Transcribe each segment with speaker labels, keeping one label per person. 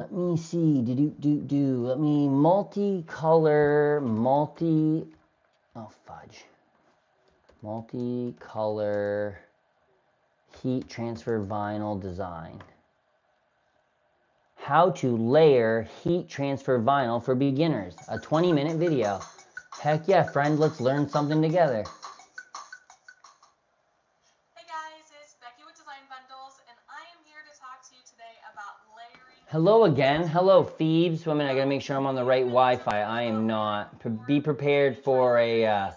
Speaker 1: Let me see. Let me multicolor, oh fudge. Multicolor heat transfer vinyl design. How to layer heat transfer vinyl for beginners. A 20-minute video. Heck yeah, friend, let's learn something together.
Speaker 2: Hey guys, it's Becky with Design Bundles, and I am here to talk to you today about layering.
Speaker 1: Hello again. Hello, thieves. Women, I gotta make sure I'm on the right Wi-Fi. I am not. Be prepared for a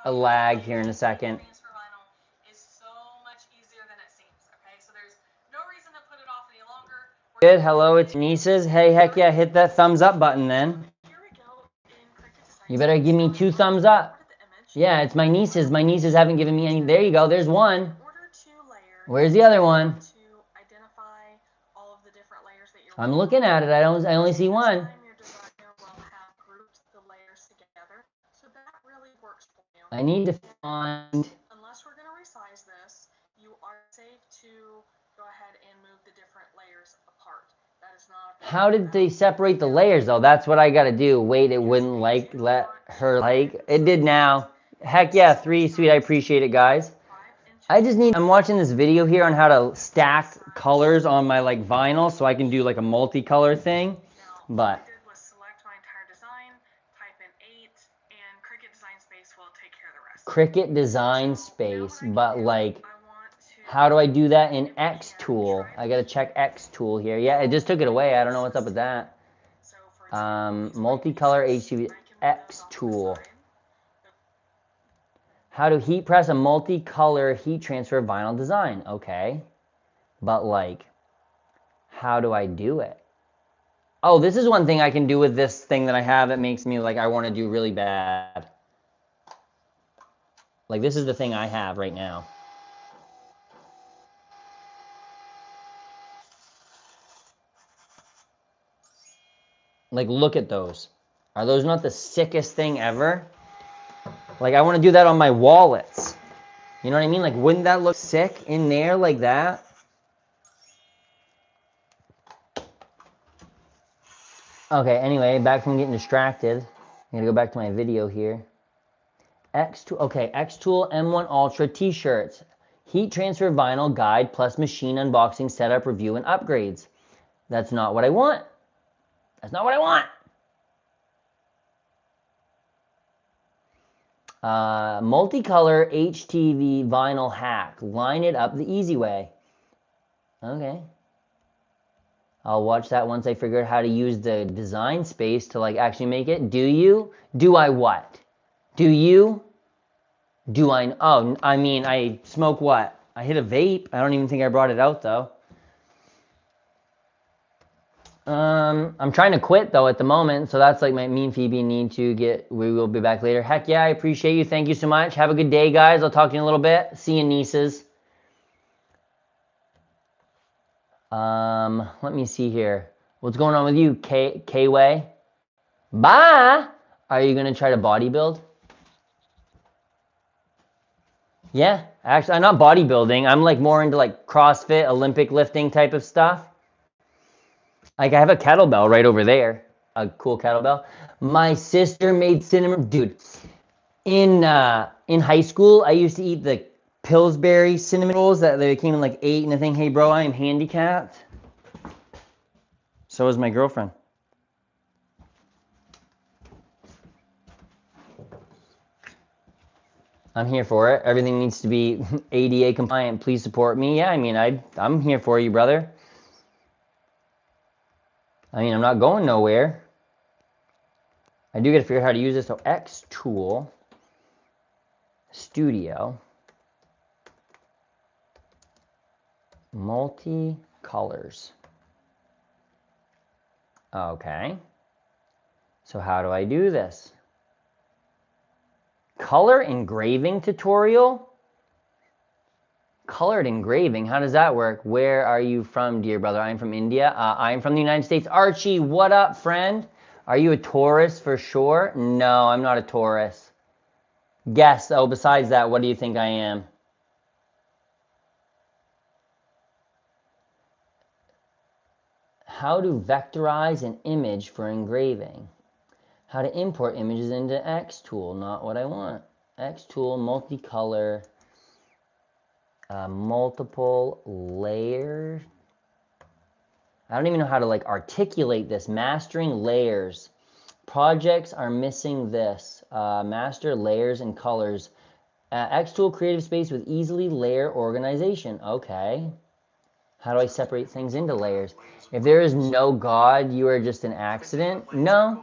Speaker 1: lag here in a second.
Speaker 2: Transfer vinyl is so much easier than it seems. Okay, so there's no reason to put it off any longer.
Speaker 1: Good. Hello, it's nieces. Hey, heck yeah, hit that thumbs up button then. You better give me 2 thumbs up. Yeah, it's my nieces. My nieces haven't given me any. There you go. There's one. Where's the other one? I'm looking at it. I only see one. I need to find.
Speaker 2: Unless we're going to resize this, you are safe to go ahead and move the different layers apart. That is not.
Speaker 1: How did they separate the layers though? That's what I gotta do. Wait, it wouldn't let her it did now. Heck yeah, 3 sweet. I appreciate it, guys. I'm watching this video here on how to stack colors on my like vinyl so I can do like a multicolor thing. But
Speaker 2: Select my entire design, type in 8, and Cricut Design Space will take care of the rest.
Speaker 1: Cricut Design Space, but like, how do I do that in X Tool? I gotta check X Tool here. Yeah, it just took it away. I don't know what's up with that. Multicolor HTV X Tool. How to heat press a multicolor heat transfer vinyl design. Okay, but like, how do I do it? Oh, this is one thing I can do with this thing that I have that makes me like I want to do really bad. Like this is the thing I have right now. Like look at those. Are those not the sickest thing ever? Like I want to do that on my wallets. You know what I mean? Like wouldn't that look sick in there like that? Okay, anyway, back from getting distracted. I'm gonna go back to my video here. X-Tool, okay, X-Tool M1 Ultra t-shirts. Heat transfer vinyl guide plus machine unboxing, setup, review, and upgrades. That's not what I want. That's not what I want. Multicolor HTV vinyl hack. Line it up the easy way. Okay. I'll watch that once I figure out how to use the design space to like actually make it. Do you? Do I what? Do you? Do I? Oh, I mean, I smoke what? I hit a vape. I don't even think I brought it out though. I'm trying to quit though at the moment, so that's like me and Phoebe need to get. We will be back later. Heck yeah, I appreciate you. Thank you so much. Have a good day, guys. I'll talk to you in a little bit. See you, nieces. Let me see here. What's going on with you, K-Way? Bye. Are you gonna try to bodybuild? Yeah, actually, I'm not bodybuilding. I'm like more into like CrossFit, Olympic lifting type of stuff. Like I have a kettlebell right over there, a cool kettlebell. My sister made cinnamon, dude. In high school, I used to eat the Pillsbury cinnamon rolls that they came in like 8 and I think, hey bro, I am handicapped. So is my girlfriend. I'm here for it. Everything needs to be ADA compliant. Please support me. Yeah, I mean, I'm here for you, brother. I mean, I'm not going nowhere. I do got to figure out how to use this. So X Tool Studio multi-colors. Okay. So how do I do this? Color engraving tutorial? Colored engraving, how does that work? Where are you from, dear brother? I'm from India. I'm from the United States. Archie, what up, friend? Are you a Taurus for sure? No, I'm not a Taurus. Guess, oh, besides that, what do you think I am? How to vectorize an image for engraving. How to import images into Xtool, not what I want. Xtool, multicolor, multiple layer. I don't even know how to like articulate this. Mastering layers. Projects are missing this. Master layers and colors. Xtool creative space with easily layer organization. Okay. How do I separate things into layers? If there is no God, you are just an accident? No,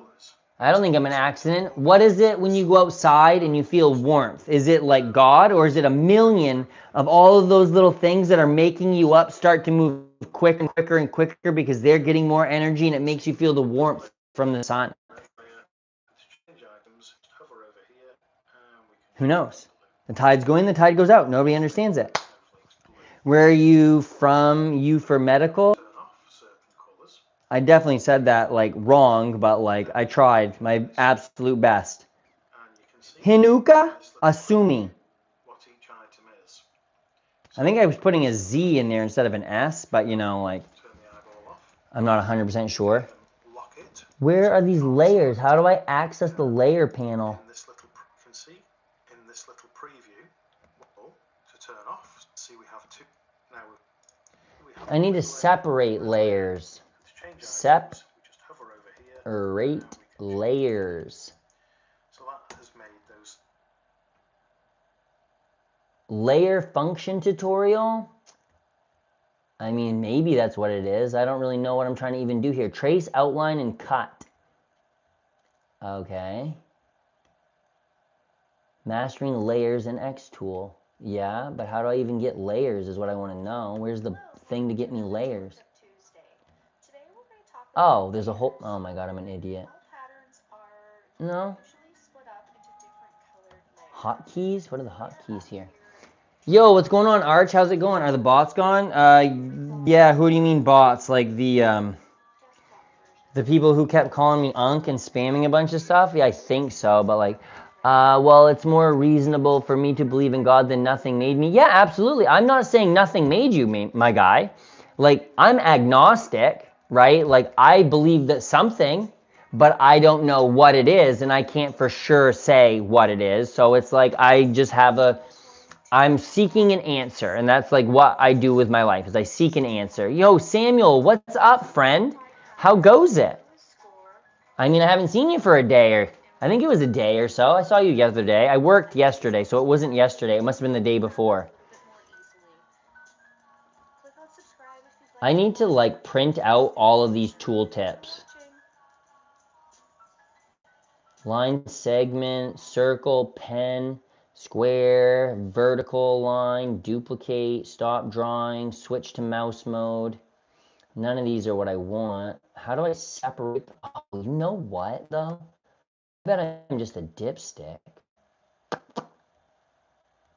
Speaker 1: I don't think I'm an accident. What is it when you go outside and you feel warmth? Is it like God, or is it a million of all of those little things that are making you up start to move quicker and quicker and quicker because they're getting more energy and it makes you feel the warmth from the sun? Who knows? The tide's going, the tide goes out. Nobody understands it. Where are you from? You for medical? I definitely said that like wrong, but like I tried my absolute best. Hinuka Asumi. I think I was putting a Z in there instead of an S, but you know, like I'm not 100% sure. Where are these layers? How do I access the layer panel?
Speaker 3: In this little preview, to turn off, see we have two. Now
Speaker 1: I need to separate layers. Separate layers.
Speaker 3: So that has made those.
Speaker 1: Layer function tutorial? I mean, maybe that's what it is. I don't really know what I'm trying to even do here. Trace, outline, and cut. Okay. Mastering layers in Xtool. Yeah, but how do I even get layers is what I want to know. Where's the thing to get me layers? Oh, there's a whole... Oh my god, I'm an idiot. No. Hotkeys? What are the hotkeys here? Yo, what's going on, Arch? How's it going? Are the bots gone? Yeah, who do you mean bots? Like the people who kept calling me Unk and spamming a bunch of stuff? Yeah, I think so, but like, well, it's more reasonable for me to believe in God than nothing made me. Yeah, absolutely. I'm not saying nothing made you, my guy. Like, I'm agnostic, right? Like, I believe that something, but I don't know what it is, and I can't for sure say what it is. So it's like I just have I'm seeking an answer, and that's like what I do with my life, is I seek an answer. Yo, Samuel, what's up, friend? How goes it? I mean, I haven't seen you for a day, or I think it was a day or so. I saw you yesterday. I worked yesterday, so it wasn't yesterday. It must have been the day before. I need to like print out all of these tooltips. Line segment, circle, pen, square, vertical line, duplicate, stop drawing, switch to mouse mode. None of these are what I want. How do I separate? Oh, you know what, though? I bet I'm just a dipstick.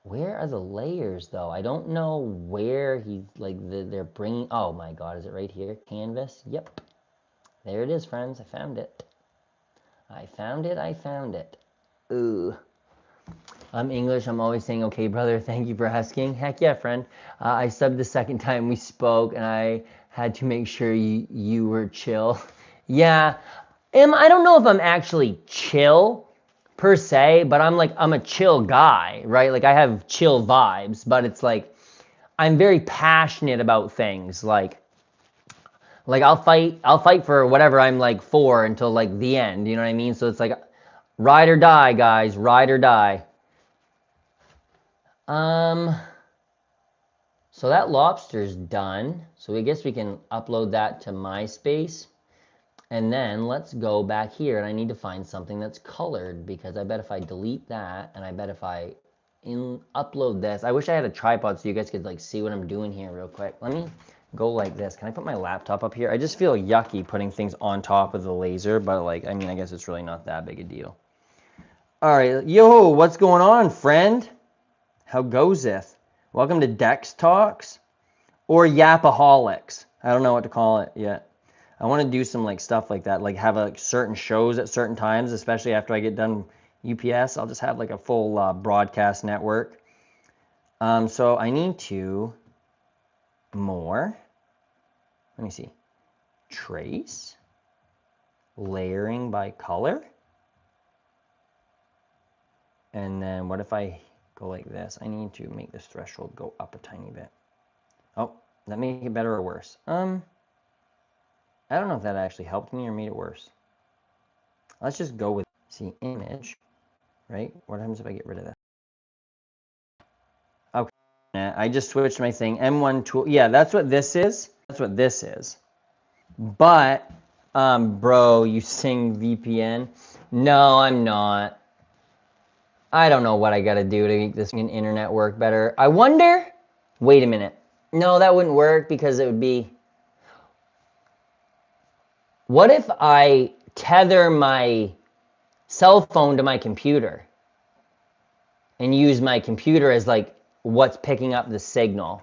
Speaker 1: Where are the layers, though? I don't know where they're bringing... Oh, my God. Is it right here? Canvas? Yep. There it is, friends. I found it. I found it. I found it. Ooh. I'm English. I'm always saying, okay, brother, thank you for asking. Heck yeah, friend. I subbed the second time we spoke, and I had to make sure you were chill. Yeah. I don't know if I'm actually chill, per se, but I'm a chill guy, right? Like, I have chill vibes, but it's like, I'm very passionate about things. Like I'll fight for whatever I'm like for until like the end, you know what I mean? So it's like, ride or die, guys, ride or die. So that lobster's done. So I guess we can upload that to MySpace. And then let's go back here, and I need to find something that's colored, because I bet if I delete that, and I bet if I upload this, I wish I had a tripod so you guys could like see what I'm doing here real quick. Let me go like this. Can I put my laptop up here? I just feel yucky putting things on top of the laser, but like, I mean, I guess it's really not that big a deal. All right, yo, what's going on, friend? How goes it? Welcome to Dex Talks, or Yapaholics. I don't know what to call it yet. I want to do some like stuff like that, like have certain shows at certain times, especially after I get done UPS. I'll just have like a full broadcast network. So I need to more. Let me see. trace, layering by color. And then what if I go like this? I need to make this threshold go up a tiny bit. Oh, does that make it better or worse? I don't know if that actually helped me or made it worse. Let's just go with, see, image, right? What happens if I get rid of that? Okay, I just switched my thing. M1 tool, yeah, that's what this is. That's what this is. But, bro, you sing VPN? No, I'm not. I don't know what I gotta do to make this internet work better. I wonder, wait a minute. No, that wouldn't work because it would be, what if I tether my cell phone to my computer and use my computer as like what's picking up the signal?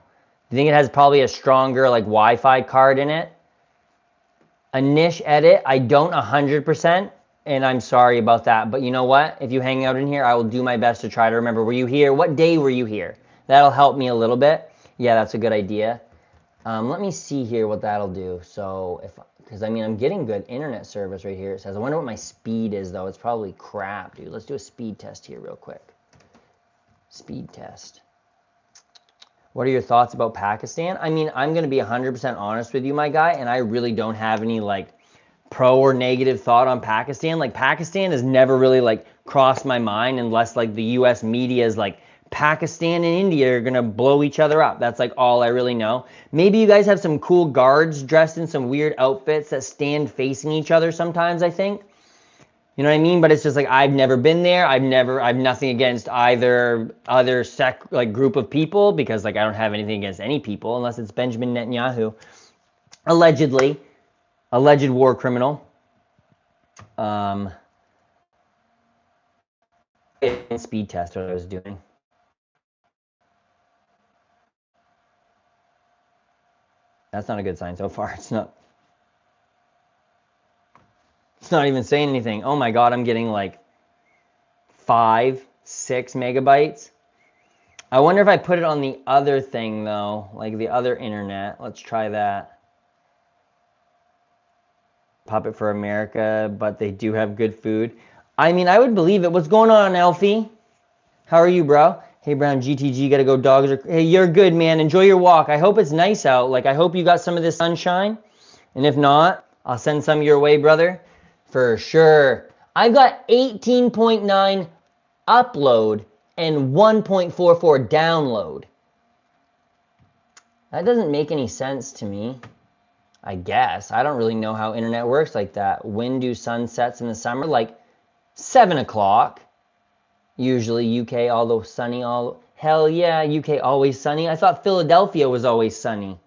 Speaker 1: Do you think it has probably a stronger like Wi-Fi card in it? A niche edit, I don't 100%, and I'm sorry about that. But you know what? If you hang out in here, I will do my best to try to remember. Were you here? What day were you here? That'll help me a little bit. Yeah, that's a good idea. Let me see here what that'll do. So because I mean, I'm getting good internet service right here. It says, I wonder what my speed is though. It's probably crap, dude. Let's do a speed test here real quick. Speed test. What are your thoughts about Pakistan? I mean, I'm going to be 100% honest with you, my guy, and I really don't have any like pro or negative thought on Pakistan. Like Pakistan has never really like crossed my mind unless like the US media is like Pakistan and India are going to blow each other up. That's like all I really know.Maybe you guys have some cool guards dressed in some weird outfits that stand facing each other sometimes, I think. You know what I mean? But it's just like I've never been there. I've nothing against either other group of people because like I don't have anything against any people unless it's Benjamin Netanyahu, allegedly, alleged war criminal. Speed test what I was doing. That's not a good sign so far. It's not even saying anything. Oh my God, I'm getting like 5, 6 megabytes. I wonder if I put it on the other thing though, like the other internet. Let's try that. Puppet for America, but they do have good food. I mean, I would believe it. What's going on, Elfie? How are you, bro? Hey, Brown GTG, gotta go dogs. Hey, you're good, man. Enjoy your walk. I hope it's nice out. Like, I hope you got some of this sunshine. And if not, I'll send some your way, brother. For sure. I've got 18.9 upload and 1.44 download. That doesn't make any sense to me. I guess. I don't really know how internet works like that. When do sunsets in the summer? Like 7 o'clock. Usually UK, although sunny, hell yeah, UK always sunny. I thought Philadelphia was always sunny.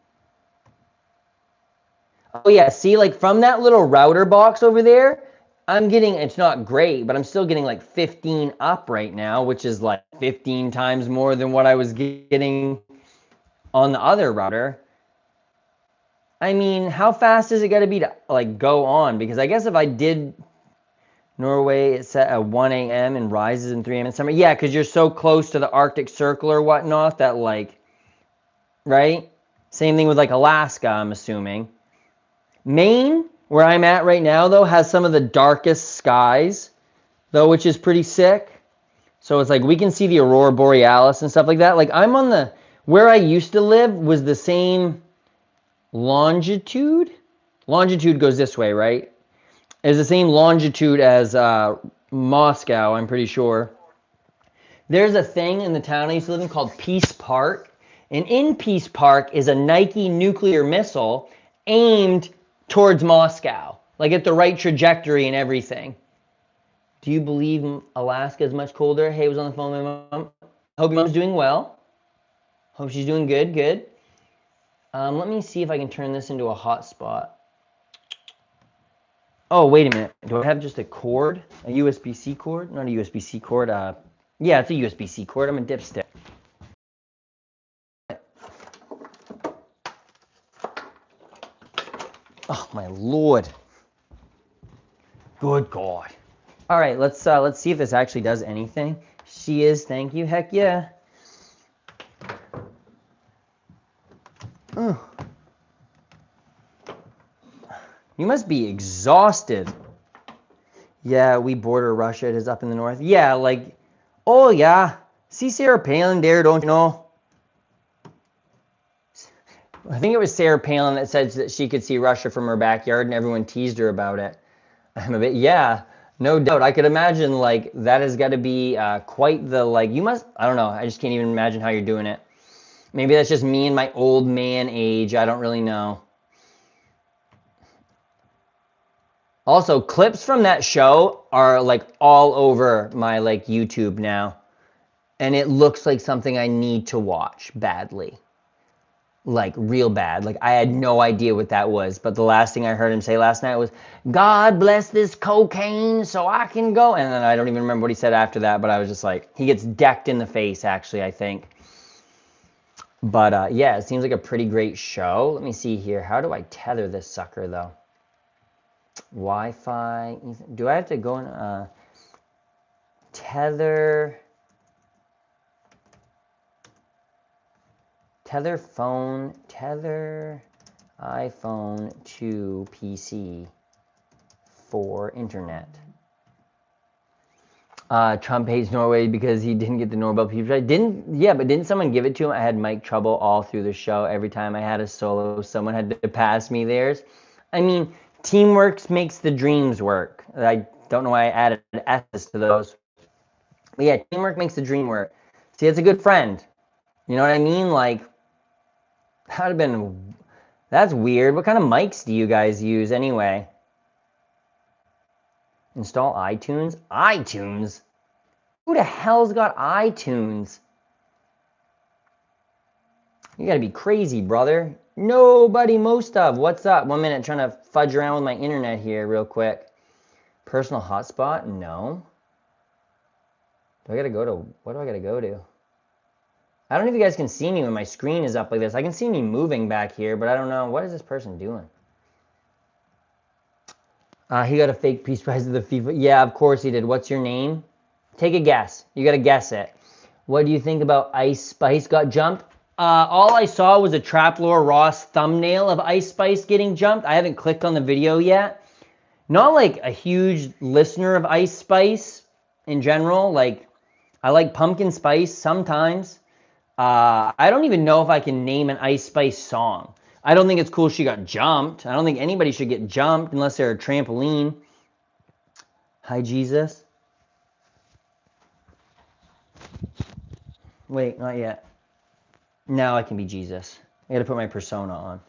Speaker 1: Oh yeah, see, like from that little router box over there, I'm getting, it's not great, but I'm still getting like 15 up right now, which is like 15 times more than what I was getting on the other router. I mean, how fast is it got to be to like go on? Because I guess if I did Norway, it's set at 1 a.m. and rises in 3 a.m. in summer. Yeah, because you're so close to the Arctic Circle or whatnot that like, right? Same thing with like Alaska, I'm assuming. Maine, where I'm at right now, though, has some of the darkest skies, though, which is pretty sick. So it's like we can see the aurora borealis and stuff like that. Like I'm on the, where I used to live was the same longitude. Longitude goes this way, right? It's the same longitude as Moscow, I'm pretty sure. There's a thing in the town I used to live in called Peace Park. And in Peace Park is a Nike nuclear missile aimed towards Moscow, like at the right trajectory and everything. Do you believe Alaska is much colder? Hey, I was on the phone with my mom. Hope your mom's doing well. Hope she's doing good, good. Let me see if I can turn this into a hotspot. Oh, wait a minute. Do I have just a cord? A USB-C cord? Not a USB-C cord. Yeah, it's a USB-C cord. I'm a dipstick. Oh, my Lord. Good God. All right, let's see if this actually does anything. She is, thank you. Heck yeah. You must be exhausted. Yeah, we border Russia. It is up in the north. Yeah, like, oh yeah. See Sarah Palin there, don't you know? I think it was Sarah Palin that said that she could see Russia from her backyard and everyone teased her about it. I'm a bit, yeah, no doubt. I could imagine, like, that has got to be quite the, like, you must, I don't know. I just can't even imagine how you're doing it. Maybe that's just me and my old man age. I don't really know. Also, clips from that show are like all over my like YouTube now. And it looks like something I need to watch badly. Like real bad. Like I had no idea what that was. But the last thing I heard him say last night was, God bless this cocaine so I can go. And then I don't even remember what he said after that. But I was just like, he gets decked in the face, actually, I think. But yeah, it seems like a pretty great show. Let me see here. How do I tether this sucker, though? Wi-Fi. Do I have to go in tether phone, tether iPhone to PC for internet? Trump hates Norway because he didn't get the Nobel Peace Prize. But didn't someone give it to him? I had mic trouble all through the show. Every time I had a solo, someone had to pass me theirs. I mean, teamwork makes the dreams work. I don't know why I added S's to those. But yeah, teamwork makes the dream work. See, it's a good friend. You know what I mean? Like, that would have been, that's weird. What kind of mics do you guys use anyway? Install iTunes? iTunes? Who the hell's got iTunes? You gotta be crazy, brother. Nobody, most of. What's up? 1 minute, trying to fudge around with my internet here real quick. Personal hotspot? No. Do I gotta go to, what do I gotta go to? I don't know if you guys can see me when my screen is up like this. I can see me moving back here, but I don't know. What is this person doing? He got a fake Peace Prize of the FIFA. Yeah, of course he did. What's your name? Take a guess. You got to guess it. What do you think about Ice Spice got jumped? All I saw was a Traplore Ross thumbnail of Ice Spice getting jumped. I haven't clicked on the video yet. Not like a huge listener of Ice Spice in general. Like, I like pumpkin spice sometimes. I don't even know if I can name an Ice Spice song. I don't think it's cool she got jumped. I don't think anybody should get jumped unless they're a trampoline. Hi, Jesus. Wait, not yet. Now I can be Jesus. I gotta put my persona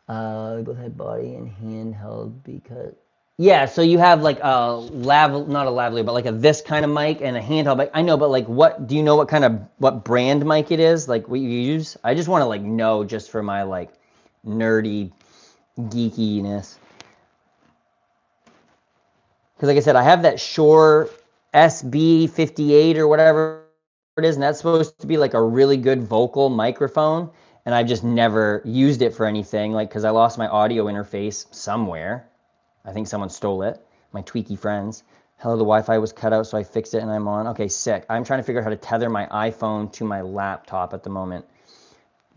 Speaker 1: on. Both had body and handheld because... Yeah, so you have like a not a lavalier, but like a this kind of mic and a handheld mic. I know, but like what, do you know what brand mic it is? Like what you use? I just want to like know just for my like nerdy geekiness. Because like I said, I have that Shure SB58 or whatever it is, and that's supposed to be like a really good vocal microphone, and I've just never used it for anything, like because I lost my audio interface somewhere. I think someone stole it. My tweaky friends. Hello, the Wi-Fi was cut out, so I fixed it and I'm on. Okay, sick. I'm trying to figure out how to tether my iPhone to my laptop at the moment.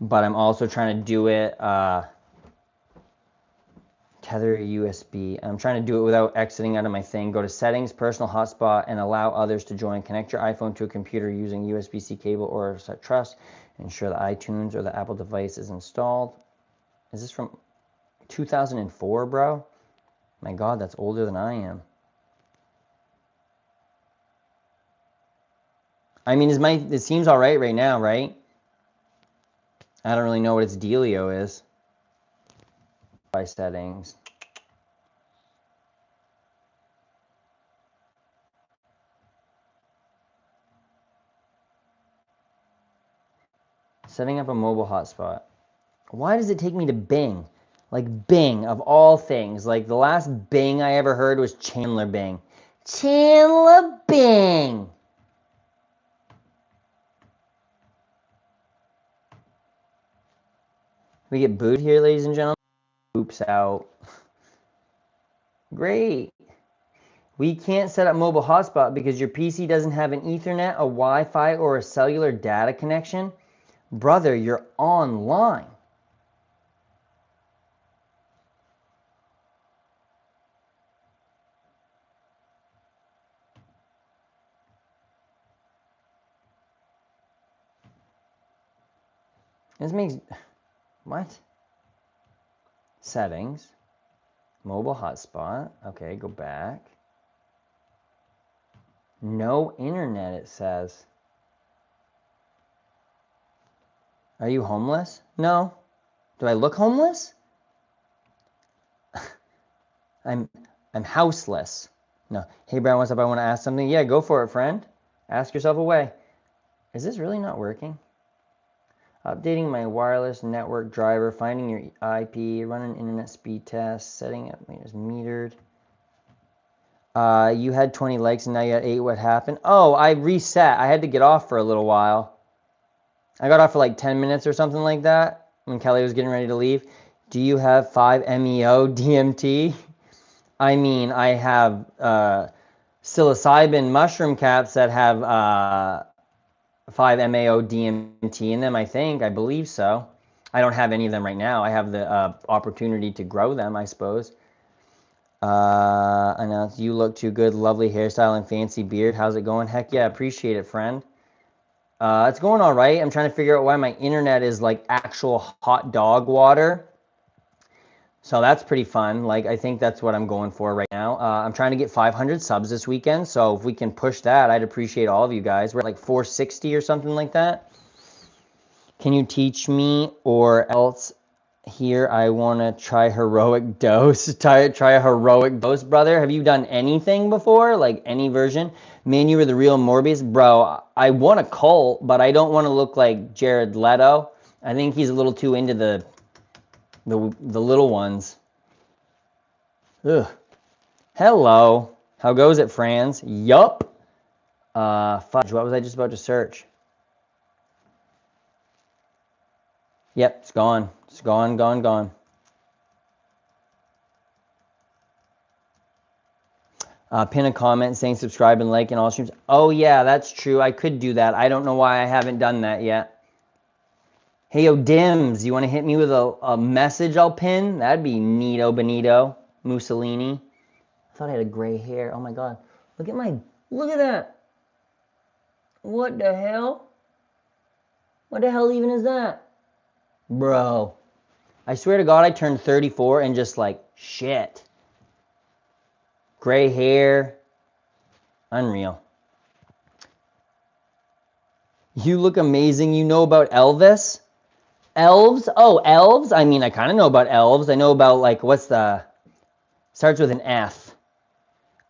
Speaker 1: But I'm also trying to do it, tether USB. I'm trying to do it without exiting out of my thing. Go to settings, personal hotspot, and allow others to join. Connect your iPhone to a computer using USB-C cable or set trust. Ensure the iTunes or the Apple device is installed. Is this from 2004, bro? My God, that's older than I am. I mean, it seems all right now, right? I don't really know what its dealio is. By settings. Setting up a mobile hotspot. Why does it take me to Bing? Like Bing, of all things. Like the last Bing I ever heard was Chandler Bing. Chandler Bing! We get booed here, ladies and gentlemen. Oops out. Great. We can't set up mobile hotspot because your PC doesn't have an Ethernet, a Wi-Fi, or a cellular data connection. Brother, you're online. This makes, what? Settings, mobile hotspot. Okay, go back. No internet, it says. Are you homeless? No. Do I look homeless? I'm houseless. No. Hey, Brown, what's up? I want to ask something. Yeah, go for it, friend. Ask yourself away. Is this really not working? Updating my wireless network driver, finding your IP, run an internet speed test, setting up meters metered. You had 20 likes and now you had 8. What happened? Oh, I reset. I had to get off for a little while. I got off for like 10 minutes or something like that when Kelly was getting ready to leave. Do you have 5-MeO DMT? I mean, I have psilocybin mushroom caps that have 5-MeO DMT in them, I believe so. I don't have any of them right now. I have the opportunity to grow them, I suppose. Announced, you look too good, lovely hairstyle and fancy beard. How's it going? Heck yeah, appreciate it, friend. It's going all right. I'm trying to figure out why my internet is like actual hot dog water. So that's pretty fun. Like, I think that's what I'm going for right now. I'm trying to get 500 subs this weekend. So if we can push that, I'd appreciate all of you guys. We're at like 460 or something like that. Can you teach me or else here I want to try heroic dose? Try a heroic dose, brother. Have you done anything before? Like any version? Man, you were the real Morbius. Bro, I want a cult, but I don't want to look like Jared Leto. I think he's a little too into the little ones. Ugh. Hello. How goes it, Franz? Yup. Fudge, what was I just about to search? Yep, it's gone. It's gone, gone, gone. Pin a comment saying subscribe and like in all streams. Oh, yeah, that's true. I could do that. I don't know why I haven't done that yet. Hey, yo, Dims, you want to hit me with a message I'll pin? That'd be neato bonito. Mussolini. I thought I had a gray hair. Oh, my God. Look at that. What the hell? What the hell even is that? Bro. I swear to God, I turned 34 and just like, shit. Gray hair. Unreal. You look amazing. You know about Elvis? Elves? Oh, elves? I mean, I kind of know about elves. I know about, like, starts with an F.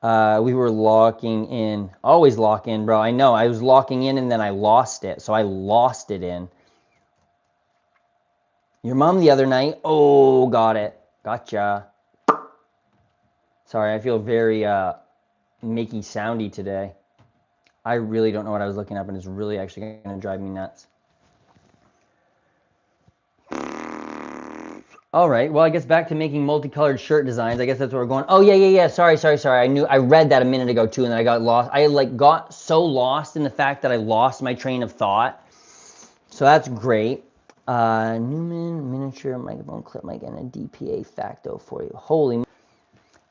Speaker 1: We were locking in. Always lock in, bro. I know. I was locking in and then I lost it. So I lost it in. Your mom the other night. Oh, got it. Gotcha. Sorry, I feel very makey soundy today. I really don't know what I was looking up, and it's really actually going to drive me nuts. All right, well, I guess back to making multicolored shirt designs. I guess that's where we're going. Oh, yeah. Sorry. I read that a minute ago, too, and then I got lost. I, like, got so lost in the fact that I lost my train of thought. So that's great. Newman, miniature, microphone, clip mic, and a DPA facto for you. Holy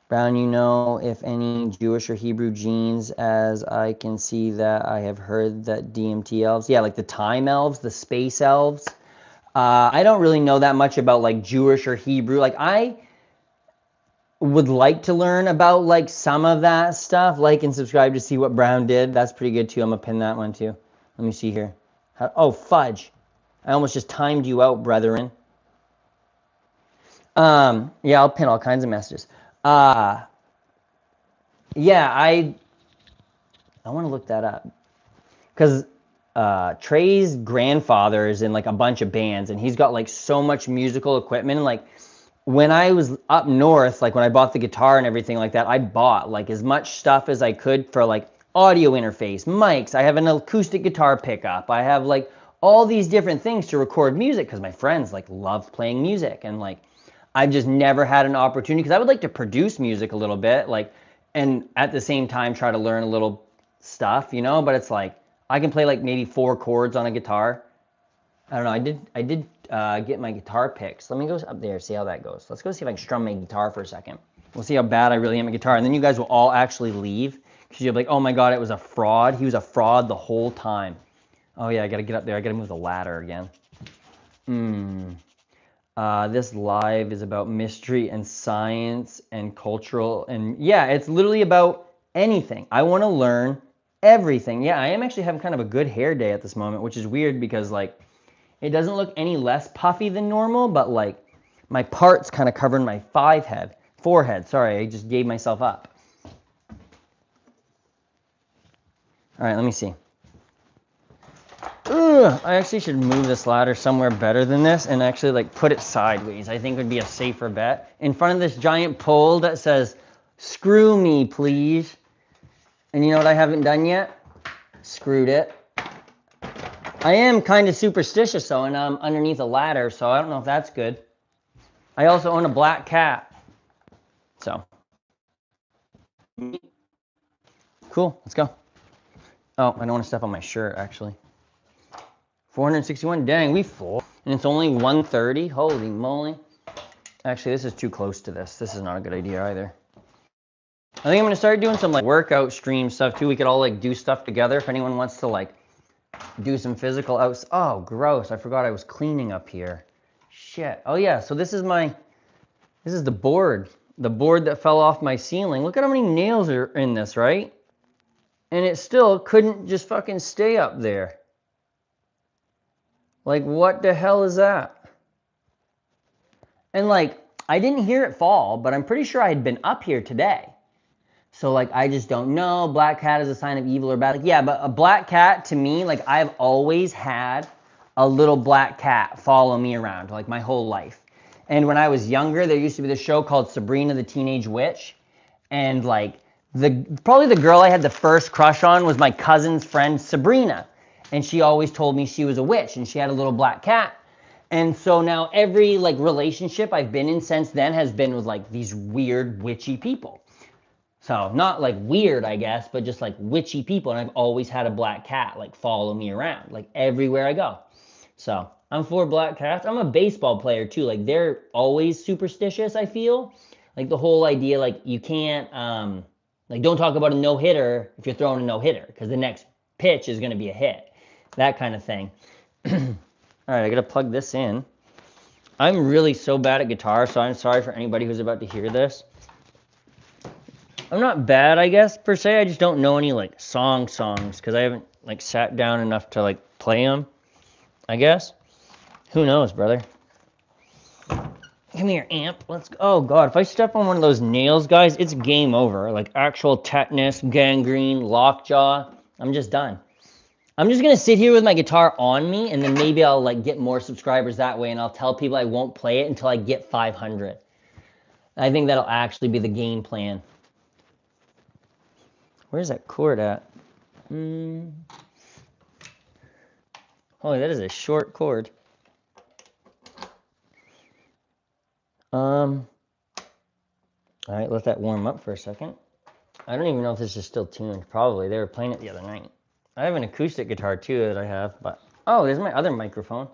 Speaker 1: Brown, you know if any Jewish or Hebrew genes, as I can see that I have heard that DMT elves. Yeah, like the time elves, the space elves. I don't really know that much about like Jewish or Hebrew. Like I would like to learn about like some of that stuff. Like and subscribe to see what Brown did. That's pretty good too. I'm gonna pin that one too. Let me see here. Oh, fudge. I almost just timed you out, brethren. Yeah, I'll pin all kinds of messages. Yeah, I want to look that up. Because Trey's grandfather is in like a bunch of bands and he's got like so much musical equipment. And like when I was up north, like when I bought the guitar and everything like that, I bought like as much stuff as I could for like audio interface, mics. I have an acoustic guitar pickup. I have like all these different things to record music because my friends like love playing music. And like I've just never had an opportunity because I would like to produce music a little bit, like, and at the same time try to learn a little stuff, you know, but it's like I can play like maybe 4 chords on a guitar. I don't know. I did get my guitar picks. Let me go up there, see how that goes. Let's go see if I can strum my guitar for a second. We'll see how bad I really am at guitar. And then you guys will all actually leave because you'll be like, oh my God, it was a fraud. He was a fraud the whole time. Oh yeah, I got to get up there. I got to move the ladder again. This live is about mystery and science and cultural, and yeah, it's literally about anything. I want to learn everything. Yeah, I am actually having kind of a good hair day at this moment, which is weird because like it doesn't look any less puffy than normal, but like my parts kind of covering my forehead. Sorry, I just gave myself up. All right, let me see. Ugh, I actually should move this ladder somewhere better than this and actually like put it sideways. I think would be a safer bet. In front of this giant pole that says, "Screw me, please." And you know what I haven't done yet? Screwed it. I am kind of superstitious though, and I'm underneath a ladder, so I don't know if that's good. I also own a black cat. So. Cool, let's go. Oh, I don't want to step on my shirt actually. 461, dang, we full. And it's only 1:30, holy moly. Actually, this is too close to this. This is not a good idea either. I think I'm gonna start doing some like workout stream stuff too. We could all like do stuff together if anyone wants to like do some physical outs. Oh, gross, I forgot I was cleaning up here. Shit, oh yeah, so this is the board. The board that fell off my ceiling. Look at how many nails are in this, right? And it still couldn't just fucking stay up there. Like, what the hell is that? And like, I didn't hear it fall, but I'm pretty sure I had been up here today. So like, I just don't know. Black cat is a sign of evil or bad. Like, yeah, but a black cat to me, like I've always had a little black cat follow me around like my whole life. And when I was younger, there used to be this show called Sabrina the Teenage Witch. And like probably the girl I had the first crush on was my cousin's friend Sabrina. And she always told me she was a witch and she had a little black cat. And so now every like relationship I've been in since then has been with like these weird witchy people. So not like weird, I guess, but just like witchy people. And I've always had a black cat like follow me around like everywhere I go. So I'm for black cats. I'm a baseball player too. Like they're always superstitious, I feel. Like the whole idea, like you can't, like don't talk about a no-hitter if you're throwing a no-hitter because the next pitch is going to be a hit. That kind of thing. All right, I got to plug this in. I'm really so bad at guitar, so I'm sorry for anybody who's about to hear this. I'm not bad, I guess, per se. I just don't know any like songs because I haven't like sat down enough to like play them, I guess. Who knows, brother? Come here, amp. Let's go. Oh, God. If I step on one of those nails, guys, it's game over. Like actual tetanus, gangrene, lockjaw. I'm just done. I'm just going to sit here with my guitar on me, and then maybe I'll like get more subscribers that way, and I'll tell people I won't play it until I get 500. I think that'll actually be the game plan. Where's that chord at? Holy, that is a short chord. All right, let that warm up for a second. I don't even know if this is still tuned. Probably. They were playing it the other night. I have an acoustic guitar too that I have, but oh, there's my other microphone.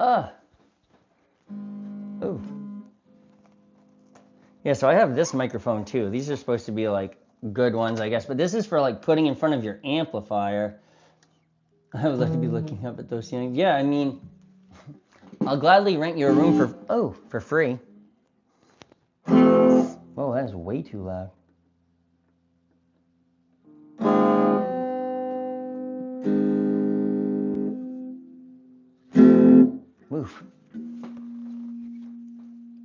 Speaker 1: Oh. Yeah, so I have this microphone too. These are supposed to be like good ones, I guess, but this is for like putting in front of your amplifier. I would like to be looking up at those ceilings. Yeah, I mean, I'll gladly rent you a room for free. Whoa, that is way too loud. Oof.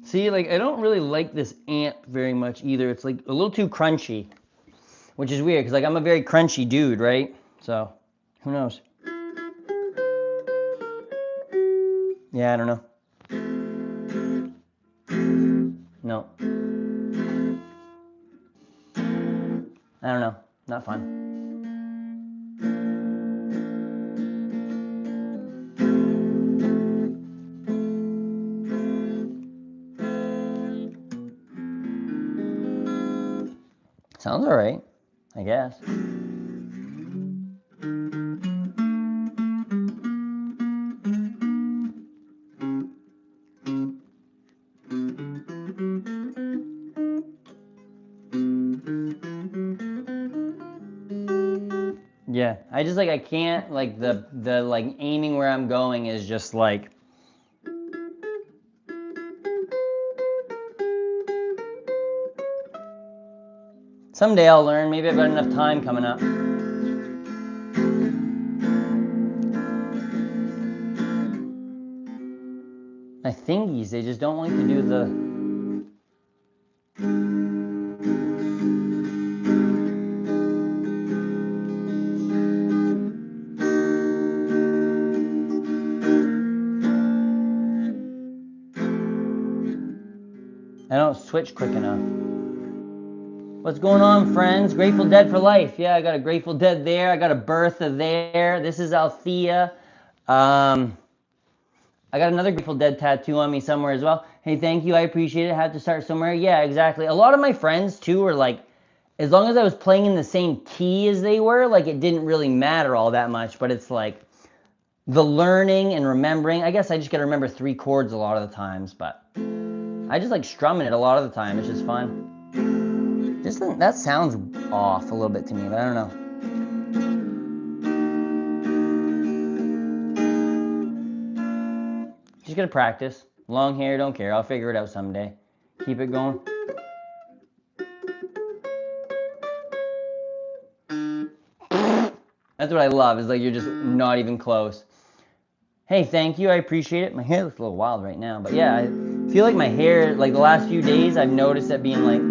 Speaker 1: See, like, I don't really like this amp very much either. It's like a little too crunchy, which is weird because like I'm a very crunchy dude, right? So, who knows? Yeah, I don't know. No. I don't know. Not fun. Sounds alright, I guess. Yeah, I just like I can't like the like aiming where I'm going is just like. Someday I'll learn. Maybe I've got enough time coming up. My fingies, they just don't like to do the. I don't switch quick enough. What's going on, friends? Grateful Dead for life. Yeah, I got a Grateful Dead there. I got a Bertha there. This is Althea. I got another Grateful Dead tattoo on me somewhere as well. Hey, thank you. I appreciate it. Had to start somewhere. Yeah, exactly. A lot of my friends, too, were like, as long as I was playing in the same key as they were, like, it didn't really matter all that much. But it's like the learning and remembering. I guess I just got to remember 3 chords a lot of the times. But I just like strumming it a lot of the time. It's just fun. Just that sounds off a little bit to me, but I don't know. Just gotta practice. Long hair, don't care. I'll figure it out someday. Keep it going. That's what I love, is like you're just not even close. Hey, thank you. I appreciate it. My hair looks a little wild right now, but yeah, I feel like my hair, like the last few days, I've noticed it being like.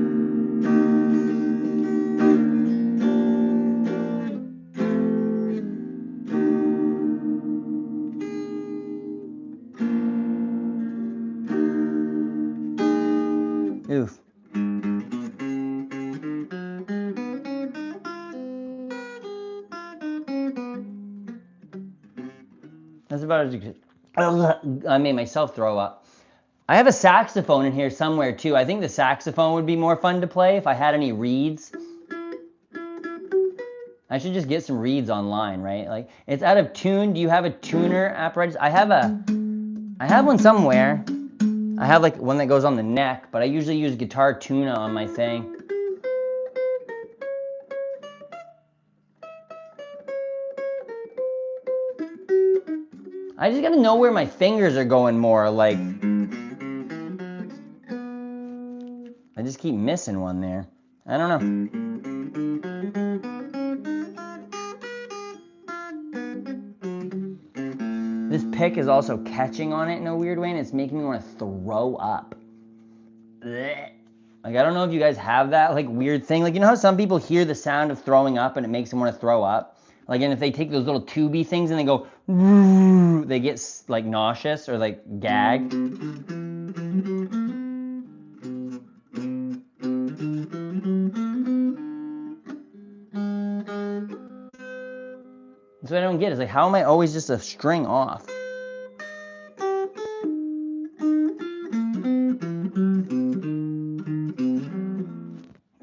Speaker 1: Oof. That's about as good. I made myself throw up. I have a saxophone in here somewhere too. I think the saxophone would be more fun to play if I had any reeds. I should just get some reeds online, right? Like, it's out of tune. Do you have a tuner apparatus? I have one somewhere. I have like one that goes on the neck, but I usually use Guitar Tuna on my thing. I just gotta know where my fingers are going more. Like, I just keep missing one there. I don't know. This pick is also catching on it in a weird way, and it's making me want to throw up. Blech. Like, I don't know if you guys have that like weird thing. Like, you know how some people hear the sound of throwing up and it makes them want to throw up? Like, and if they take those little tubey things and they go, they get like nauseous or like gag. That's what I don't get. Is like, how am I always just a string off?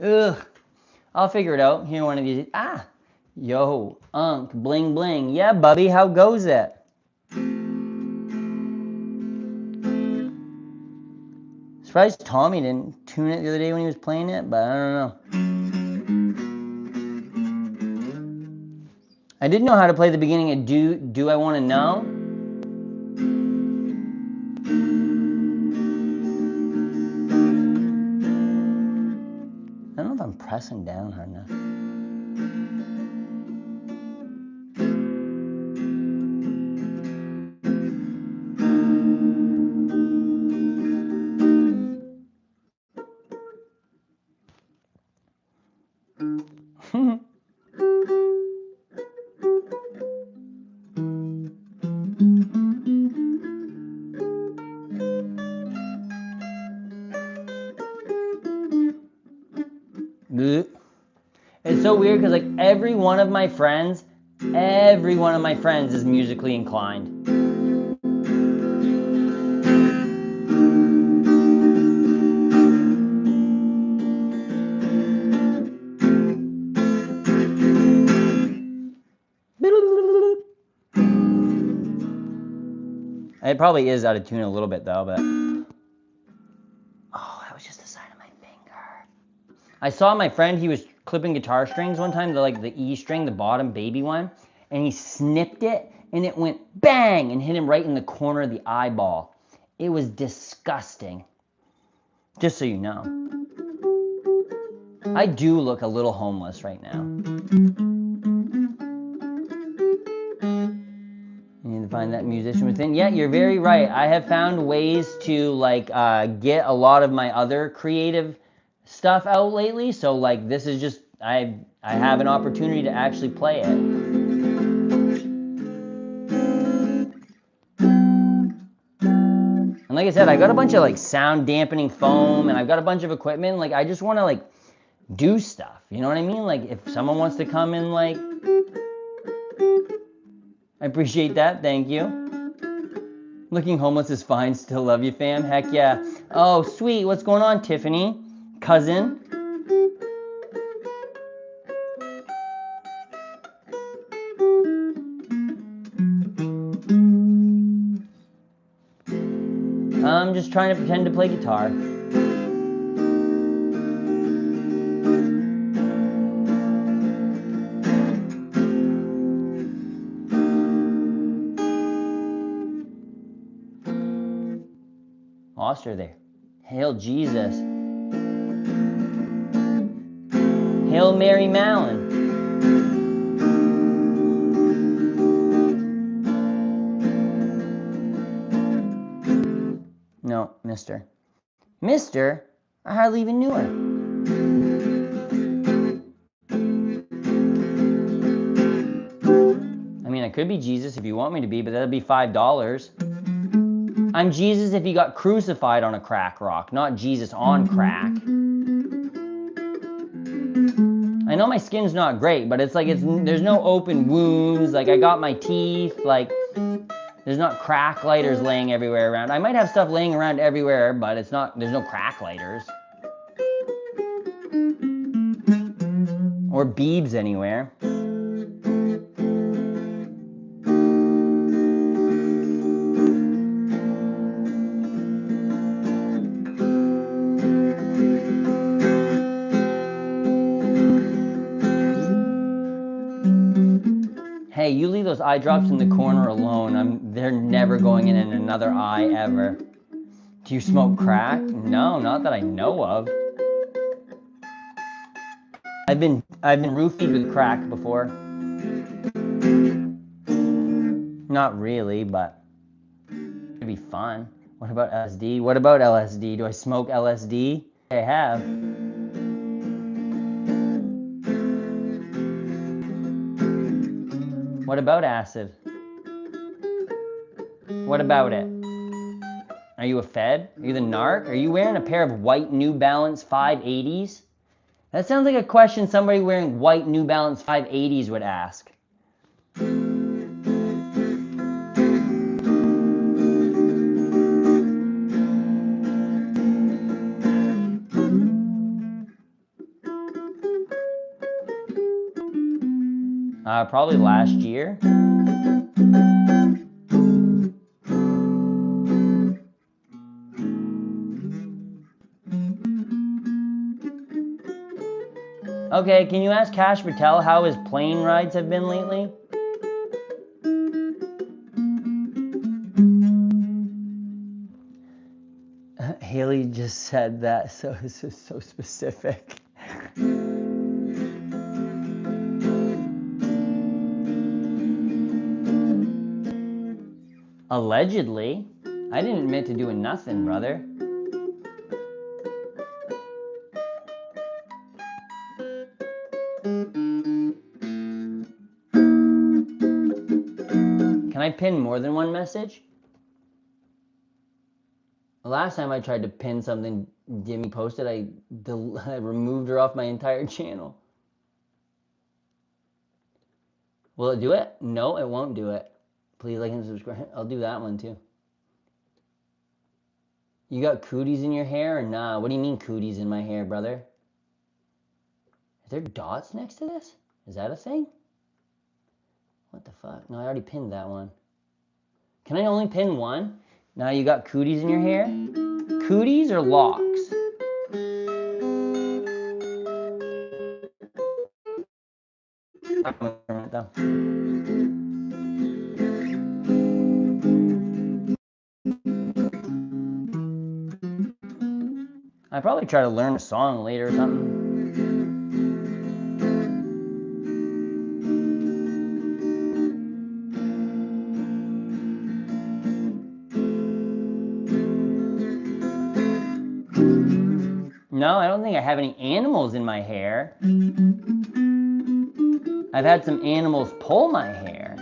Speaker 1: Ugh. I'll figure it out. Here, one of these. Ah, yo, Unc, bling bling. Yeah, Bubby, how goes it? Surprised Tommy didn't tune it the other day when he was playing it, but I don't know. I did know how to play the beginning of Do I Want to Know? I don't know if I'm pressing down hard enough. It's so weird because like every one of my friends is musically inclined. It probably is out of tune a little bit though, but oh, that was just the side of my finger. I saw my friend, he was clipping guitar strings one time, the E string, the bottom baby one, and he snipped it, and it went bang and hit him right in the corner of the eyeball. It was disgusting. Just so you know. I do look a little homeless right now. You need to find that musician within. Yeah, you're very right. I have found ways to get a lot of my other creative stuff out lately. So like this is just I have an opportunity to actually play it. And like I said, I got a bunch of like sound dampening foam, and I've got a bunch of equipment. Like I just want to like do stuff. You know what I mean? Like if someone wants to come and like, I appreciate that. Thank you. Looking homeless is fine. Still love you, fam. Heck yeah. Oh, sweet. What's going on, Tiffany? Cousin. I'm just trying to pretend to play guitar. Oster there. Hail Jesus. Hail Mary Mallon. No, mister. Mister? I hardly even knew her. I mean, I could be Jesus if you want me to be, but that'd be $5. I'm Jesus if he got crucified on a crack rock, not Jesus on crack. I know my skin's not great, but it's like there's no open wounds. Like I got my teeth. Like there's not crack lighters laying everywhere around. I might have stuff laying around everywhere, but it's not. There's no crack lighters or beebs anywhere. Hey, you leave those eye drops in the corner alone. They're never going in another eye ever. Do you smoke crack? No, not that I know of. I've been roofied with crack before. Not really, but it'd be fun. What about LSD? What about LSD? Do I smoke LSD? I have. What about acid? What about it? Are you a Fed? Are you the narc? Are you wearing a pair of white New Balance 580s? That sounds like a question somebody wearing white New Balance 580s would ask. Probably last year. Okay, can you ask Cash Patel how his plane rides have been lately? Haley just said that, so this is so specific. Allegedly. I didn't admit to doing nothing, brother. Can I pin more than one message? The last time I tried to pin something Jimmy posted, I removed her off my entire channel. Will it do it? No, it won't do it. Please like and subscribe. I'll do that one too. You got cooties in your hair or nah? What do you mean cooties in my hair, brother? Are there dots next to this? Is that a thing? What the fuck? No, I already pinned that one. Can I only pin one? Now you got cooties in your hair? Cooties or locks? I'd probably try to learn a song later or something. No, I don't think I have any animals in my hair. I've had some animals pull my hair.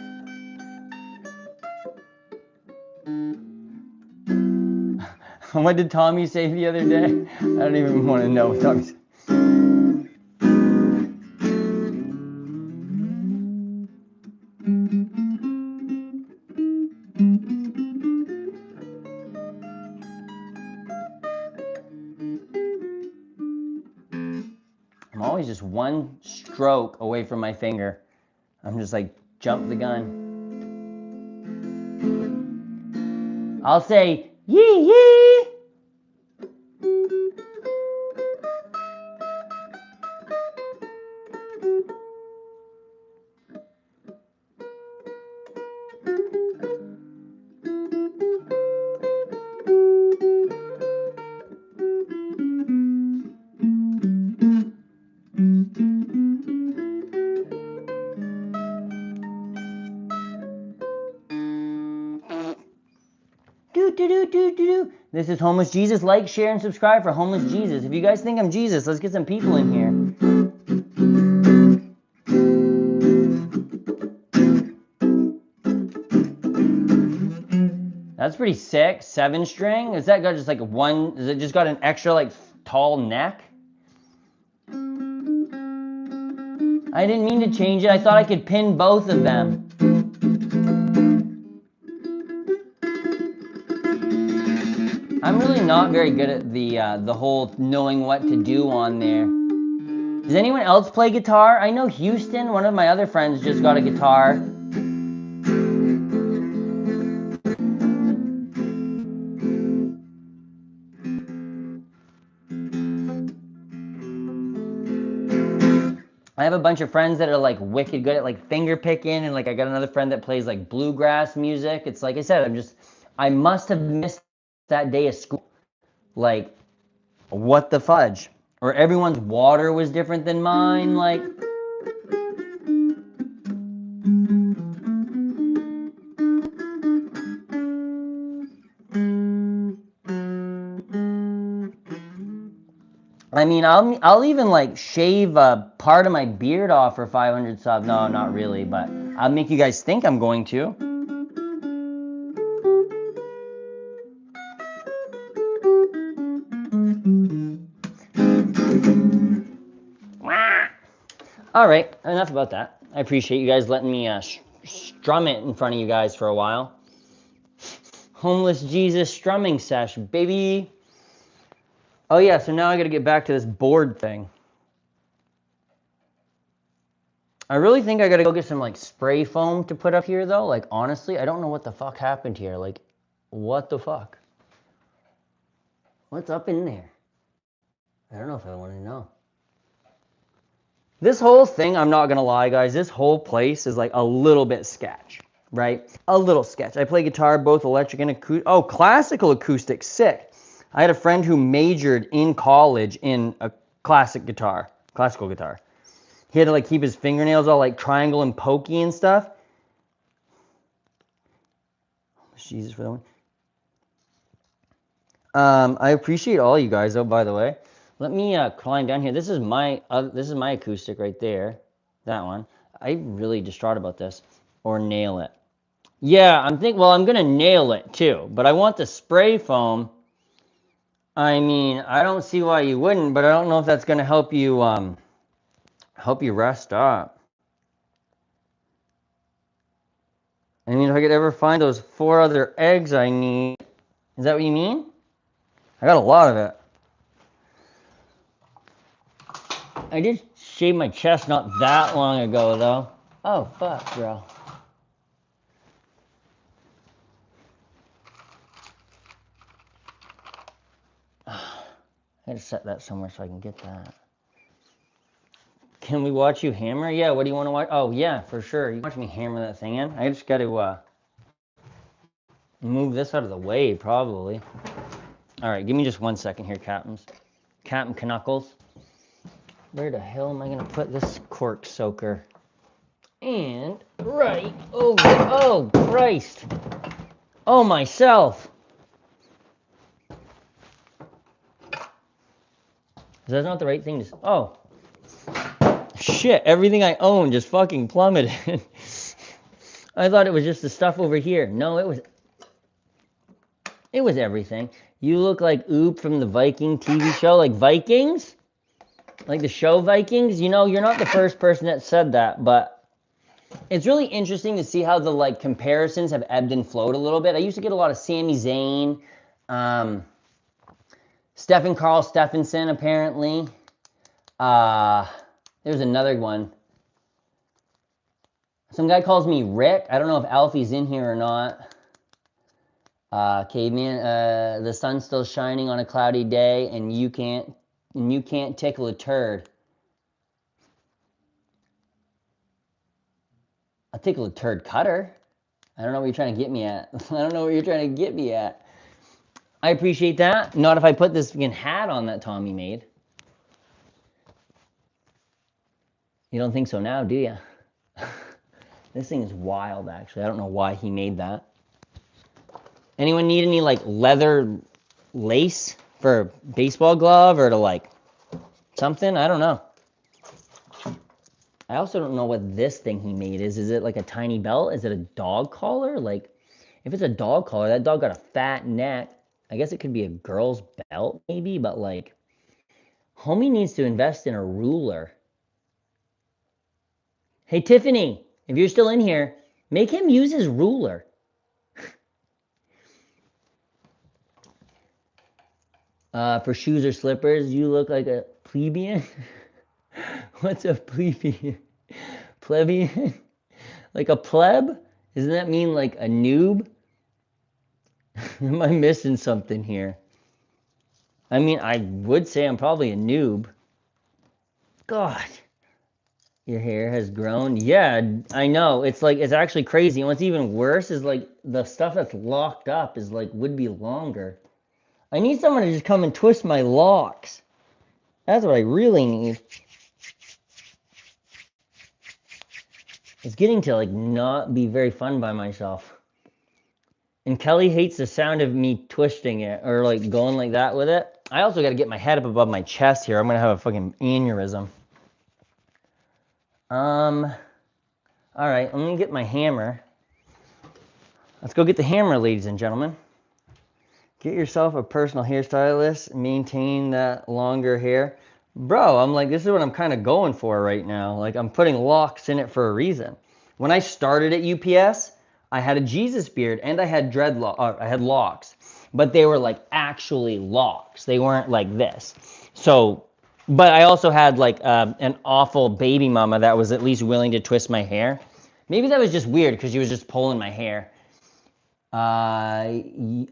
Speaker 1: What did Tommy say the other day? I don't even want to know what Tommy said. I'm always just one stroke away from my finger. I'm just like, jump the gun. I'll say, yee yee. Do. This is Homeless Jesus. Like, share, and subscribe for Homeless Jesus. If you guys think I'm Jesus, let's get some people in here. That's pretty sick. 7-string. Is that got just like one? Is it just got an extra like tall neck? I didn't mean to change it. I thought I could pin both of them. I'm really not very good at the whole knowing what to do on there. Does anyone else play guitar? I know Houston, one of my other friends, just got a guitar. I have a bunch of friends that are like wicked good at like finger picking, and like I got another friend that plays like bluegrass music. It's like I said, I must have missed that day of school. Like, what the fudge? Or everyone's water was different than mine, like. I mean, I'll even like shave a part of my beard off for 500 subs. No, not really, but I'll make you guys think I'm going to. All right, enough about that. I appreciate you guys letting me strum it in front of you guys for a while. Homeless Jesus strumming sesh, baby. Oh yeah, so now I gotta get back to this board thing. I really think I gotta go get some like spray foam to put up here though. Like honestly, I don't know what the fuck happened here. Like, what the fuck? What's up in there? I don't know if I want to know. This whole thing, I'm not gonna lie guys, this whole place is like a little bit sketch, right? A little sketch. I play guitar, both electric and acoustic. Oh, classical acoustic, sick. I had a friend who majored in college in a classical guitar. He had to like keep his fingernails all like triangle and pokey and stuff. Jesus for that one. I appreciate all you guys though, by the way. Let me climb down here. This is my acoustic right there. That one. I'm really distraught about this. Or nail it. Yeah, I'm gonna nail it too. But I want the spray foam. I mean, I don't see why you wouldn't, but I don't know if that's gonna help you rest up. I mean, if I could ever find those 4 other eggs I need. Is that what you mean? I got a lot of it. I did shave my chest not that long ago, though. Oh, fuck, bro. I gotta set that somewhere so I can get that. Can we watch you hammer? Yeah, what do you want to watch? Oh, yeah, for sure. You watch me hammer that thing in. I just got to move this out of the way, probably. All right, give me just 1 second here, Captains. Captain Knuckles. Where the hell am I going to put this cork soaker? And right over. Oh, Christ. Oh, myself. Is that not the right thing to... Oh. Shit, everything I own just fucking plummeted. I thought it was just the stuff over here. No, it was everything. You look like Oop from the Viking TV show, like Vikings? Like the show Vikings? You know, you're not the first person that said that, but it's really interesting to see how the like comparisons have ebbed and flowed a little bit. I used to get a lot of Sami Zayn, Stephen Carl Stephenson, apparently. There's another one. Some guy calls me Rick. I don't know if Alfie's in here or not. Caveman, the sun's still shining on a cloudy day, and you can't tickle a turd. I'll tickle a turd cutter. I don't know what you're trying to get me at. I don't know what you're trying to get me at. I appreciate that. Not if I put this fucking hat on that Tommy made. You don't think so now, do you? This thing is wild, actually. I don't know why he made that. Anyone need any, like, leather lace for a baseball glove or to, like, something? I don't know. I also don't know what this thing he made is. Is it, like, a tiny belt? Is it a dog collar? Like, if it's a dog collar, that dog got a fat neck. I guess it could be a girl's belt, maybe, but, like, homie needs to invest in a ruler. Hey, Tiffany, if you're still in here, make him use his ruler. For shoes or slippers, you look like a plebeian. What's a plebeian? Plebeian? Like a pleb? Doesn't that mean like a noob? Am I missing something here? I mean, I would say I'm probably a noob. God. Your hair has grown. Yeah, I know. It's like, it's actually crazy. And what's even worse is like the stuff that's locked up is like, would be longer. I need someone to just come and twist my locks. That's what I really need. It's getting to like not be very fun by myself. And Kelly hates the sound of me twisting it or like going like that with it. I also got to get my head up above my chest here. I'm going to have a fucking aneurysm. All right, let me get my hammer. Let's go get the hammer, ladies and gentlemen. Get yourself a personal hairstylist. Maintain that longer hair. Bro, I'm like, this is what I'm kind of going for right now. Like, I'm putting locks in it for a reason. When I started at UPS, I had a Jesus beard and I had I had locks. But they were like actually locks. They weren't like this. So, but I also had like an awful baby mama that was at least willing to twist my hair. Maybe that was just weird because she was just pulling my hair. I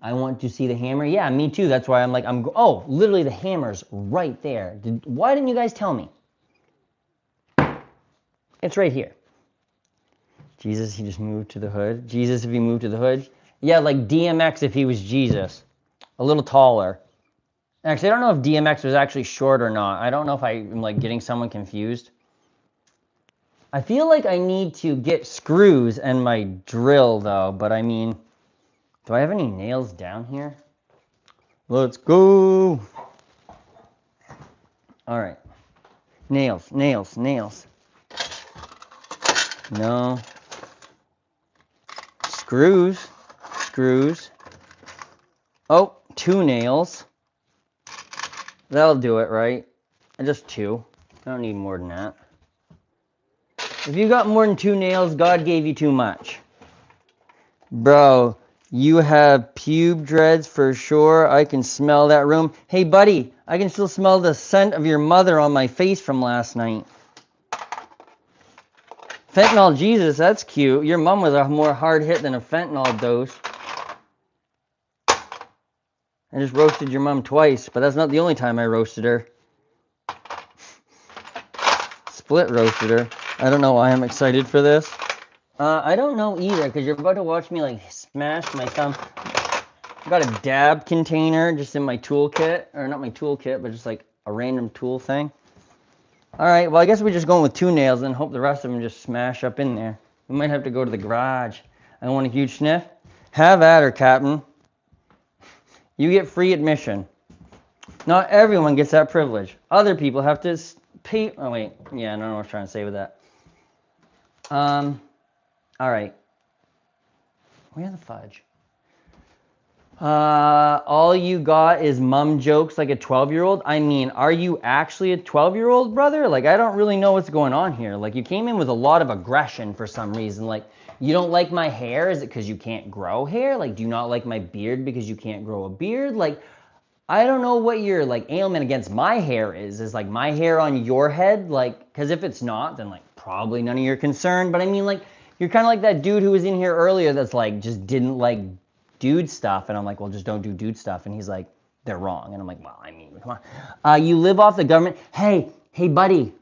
Speaker 1: want to see the hammer. Yeah, me too. That's why I'm like, oh, literally the hammer's right there. Why didn't you guys tell me? It's right here. Jesus, he just moved to the hood. Jesus, if he moved to the hood. Yeah, like DMX if he was Jesus. A little taller. Actually, I don't know if DMX was actually short or not. I don't know if I'm like getting someone confused. I feel like I need to get screws and my drill though, but I mean, do I have any nails down here? Let's go. All right. Nails, nails, nails. No. Screws, screws. Oh, 2 nails. That'll do it, right? Just 2. I don't need more than that. If you got more than 2 nails, God gave you too much. Bro, you have pube dreads for sure. I can smell that room. Hey, buddy, I can still smell the scent of your mother on my face from last night. Fentanyl Jesus, that's cute. Your mom was a more hard hit than a fentanyl dose. I just roasted your mom twice, but that's not the only time I roasted her. split roasted her. I don't know why I'm excited for this. I don't know either, because you're about to watch me like smash my thumb. I got a dab container just in my toolkit, or not my toolkit, but just like a random tool thing. All right, well, I guess we're just going with 2 nails and hope the rest of them just smash up in there. We might have to go to the garage. I want a huge sniff. Have at her, Captain. You get free admission. Not everyone gets that privilege. Other people have to pay. Oh, wait. Yeah, I don't know what I was trying to say with that. All right. Where's the fudge? All you got is mum jokes like a 12-year-old. I mean, are you actually a 12-year-old, brother? Like, I don't really know what's going on here. Like, you came in with a lot of aggression for some reason. Like, you don't like my hair? Is it because you can't grow hair? Like, do you not like my beard because you can't grow a beard? Like, I don't know what your, like, ailment against my hair is. Is, like, my hair on your head? Like, because if it's not, then, like, probably none of your concern. But, I mean, like, you're kind of like that dude who was in here earlier that's, like, just didn't like dude stuff, and I'm like, well, just don't do dude stuff, and he's like, they're wrong, and I'm like, well, I mean, come on. You live off the government. Hey buddy,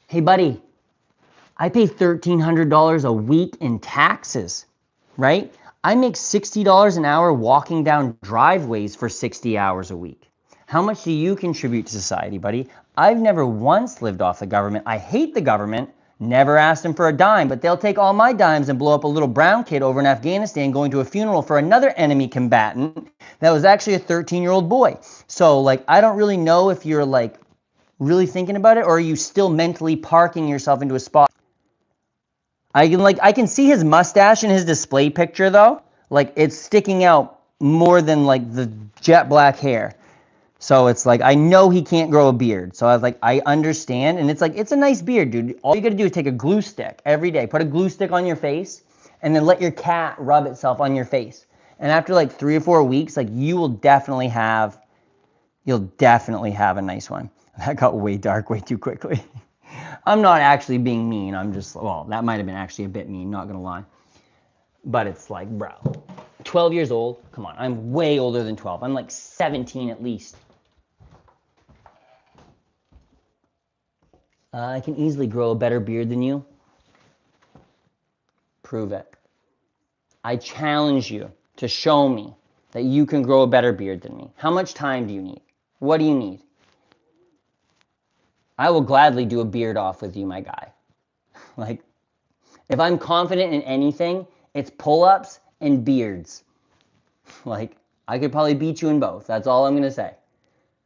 Speaker 1: I pay $1,300 a week in taxes, right? I make $60 an hour walking down driveways for 60 hours a week. How much do you contribute to society, buddy? I've never once lived off the government. I hate the government. Never asked them for a dime, but they'll take all my dimes and blow up a little brown kid over in Afghanistan going to a funeral for another enemy combatant that was actually a 13-year-old boy. So, like, I don't really know if you're, like, really thinking about it, or are you still mentally parking yourself into a spot? I can see his mustache in his display picture, though. Like, it's sticking out more than, like, the jet black hair. So it's like, I know he can't grow a beard. So I was like, I understand. And it's like, it's a nice beard, dude. All you got to do is take a glue stick every day. Put a glue stick on your face and then let your cat rub itself on your face. And after like 3 or 4 weeks, like you'll definitely have a nice one. That got way dark way too quickly. I'm not actually being mean. I'm just, well, that might have been actually a bit mean, not going to lie. But it's like, bro, 12 years old? Come on, I'm way older than 12. I'm like 17 at least. I can easily grow a better beard than you. Prove it. I challenge you to show me that you can grow a better beard than me. How much time do you need? What do you need? I will gladly do a beard off with you, my guy. Like, if I'm confident in anything, it's pull-ups and beards. Like, I could probably beat you in both. That's all I'm going to say.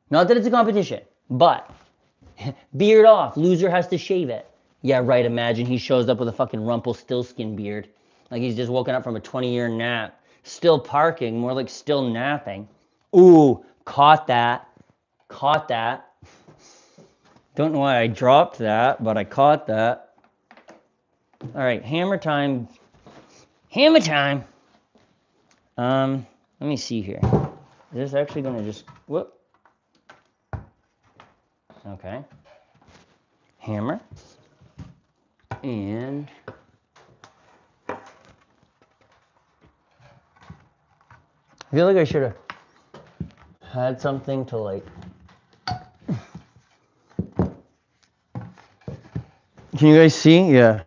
Speaker 1: Not that it's a competition, but beard off. Loser has to shave it. Yeah, right. Imagine he shows up with a fucking Rumpelstiltskin beard. Like he's just woken up from a 20-year nap. Still parking, more like still napping. Ooh, caught that. Caught that. Don't know why I dropped that, but I caught that. All right, hammer time. Hammer time. Let me see here. Is this actually going to just, whoop. Okay. Hammer. And I feel like I should have had something to like. Can you guys see? Yeah.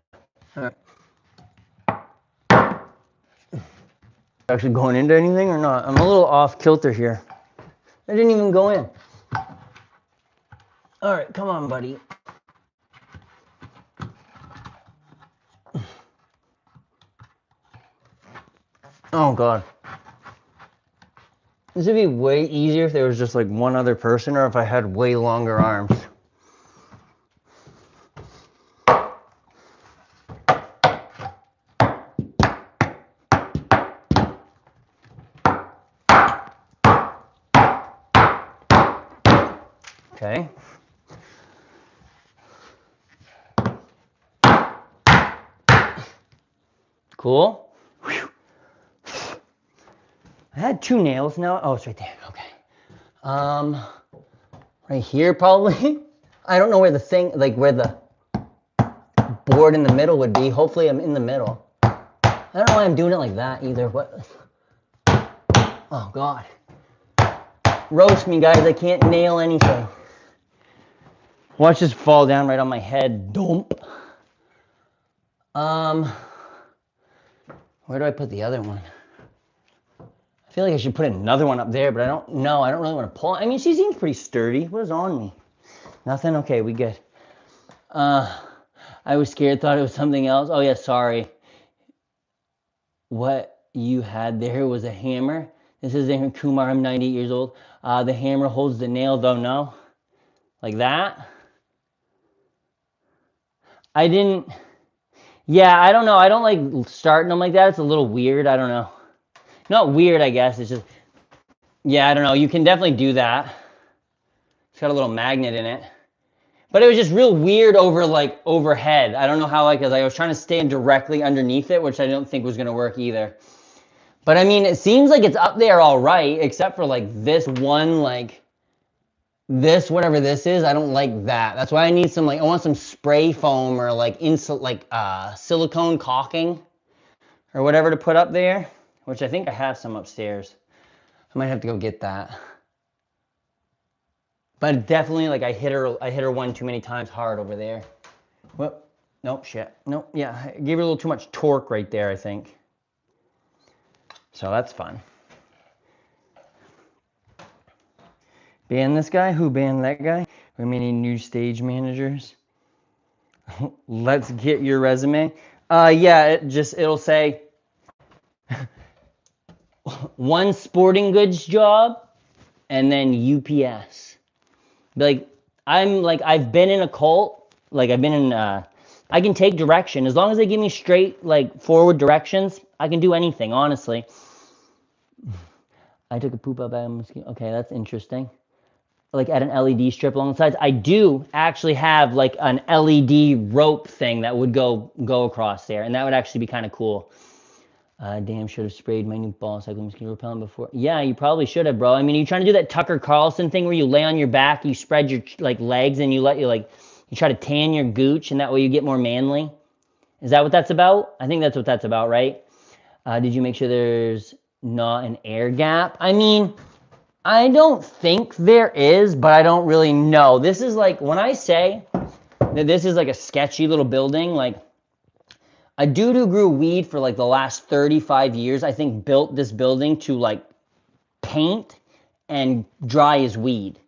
Speaker 1: Actually going into anything or not? I'm a little off kilter here. I didn't even go in. All right, come on, buddy. Oh, God. This would be way easier if there was just like one other person or if I had way longer arms. Okay. Cool. Whew. I had 2 nails now. Oh, it's right there. Okay. Right here probably. I don't know where the thing, like where the board in the middle would be. Hopefully I'm in the middle. I don't know why I'm doing it like that either. What? Oh, God. Roast me, guys. I can't nail anything. Watch this fall down right on my head. Dump. Where do I put the other one? I feel like I should put another one up there, but I don't know. I don't really want to pull. I mean, she seems pretty sturdy. What is on me? Nothing? Okay, we good. I was scared, thought it was something else. Oh yeah, sorry. What you had there was a hammer. This is Aaron Kumar. I'm 98 years old. The hammer holds the nail, though, no? Like that? I didn't. Yeah, I don't know. I don't like starting them like that. It's a little weird. I don't know. Not weird, I guess. It's just, yeah, I don't know. You can definitely do that. It's got a little magnet in it. But it was just real weird over like overhead. I don't know how, like, cause I was trying to stand directly underneath it, which I don't think was gonna work either. But I mean, it seems like it's up there all right, except for like this one, like this, whatever this is. I don't like that. That's why I need some, like, I want some spray foam or like silicone caulking or whatever to put up there, which I think I have some upstairs. I might have to go get that. But definitely, like, I hit her one too many times hard over there. Well, nope, shit. Nope, yeah, I gave her a little too much torque right there, I think. So that's fun. Ban this guy? Who banned that guy? Remaining new stage managers. Let's get your resume. Yeah, it'll say one sporting goods job and then UPS. Like, I've been in a cult. Like, I've been in, I can take direction. As long as they give me straight, like, forward directions, I can do anything, honestly. I took a poop out by a mosquito. Okay, that's interesting. Like, at an LED strip along the sides. I do actually have, like, an LED rope thing that would go across there, and that would actually be kind of cool. Damn, should have sprayed my new ball cycling mosquito repellent before. Yeah, you probably should have, bro. I mean, are you trying to do that Tucker Carlson thing where you lay on your back, you spread your, like, legs, and you try to tan your gooch, and that way you get more manly? Is that what that's about? I think that's what that's about, right? Did you make sure there's not an air gap? I mean, I don't think there is, but I don't really know. This is like, when I say that this is like a sketchy little building, like, a dude who grew weed for like the last 35 years, I think, built this building to like paint and dry his weed.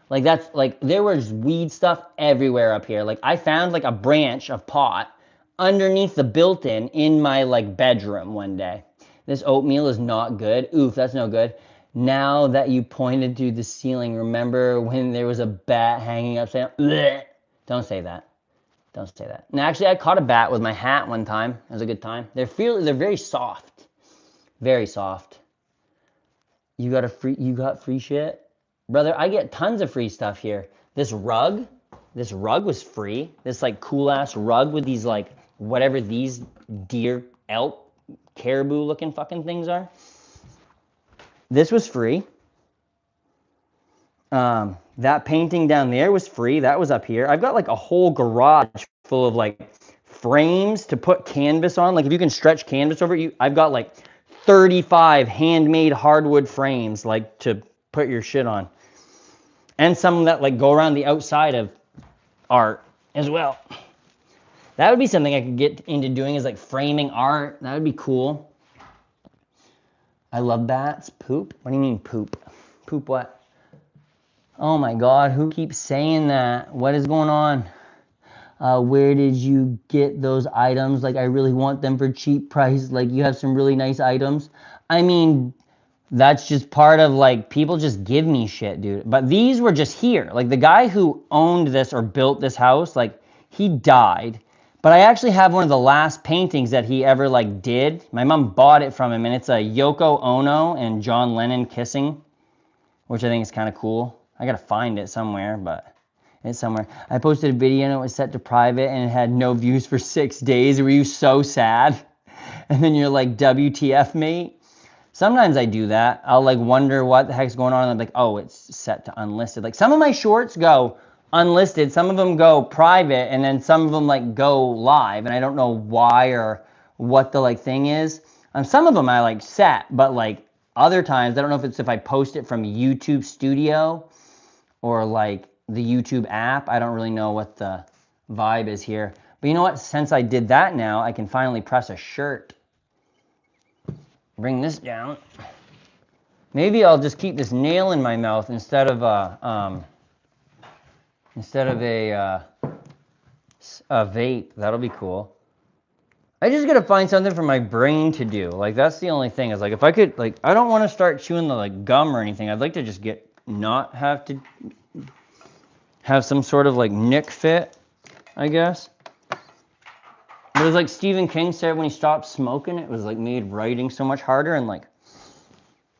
Speaker 1: Like, that's like, there was weed stuff everywhere up here. Like, I found like a branch of pot underneath the built-in in my like bedroom one day. This oatmeal is not good. Oof, that's no good. Now that you pointed to the ceiling, remember when there was a bat hanging upside down? Blech. Don't say that. Don't say that. And actually, I caught a bat with my hat one time. It was a good time. They're very soft. Very soft. You got free shit? Brother, I get tons of free stuff here. This rug was free. This like cool ass rug with these like whatever these deer, elk, caribou looking fucking things are. This was free. That painting down there was free. That was up here. I've got like a whole garage full of like frames to put canvas on. Like, if you can stretch canvas over it, I've got like 35 handmade hardwood frames like to put your shit on. And some that like go around the outside of art as well. That would be something I could get into doing, is like framing art. That would be cool. I love bats. Poop? What do you mean poop? Poop what? Oh my God, who keeps saying that? What is going on? Where did you get those items? Like, I really want them for cheap price. Like, you have some really nice items. I mean, that's just part of, like, people just give me shit, dude. But these were just here. Like, the guy who owned this or built this house, like, he died. But I actually have one of the last paintings that he ever, like, did. My mom bought it from him, and it's a Yoko Ono and John Lennon kissing, which I think is kind of cool. I gotta find it somewhere, but it's somewhere. I posted a video and it was set to private and it had no views for 6 days. Were you so sad? And then you're like, WTF, mate? Sometimes I do that. I'll like wonder what the heck's going on, and I'm like, oh, it's set to unlisted. Like, some of my shorts go unlisted, some of them go private, and then some of them like go live, and I don't know why or what the like thing is. Some of them I like set, but like other times, I don't know if it's if I post it from YouTube Studio or like the YouTube app. I don't really know what the vibe is here. But you know what? Since I did that now, I can finally press a shirt. Bring this down. Maybe I'll just keep this nail in my mouth instead of a vape. That'll be cool. I just gotta find something for my brain to do. Like, that's the only thing, is like, if I could, like, I don't want to start chewing the like gum or anything. I'd like to just not have to have some sort of like nick fit, I guess. But it was like Stephen King said, when he stopped smoking, it was like made writing so much harder. And like,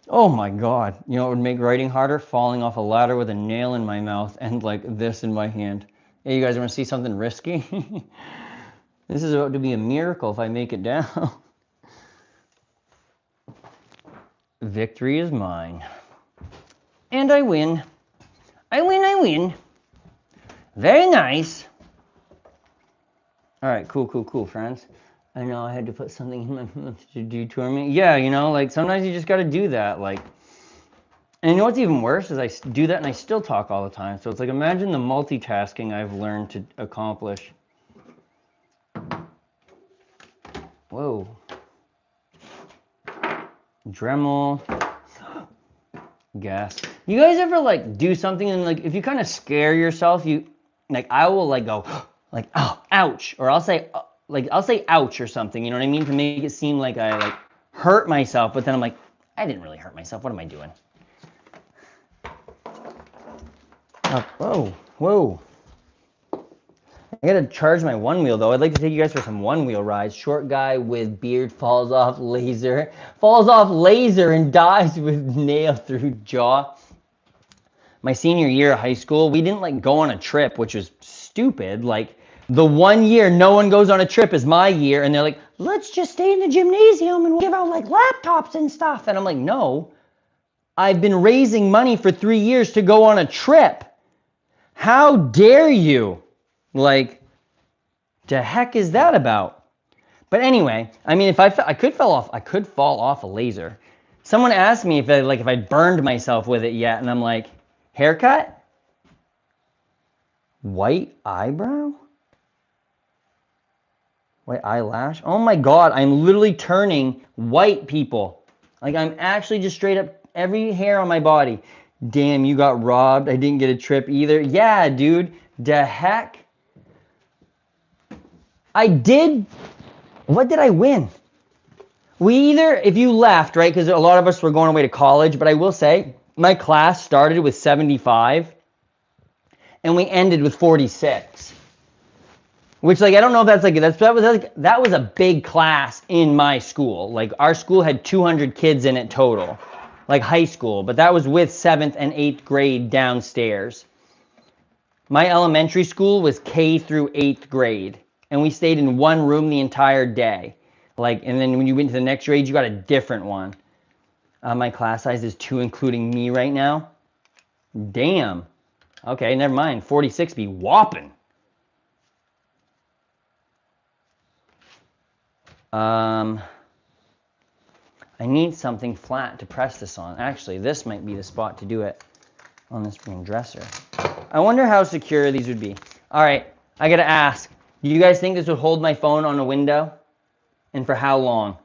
Speaker 1: oh my God, you know, it would make writing harder, falling off a ladder with a nail in my mouth and like this in my hand. Hey, you guys want to see something risky? This is about to be a miracle if I make it down. Victory is mine. And I win. I win, I win. Very nice. All right, cool, friends. I know I had to put something in my mouth to detour me. Yeah, you know, like sometimes you just got to do that. Like, and you know what's even worse is I do that and I still talk all the time. So it's like, imagine the multitasking I've learned to accomplish. Whoa. Dremel. Gas. You guys ever like do something and like if you kind of scare yourself, you like I will like go like oh ouch, or I'll say ouch or something, you know what I mean, to make it seem like I like hurt myself, but then I'm like, I didn't really hurt myself. What am I doing? Whoa. I gotta charge my one wheel though. I'd like to take you guys for some one wheel rides. Short guy with beard falls off laser and dies with nail through jaw. My senior year of high school, we didn't like go on a trip, which was stupid. Like the 1 year no one goes on a trip is my year, and they're like, let's just stay in the gymnasium and we'll give out like laptops and stuff. And I'm like, no, I've been raising money for 3 years to go on a trip. How dare you? Like, the heck is that about? But anyway, I mean, if I could fall off a laser. Someone asked me if I burned myself with it yet, and I'm like, haircut? White eyebrow? White eyelash? Oh my God, I'm literally turning white, people. Like, I'm actually just straight up every hair on my body. Damn, you got robbed. I didn't get a trip either. Yeah, dude. The heck? I did. What did I win? If you left, right, because a lot of us were going away to college, but I will say, my class started with 75, and we ended with 46. Which, like, I don't know if that was a big class in my school. Like, our school had 200 kids in it total, like high school, but that was with 7th and 8th grade downstairs. My elementary school was K through 8th grade, and we stayed in one room the entire day. Like, and then when you went to the next grade, you got a different one. My class size is 2, including me right now. Damn. Okay, never mind. 46 be whopping. I need something flat to press this on. Actually, this might be the spot to do it on this green dresser. I wonder how secure these would be. All right, I gotta ask. Do you guys think this would hold my phone on a window? And for how long?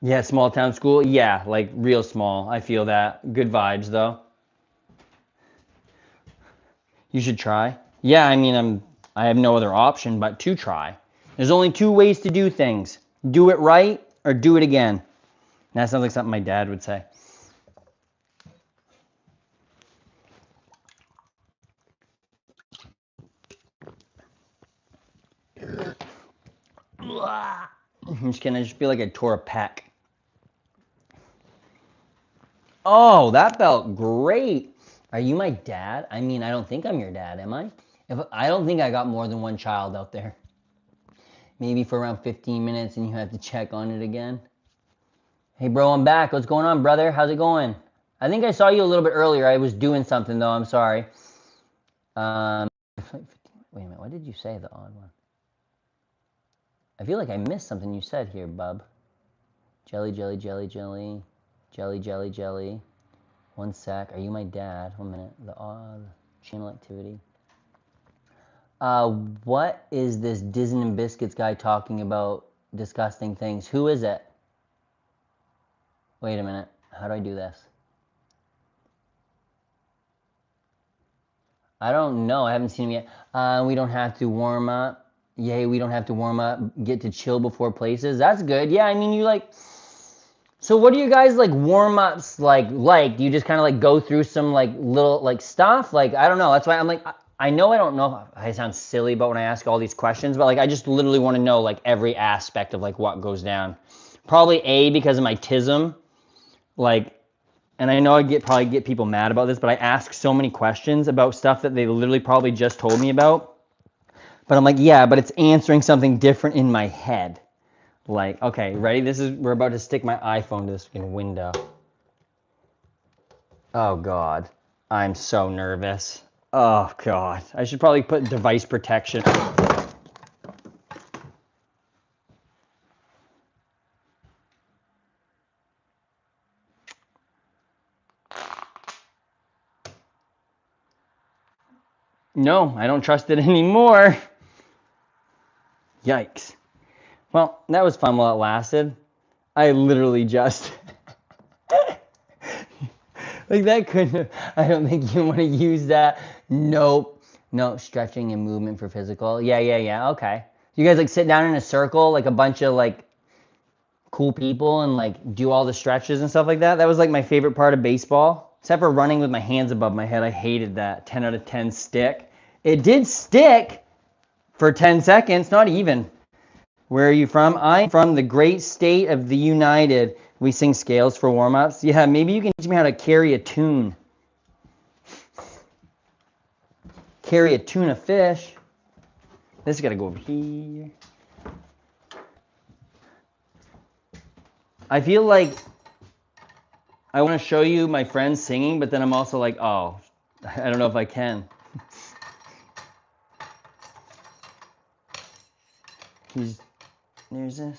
Speaker 1: Yeah, small town school. Yeah, like real small. I feel that. Good vibes though. You should try. Yeah, I mean, I have no other option but to try. There's only 2 ways to do things. Do it right or do it again. That sounds like something my dad would say. I'm just kidding. I just feel like I tore a pec. Oh, that felt great. Are you my dad? I mean, I don't think I'm your dad, am I? I don't think I got more than one child out there. Maybe for around 15 minutes and you have to check on it again. Hey, bro, I'm back. What's going on, brother? How's it going? I think I saw you a little bit earlier. I was doing something, though. I'm sorry. Wait a minute. What did you say, the odd one? I feel like I missed something you said here, bub. Jelly, jelly, jelly, jelly. Jelly, jelly, jelly. 1 sec. Are you my dad? 1 minute. The channel activity. What is this Disney and Biscuits guy talking about disgusting things? Who is it? Wait a minute. How do I do this? I don't know. I haven't seen him yet. We don't have to warm up. Yay, we don't have to warm up. Get to chill before places. That's good. Yeah, I mean, you like... So what do you guys like warm-ups like? Do you just kind of like go through some like little like stuff? Like, I don't know. That's why I'm like, I know I don't know. I sound silly but when I ask all these questions, but like I just literally want to know like every aspect of like what goes down. Probably A, because of my tism. Like, and I know I probably get people mad about this, but I ask so many questions about stuff that they literally probably just told me about. But I'm like, yeah, but it's answering something different in my head. Like, okay, ready? We're about to stick my iPhone to this fucking window. Oh God, I'm so nervous. Oh God, I should probably put device protection. No, I don't trust it anymore. Yikes. Well, that was fun while it lasted. I literally just... like that couldn't have... I don't think you want to use that. Nope. No, stretching and movement for physical. Yeah, okay. You guys like sit down in a circle, like a bunch of like cool people and like do all the stretches and stuff like that. That was like my favorite part of baseball. Except for running with my hands above my head. I hated that. 10 out of 10 stick. It did stick for 10 seconds, not even. Where are you from? I'm from the great state of the United. We sing scales for warm-ups. Yeah, maybe you can teach me how to carry a tune. Carry a tuna fish. This is got to go over here. I feel like I want to show you my friends singing, but then I'm also like, oh, I don't know if I can. There's this.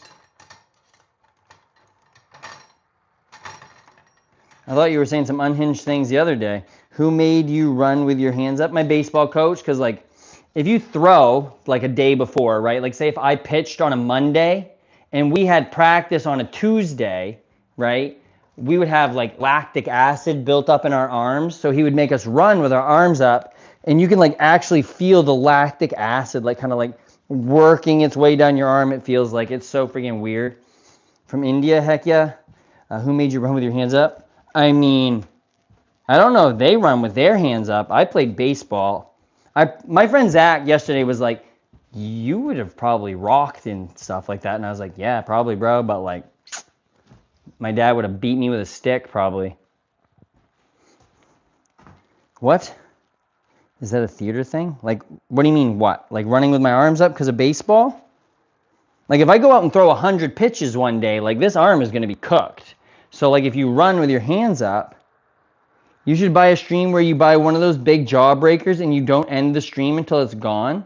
Speaker 1: I thought you were saying some unhinged things the other day. Who made you run with your hands up? My baseball coach, because like if you throw like a day before, right? Like say if I pitched on a Monday and we had practice on a Tuesday, right? We would have like lactic acid built up in our arms. So he would make us run with our arms up and you can like actually feel the lactic acid like kind of like working its way down your arm. It feels like it's so freaking weird. From India, heck yeah. Who made you run with your hands up? I mean, I don't know if they run with their hands up. I played baseball. My friend Zach yesterday was like, you would have probably rocked and stuff like that. And I was like, yeah, probably, bro. But like, my dad would have beat me with a stick, probably. What? Is that a theater thing? Like, what do you mean what? Like running with my arms up because of baseball? Like if I go out and throw 100 pitches one day, like this arm is going to be cooked. So like if you run with your hands up, you should buy a stream where you buy one of those big jawbreakers and you don't end the stream until it's gone.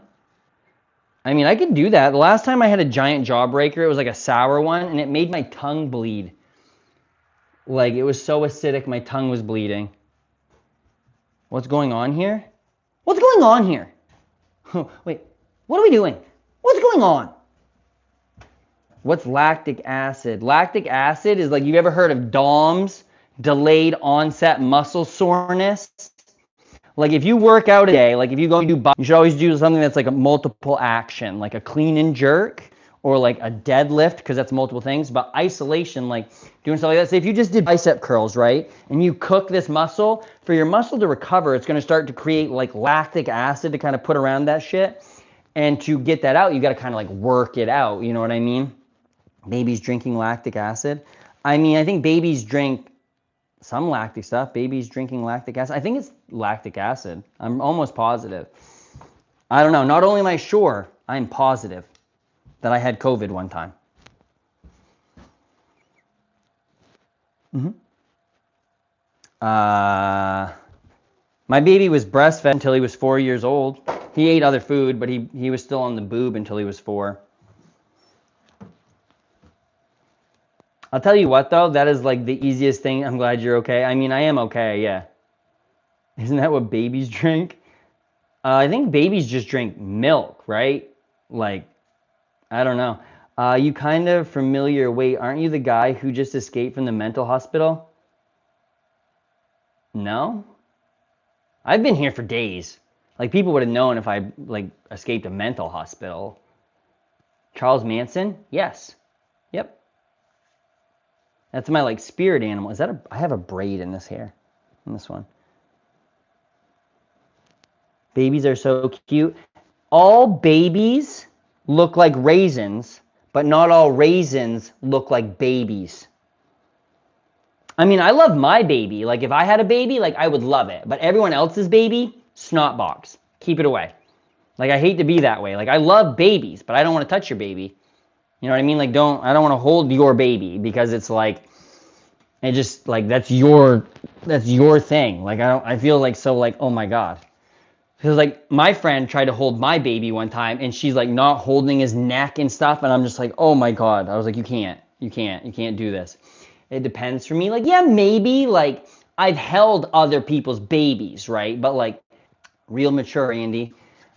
Speaker 1: I mean, I could do that. The last time I had a giant jawbreaker, it was like a sour one, and it made my tongue bleed. Like, it was so acidic, my tongue was bleeding. What's going on here? What's going on here? Wait, what are we doing? What's going on? What's lactic acid? Lactic acid is like, you ever heard of DOMS? Delayed onset muscle soreness. Like if you work out a day, like if you go and do, you should always do something that's like a multiple action, like a clean and jerk or like a deadlift, because that's multiple things. But isolation, like doing stuff like that. Say if you just did bicep curls, right? And you cook this muscle, for your muscle to recover, it's going to start to create like lactic acid to kind of put around that shit. And to get that out, you got to kind of like work it out. You know what I mean? Babies drinking lactic acid. I mean, I think babies drink some lactic stuff. Babies drinking lactic acid. I think it's lactic acid. I'm almost positive. I don't know. Not only am I sure, I'm positive that I had COVID one time. My baby was breastfed until he was 4 years old. He ate other food, but he was still on the boob until he was 4. I'll tell you what, though, that is like the easiest thing. I'm glad you're okay. I mean, I am okay, yeah. Isn't that what babies drink? I think babies just drink milk, right? Like, I don't know. You kind of familiar. Wait, aren't you the guy who just escaped from the mental hospital? No? I've been here for days. Like, people would have known if I, like, escaped a mental hospital. Charles Manson? Yes. Yep. That's my, like, spirit animal. Is that a... I have a braid in this hair. In this one. Babies are so cute. All babies look like raisins, but not all raisins look like babies. I mean, I love my baby. Like, if I had a baby, like, I would love it. But everyone else's baby, snot box. Keep it away. Like, I hate to be that way. Like, I love babies, but I don't want to touch your baby. You know what I mean? Like, I don't want to hold your baby because it's like, it just, like, that's your thing. Like, I feel like so, like, oh my God. Because, like, my friend tried to hold my baby one time, and she's, like, not holding his neck and stuff, and I'm just like, oh my God. I was like, you can't do this. It depends for me. Like, yeah, maybe, like, I've held other people's babies, right? But, like, real mature, Andy.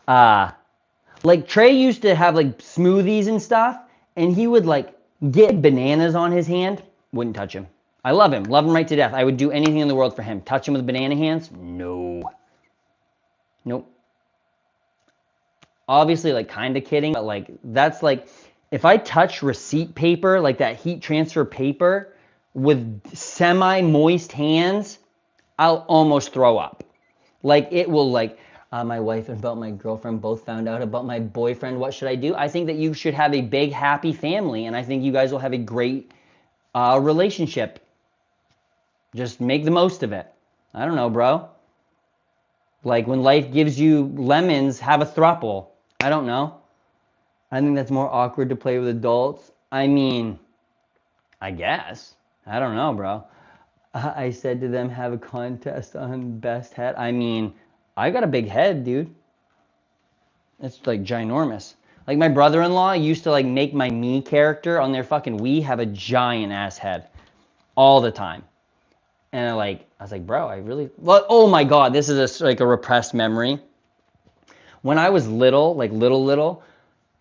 Speaker 1: Like, Trey used to have, like, smoothies and stuff, and he would, like, get bananas on his hand. Wouldn't touch him. I love him right to death. I would do anything in the world for him. Touch him with banana hands? No. Nope. Obviously, like, kind of kidding, but, like, that's, like, if I touch receipt paper, like that heat transfer paper, with semi-moist hands, I'll almost throw up. Like, it will, like, my wife and my girlfriend both found out about my boyfriend. What should I do? I think that you should have a big, happy family, and I think you guys will have a great relationship. Just make the most of it. I don't know, bro. Like, when life gives you lemons, have a throuple. I don't know. I think that's more awkward to play with adults. I mean, I guess. I don't know, bro. I said to them, have a contest on best head. I mean, I got a big head, dude. It's like ginormous. Like, my brother-in-law used to, like, make my me character on their fucking Wii have a giant ass head all the time. And I was like, bro, I really, well, oh my God, this is like a repressed memory. When I was little, like little,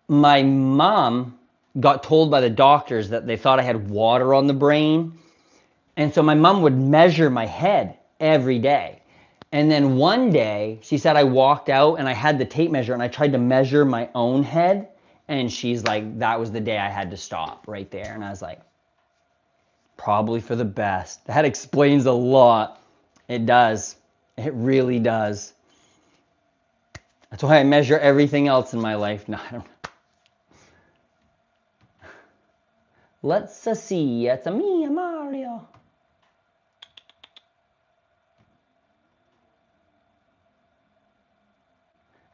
Speaker 1: my mom got told by the doctors that they thought I had water on the brain. And so my mom would measure my head every day. And then one day she said I walked out and I had the tape measure and I tried to measure my own head. And she's like, that was the day I had to stop right there. And I was like, probably for the best. That explains a lot. It does. It really does. That's why I measure everything else in my life. No, I don't know. Let's see. It's a me, a Mario.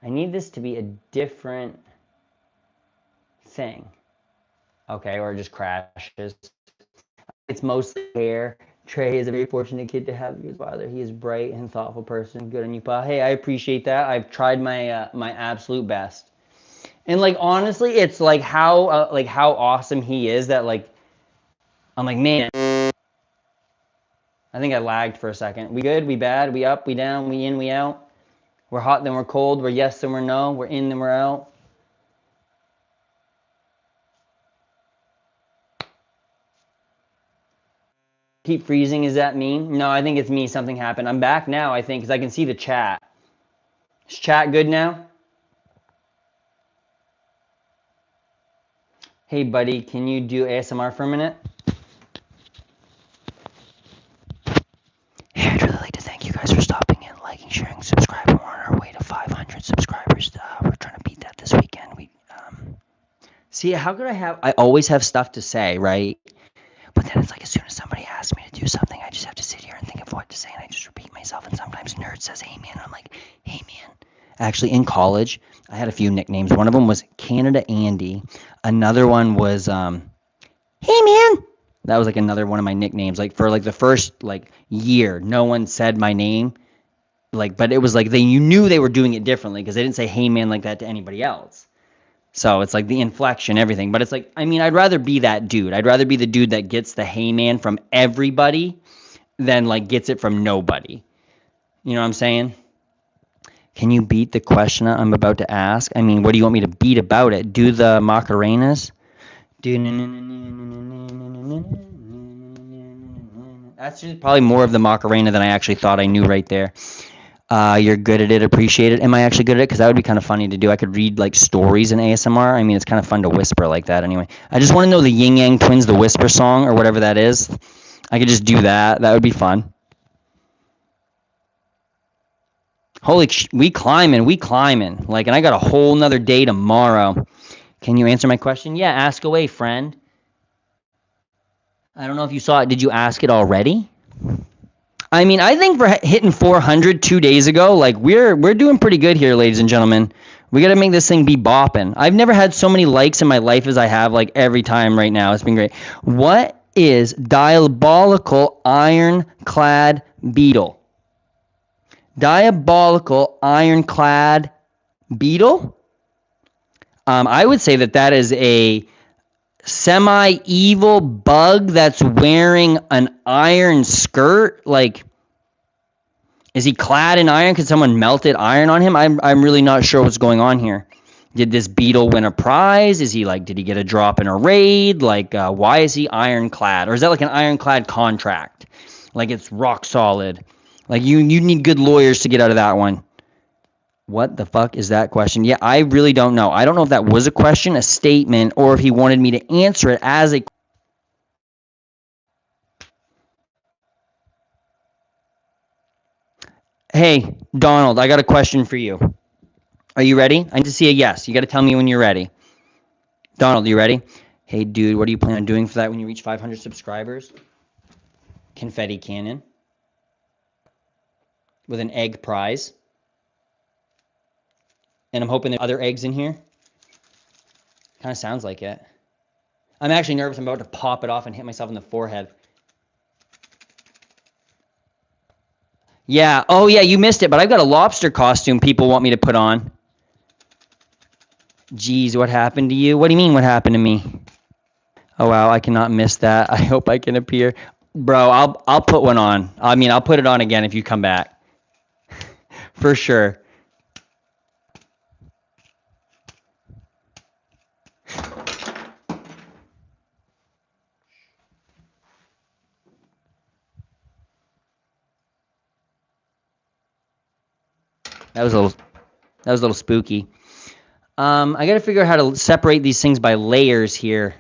Speaker 1: I need this to be a different thing. Okay, or it just crashes. It's mostly hair. Trey is a very fortunate kid to have his father. He is a bright and thoughtful person. Good on you, Pa. Hey, I appreciate that. I've tried my my absolute best. And, like, honestly, it's like how awesome he is that, like, I'm like, man. I think I lagged for a second. We good? We bad? We up? We down? We in? We out? We're hot, then we're cold. We're yes, then we're no. We're in, then we're out. Keep freezing. Is that me? No, I think it's me. Something happened. I'm back now, I think, because I can see the chat. Is chat good now? Hey, buddy, can you do ASMR for a minute? Hey, I'd really like to thank you guys for stopping in, liking, sharing, subscribing. We're on our way to 500 subscribers. We're trying to beat that this weekend. See, how could I always have stuff to say, right? But then it's like, as soon as somebody asks me to do something, I just have to sit here and think of what to say, and I just repeat myself. And sometimes Nerd says, hey, man. I'm like, hey, man. Actually, in college, I had a few nicknames. One of them was Canada Andy. Another one was, hey, man. That was, like, another one of my nicknames. Like, for, like, the first, like, year, no one said my name. Like, but it was like you knew they were doing it differently because they didn't say, hey, man, like that to anybody else. So it's like the inflection, everything. But it's like, I mean, I'd rather be that dude. I'd rather be the dude that gets the hey man from everybody than like gets it from nobody. You know what I'm saying? Can you beat the question I'm about to ask? I mean, what do you want me to beat about it? Do the Macarenas? That's probably more of the Macarena than I actually thought I knew right there. You're good at it, appreciate it. Am I actually good at it? Because that would be kind of funny to do. I could read like stories in ASMR. I mean, it's kind of fun to whisper like that anyway. I just want to know the Yin Yang Twins, the Whisper song or whatever that is. I could just do that. That would be fun. Holy, we climbing. Like, and I got a whole nother day tomorrow. Can you answer my question? Yeah, ask away, friend. I don't know if you saw it. Did you ask it already? I mean, I think for hitting 400 2 days ago, like we're doing pretty good here, ladies and gentlemen. We got to make this thing be bopping. I've never had so many likes in my life as I have like every time right now. It's been great. What is diabolical ironclad beetle? Diabolical ironclad beetle? I would say that is a semi-evil bug that's wearing an iron skirt. Like, is he clad in iron? Could someone melted iron on him? I'm really not sure what's going on here. Did this beetle win a prize? Is he like, did he get a drop in a raid? Like, why is he ironclad? Or is that like an ironclad contract? Like it's rock solid. Like you need good lawyers to get out of that one. What the fuck is that question? Yeah, I really don't know. I don't know if that was a question, a statement, or if he wanted me to answer it as a... Hey, Donald, I got a question for you. Are you ready? I need to see a yes. You got to tell me when you're ready. Donald, you ready? Hey, dude, what do you plan on doing for that when you reach 500 subscribers? Confetti cannon. With an egg prize. And I'm hoping there are other eggs in here. Kind of sounds like it. I'm actually nervous. I'm about to pop it off and hit myself in the forehead. Yeah. Oh, yeah, you missed it, but I've got a lobster costume people want me to put on. Jeez, what happened to you? What do you mean what happened to me? Oh, wow, I cannot miss that. I hope I can appear. Bro, I'll put one on. I mean, I'll put it on again if you come back. For sure. That was a little spooky. I got to figure out how to separate these things by layers here.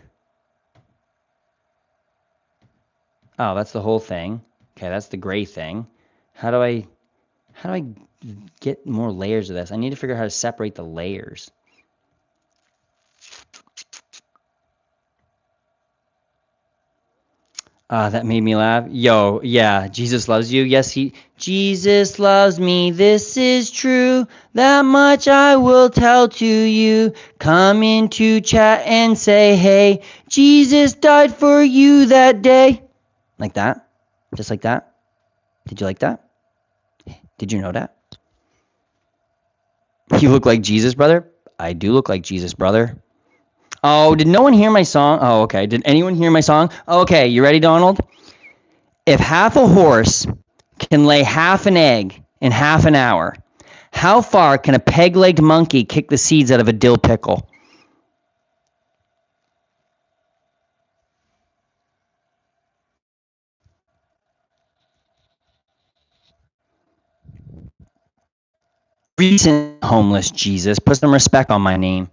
Speaker 1: Oh, that's the whole thing. Okay, that's the gray thing. How do I get more layers of this? I need to figure out how to separate the layers. That made me laugh. Yo, yeah, Jesus loves you. Yes, Jesus loves me. This is true. That much I will tell to you. Come into chat and say, hey, Jesus died for you that day. Like that? Just like that? Did you like that? Did you know that? You look like Jesus, brother? I do look like Jesus, brother. Oh, did no one hear my song? Oh, okay. Did anyone hear my song? Okay, you ready, Donald? If half a horse can lay half an egg in half an hour, how far can a peg-legged monkey kick the seeds out of a dill pickle? Recent homeless Jesus, put some respect on my name.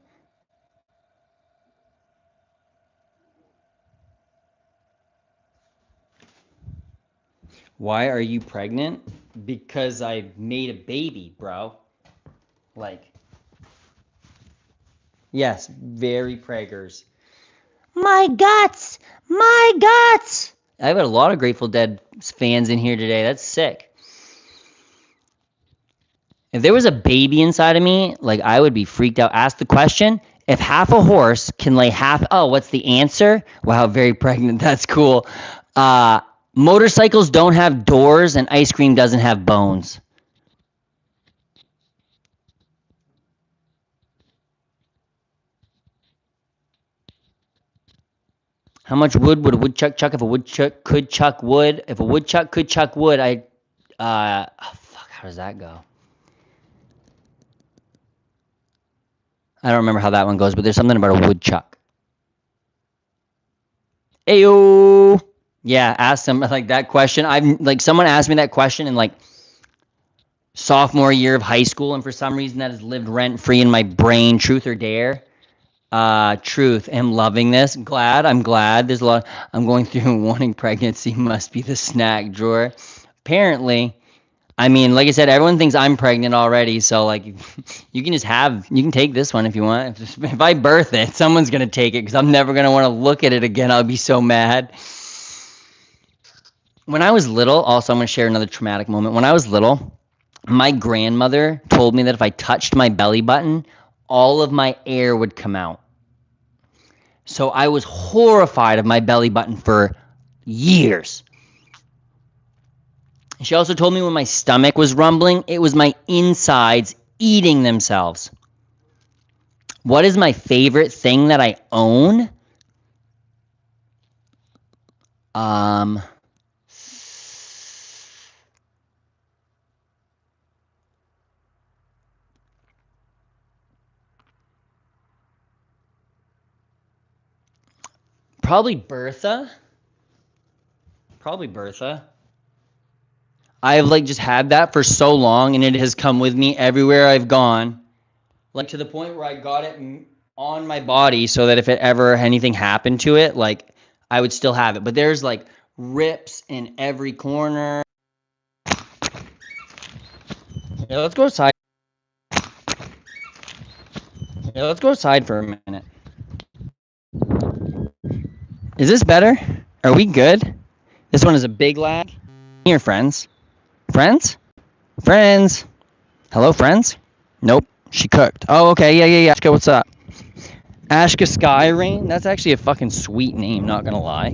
Speaker 1: Why are you pregnant? Because I made a baby, bro. Like, yes, very preggers. My guts! My guts! I've got a lot of Grateful Dead fans in here today. That's sick. If there was a baby inside of me, like, I would be freaked out. Ask the question. If half a horse can lay half... Oh, what's the answer? Wow, very pregnant. That's cool. Motorcycles don't have doors and ice cream doesn't have bones. How much wood would a woodchuck chuck if a woodchuck could chuck wood? If a woodchuck could chuck wood, oh fuck, how does that go? I don't remember how that one goes, but there's something about a woodchuck. Ayo! Yeah, ask them like that question. Someone asked me that question in like sophomore year of high school, and for some reason that has lived rent free in my brain. Truth or dare? Truth. Am loving this. I'm glad. There's a lot. I'm going through wanting pregnancy. Must be the snack drawer. Apparently, I mean, like I said, everyone thinks I'm pregnant already. So like, you can take this one if you want. If I birth it, someone's gonna take it because I'm never gonna want to look at it again. I'll be so mad. When I was little, also I'm gonna share another traumatic moment. When I was little, my grandmother told me that if I touched my belly button, all of my air would come out. So I was horrified of my belly button for years. She also told me when my stomach was rumbling, it was my insides eating themselves. What is my favorite thing that I own? Probably Bertha. I've like just had that for so long, and it has come with me everywhere I've gone. Like to the point where I got it on my body so that if it ever anything happened to it, like I would still have it. But there's like rips in every corner. Yeah, let's go outside. Yeah, let's go outside for a minute. Is this better? Are we good? This one is a big lag. Here, friends. Friends? Friends? Hello, friends? Nope. She cooked. Oh, okay. Yeah. Ashka, what's up? Ashka Skyrain? That's actually a fucking sweet name, not gonna lie.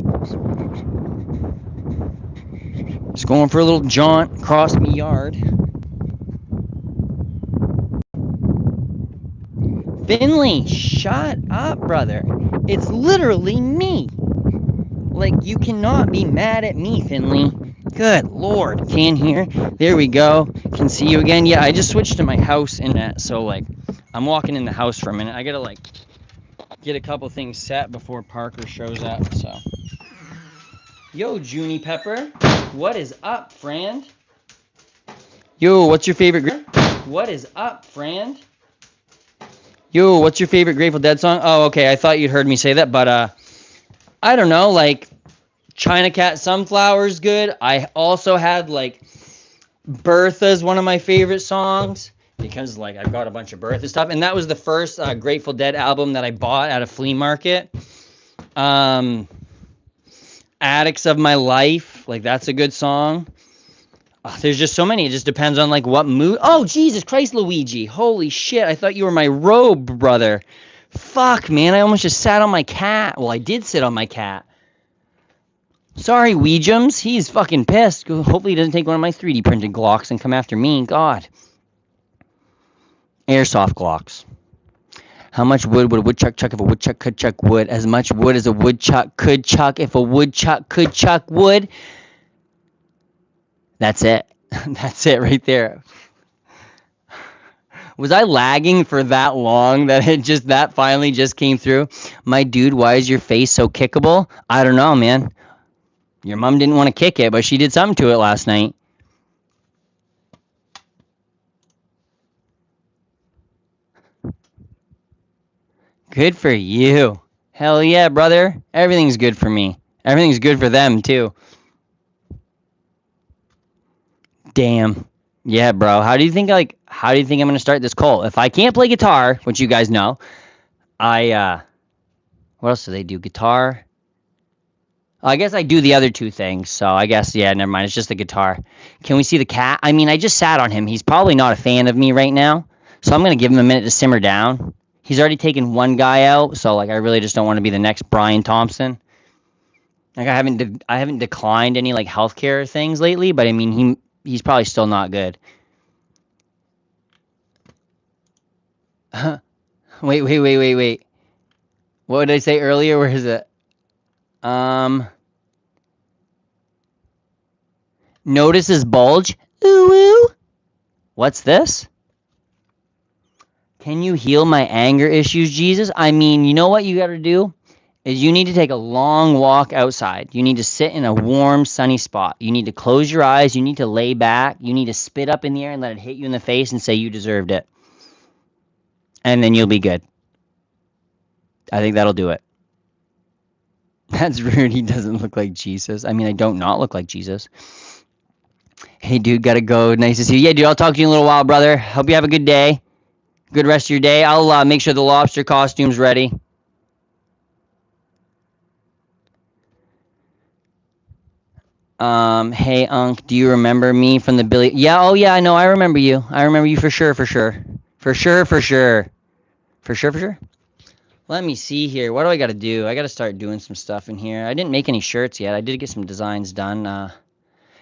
Speaker 1: Just going for a little jaunt across me yard. Finley, shut up, brother. It's literally me. Like, you cannot be mad at me, Finley. Good lord. Can hear. There we go. Can see you again. Yeah, I just switched to my house internet, so, like, I'm walking in the house for a minute. I gotta, like, get a couple things set before Parker shows up, so. Yo, Junie Pepper. What is up, friend? Yo, what's your favorite... What is up, friend? Yo, what's your favorite Grateful Dead song? Oh, okay, I thought you'd heard me say that, but, I don't know, like, China Cat Sunflower's good. I also had, like, Bertha's one of my favorite songs, because, like, I've got a bunch of Bertha stuff, and that was the first Grateful Dead album that I bought at a flea market. Addicts of My Life, like, that's a good song. There's just so many. It just depends on, like, what mood. Oh, Jesus Christ, Luigi. Holy shit, I thought you were my robe, brother. Fuck, man, I almost just sat on my cat. Well, I did sit on my cat. Sorry, Weejums. He's fucking pissed. Hopefully he doesn't take one of my 3D printed Glocks and come after me. God. Airsoft Glocks. How much wood would a woodchuck chuck if a woodchuck could chuck wood? As much wood as a woodchuck could chuck if a woodchuck could chuck wood. That's it. That's it right there. Was I lagging for that long that finally just came through? My dude, why is your face so kickable? I don't know, man. Your mom didn't want to kick it, but she did something to it last night. Good for you. Hell yeah, brother. Everything's good for me. Everything's good for them, too. Damn. Yeah, bro. How do you think I'm going to start this cult? If I can't play guitar, which you guys know, what else do they do? Guitar? I guess I do the other two things, so I guess, yeah, never mind. It's just the guitar. Can we see the cat? I mean, I just sat on him. He's probably not a fan of me right now, so I'm going to give him a minute to simmer down. He's already taken one guy out, so, like, I really just don't want to be the next Brian Thompson. Like, I haven't declined any, like, healthcare things lately, but, I mean, he's probably still not good. Wait. What did I say earlier? Where is it? Notice his bulge. Ooh, ooh. What's this? Can you heal my anger issues, Jesus? I mean, you know what you got to do? Is you need to take a long walk outside. You need to sit in a warm, sunny spot. You need to close your eyes. You need to lay back. You need to spit up in the air and let it hit you in the face and say you deserved it. And then you'll be good. I think that'll do it. That's rude. He doesn't look like Jesus. I mean, I don't not look like Jesus. Hey, dude, gotta go. Nice to see you. Yeah, dude, I'll talk to you in a little while, brother. Hope you have a good day. Good rest of your day. I'll make sure the lobster costume's ready. Hey, Unc, do you remember me from the Billy? Yeah, oh yeah, I know. I remember you. I remember you for sure, for sure. For sure, for sure. For sure, for sure. Let me see here. What do I got to do? I got to start doing some stuff in here. I didn't make any shirts yet. I did get some designs done.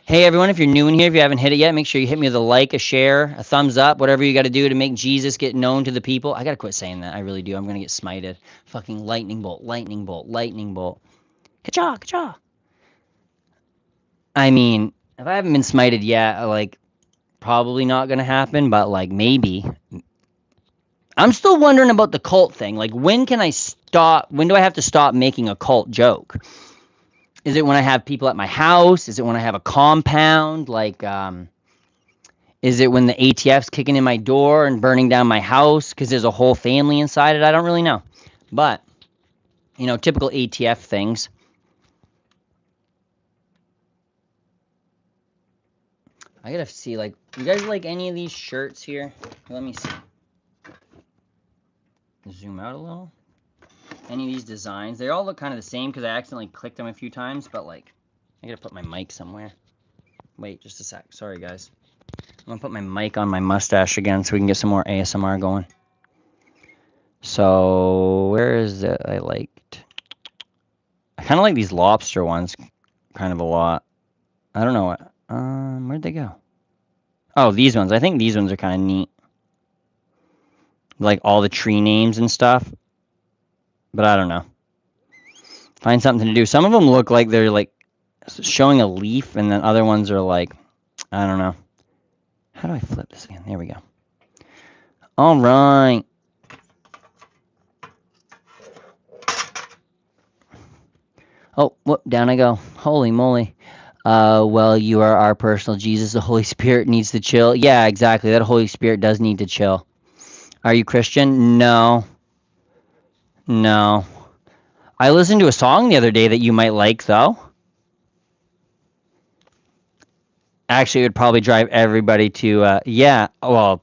Speaker 1: Hey, everyone, if you're new in here, if you haven't hit it yet, make sure you hit me with a like, a share, a thumbs up, whatever you got to do to make Jesus get known to the people. I got to quit saying that. I really do. I'm going to get smited. Fucking lightning bolt, lightning bolt, lightning bolt. Ka-cha, ka-cha. I mean, if I haven't been smited yet, like, probably not going to happen, but, like, maybe. I'm still wondering about the cult thing. Like, when can I stop? When do I have to stop making a cult joke? Is it when I have people at my house? Is it when I have a compound? Like, is it when the ATF's kicking in my door and burning down my house because there's a whole family inside it? I don't really know. But, you know, typical ATF things. I gotta see, like, you guys like any of these shirts here? Let me see. Zoom out a little. Any of these designs? They all look kind of the same because I accidentally clicked them a few times, but, like, I gotta put my mic somewhere. Wait, just a sec. Sorry, guys. I'm gonna put my mic on my mustache again so we can get some more ASMR going. So, where is it? I kind of like these lobster ones kind of a lot. I don't know what. Where'd they go? Oh, these ones. I think these ones are kind of neat. Like all the tree names and stuff. But I don't know. Find something to do. Some of them look like they're like showing a leaf, and then other ones are like, I don't know. How do I flip this again? There we go. All right. Oh, whoop, down I go. Holy moly. Well, you are our personal Jesus. The Holy Spirit needs to chill. Yeah, exactly. That Holy Spirit does need to chill. Are you Christian? No. No. I listened to a song the other day that you might like, though. Actually, it would probably drive everybody to, yeah, well,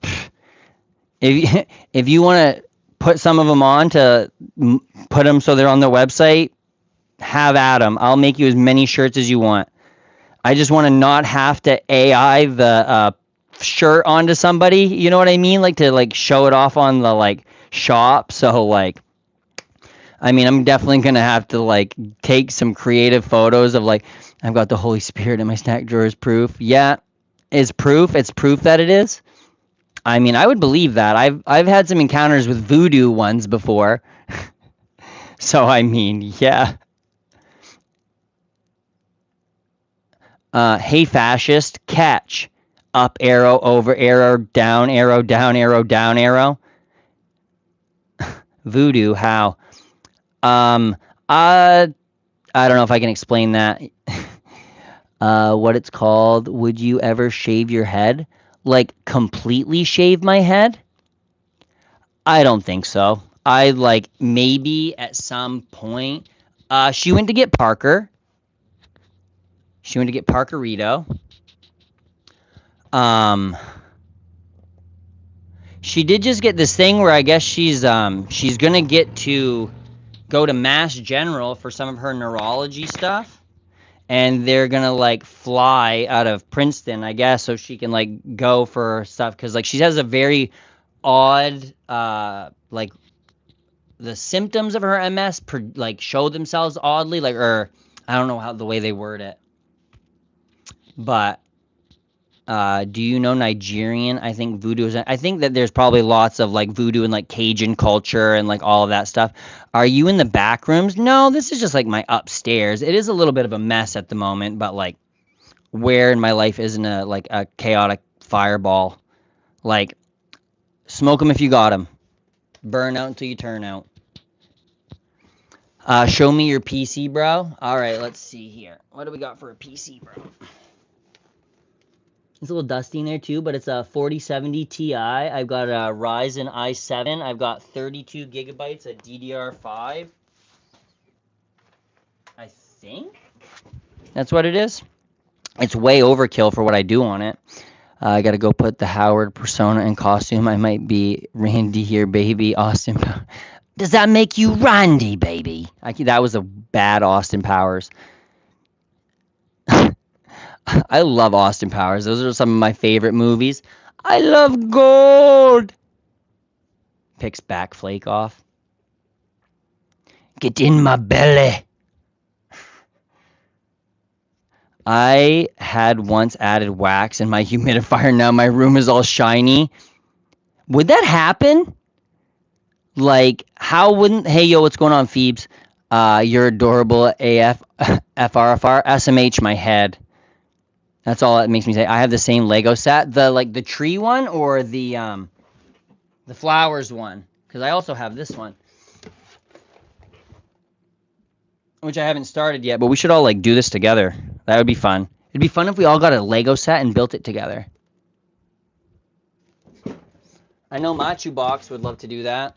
Speaker 1: if you want to put some of them on to put them so they're on their website, have at them. I'll make you as many shirts as you want. I just want to not have to AI the shirt onto somebody. You know what I mean? Like to like show it off on the like shop. So like, I mean, I'm definitely gonna have to like take some creative photos of like I've got the Holy Spirit in my snack drawer as proof. Yeah, is proof. It's proof that it is. I mean, I would believe that. I've had some encounters with voodoo ones before. So I mean, yeah. Hey, fascist, catch. Up arrow, over arrow, down arrow, down arrow, down arrow. Voodoo, how? I don't know if I can explain that. What it's called. Would you ever shave your head? Like, completely shave my head? I don't think so. I, like, maybe at some point. She went to get Parker. She went to get Parkerito. She did just get this thing where I guess she's gonna get to go to Mass General for some of her neurology stuff, and they're gonna like fly out of Princeton, I guess, so she can like go for stuff because like she has a very odd like the symptoms of her MS like show themselves oddly, like or I don't know how the way they word it, but Do you know Nigerian? I think voodoo is. I think that there's probably lots of like voodoo and like Cajun culture and like all of that stuff. Are you in the back rooms? No, this is just like my upstairs. It is a little bit of a mess at the moment, but like where in my life isn't a like a chaotic fireball? Like smoke them if you got them. Burn out until you turn out. Show me your PC, bro. All right, let's see here. What do we got for a PC, bro? It's a little dusty in there too, but it's a 4070 Ti. I've got a Ryzen i7. I've got 32 gigabytes of DDR5. I think that's what it is. It's way overkill for what I do on it. I got to go put the Howard persona in costume. I might be Randy here, baby. Austin. Does that make you Randy, baby? That was a bad Austin Powers. I love Austin Powers. Those are some of my favorite movies. I love gold. Picks back flake off. Get in my belly. I had once added wax in my humidifier. Now my room is all shiny. Would that happen? Like, how wouldn't... Hey, yo, what's going on, Phoebes? You're adorable AF, FRFR, SMH my head. That's all it makes me say. I have the same Lego set. The tree one or the flowers one? Because I also have this one. Which I haven't started yet, but we should all like do this together. That would be fun. It'd be fun if we all got a Lego set and built it together. I know Machu Box would love to do that.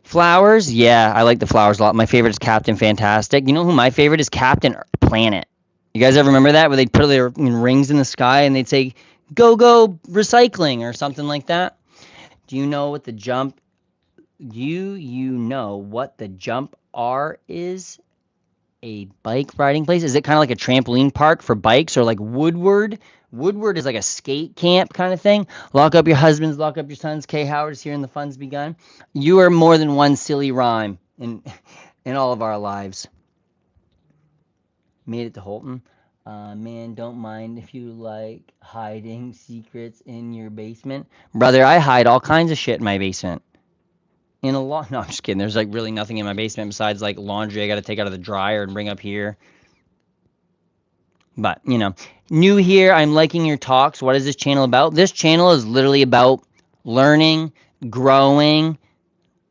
Speaker 1: Flowers? Yeah, I like the flowers a lot. My favorite is Captain Fantastic. You know who my favorite is? Captain Planet. You guys ever remember that? Where they'd put their rings in the sky and they'd say, go, go, recycling or something like that? Do you know what the jump... Do you know what the jump R is? A bike riding place? Is it kind of like a trampoline park for bikes or like Woodward? Woodward is like a skate camp kind of thing. Lock up your husbands, lock up your sons. K. Howard is here and the fun's begun. You are more than one silly rhyme in all of our lives. Made it to Holton. Man, don't mind if you like hiding secrets in your basement. Brother, I hide all kinds of shit in my basement. In a lot. No, I'm just kidding. There's like really nothing in my basement besides like laundry I got to take out of the dryer and bring up here. But, you know, new here. I'm liking your talks. What is this channel about? This channel is literally about learning, growing.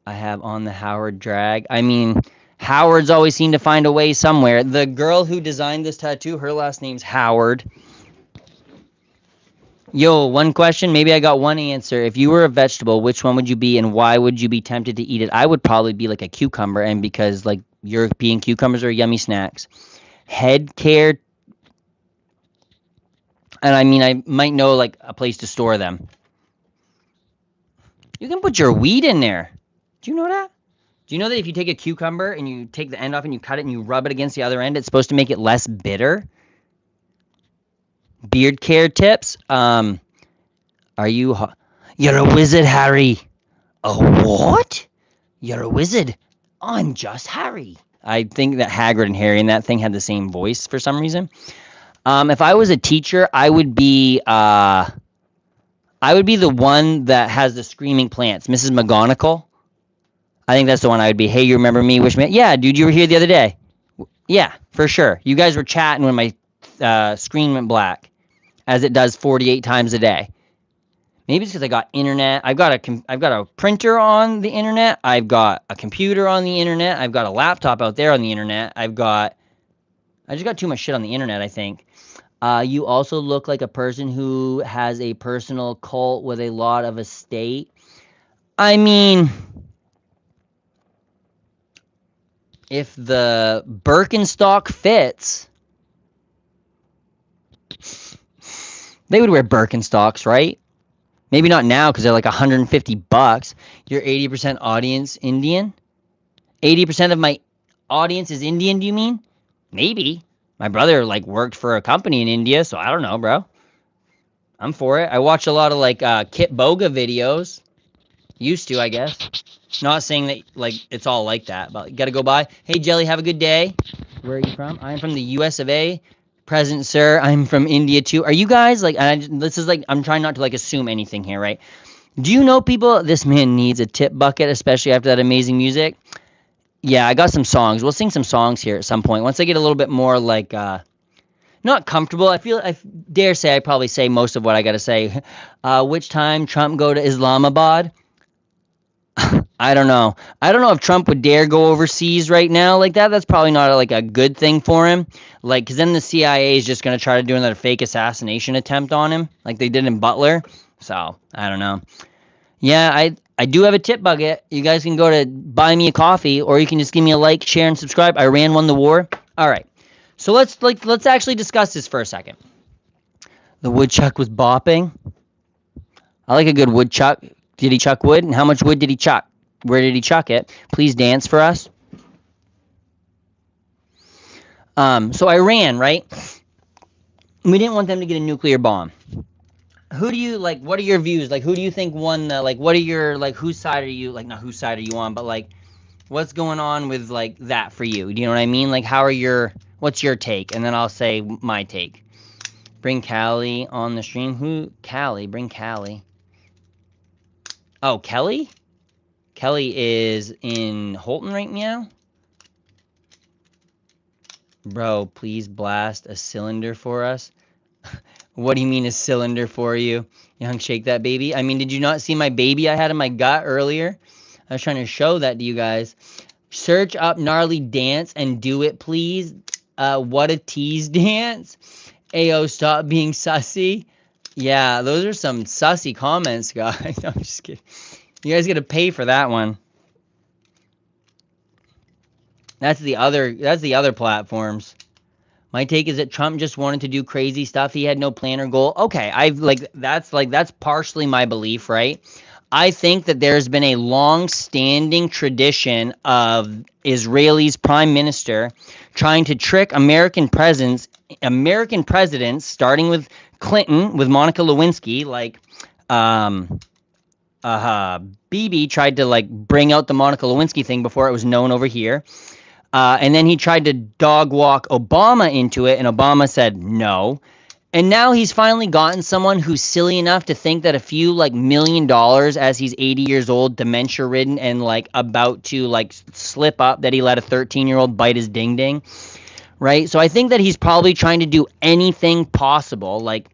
Speaker 1: I have on the Howard drag. I mean, Howard's always seemed to find a way somewhere. The girl who designed this tattoo, her last name's Howard. Yo, one question. Maybe I got one answer. If you were a vegetable, which one would you be and why would you be tempted to eat it? I would probably be like a cucumber, and because like European cucumbers are yummy snacks. Head care. And I mean, I might know like a place to store them. You can put your weed in there. Do you know that? Do you know that if you take a cucumber and you take the end off and you cut it and you rub it against the other end, it's supposed to make it less bitter? Beard care tips. Are you... You're a wizard, Harry. A what? You're a wizard. I'm just Harry. I think that Hagrid and Harry and that thing had the same voice for some reason. If I was a teacher, I would be the one that has the screaming plants, Mrs. McGonagall. I think that's the one I would be. Hey, you remember me? Wish me. Yeah, dude, you were here the other day. Yeah, for sure. You guys were chatting when my screen went black, as it does 48 times a day. Maybe it's because I got internet. I've got a printer on the internet. I've got a computer on the internet. I've got a laptop out there on the internet. I just got too much shit on the internet, I think. You also look like a person who has a personal cult with a lot of estate. I mean, if the Birkenstock fits, they would wear Birkenstocks, right? Maybe not now because they're like $150. You're 80% audience Indian? 80% of my audience is Indian, do you mean? Maybe. My brother like worked for a company in India, so I don't know, bro. I'm for it. I watch a lot of like Kit Boga videos. Used to, I guess. Not saying that like it's all like that, but you gotta go by. Hey Jelly, have a good day. Where are you from? I'm from the US of A. Present, sir. I'm from India too. Are you guys like? This is like I'm trying not to like assume anything here, right? Do you know people? This man needs a tip bucket, especially after that amazing music. Yeah, I got some songs. We'll sing some songs here at some point once I get a little bit more like not comfortable. I dare say I probably say most of what I got to say. Which time Trump go to Islamabad? I don't know. I don't know if Trump would dare go overseas right now like that. That's probably not like a good thing for him. Like, because then the CIA is just going to try to do another fake assassination attempt on him, like they did in Butler. So I don't know. Yeah, I do have a tip bucket. You guys can go to buy me a coffee, or you can just give me a like, share, and subscribe. Iran won the war. All right. So let's actually discuss this for a second. The woodchuck was bopping. I like a good woodchuck. Did he chuck wood? And how much wood did he chuck? Where did he chuck it? Please dance for us. So Iran, right? We didn't want them to get a nuclear bomb. Who do you like? What are your views? Like, who do you think won the? Like, what are your like? Whose side are you? Like, not whose side are you on, but like, what's going on with like that for you? Do you know what I mean? Like, how are your? What's your take? And then I'll say my take. Bring Callie on the stream. Who? Callie. Bring Callie. Oh, Kelly? Kelly is in Holton right now? Bro, please blast a cylinder for us. What do you mean a cylinder for you? Young, shake that baby. I mean, did you not see my baby I had in my gut earlier? I was trying to show that to you guys. Search up gnarly dance and do it, please. What a tease dance. Ayo, stop being sussy. Yeah, those are some sussy comments, guys. I'm just kidding. You guys got to pay for that one. That's the other platforms. My take is that Trump just wanted to do crazy stuff. He had no plan or goal. Okay, that's partially my belief, right? I think that there's been a long-standing tradition of Israel's prime minister trying to trick American presidents, starting with Clinton, with Monica Lewinsky, like Bibi tried to like bring out the Monica Lewinsky thing before it was known over here. And then he tried to dog walk Obama into it, and Obama said no. And now he's finally gotten someone who's silly enough to think that a few like $1 million as he's 80 years old, dementia ridden, and like about to like slip up, that he let a 13-year-old bite his ding ding. Right? So I think that he's probably trying to do anything possible, like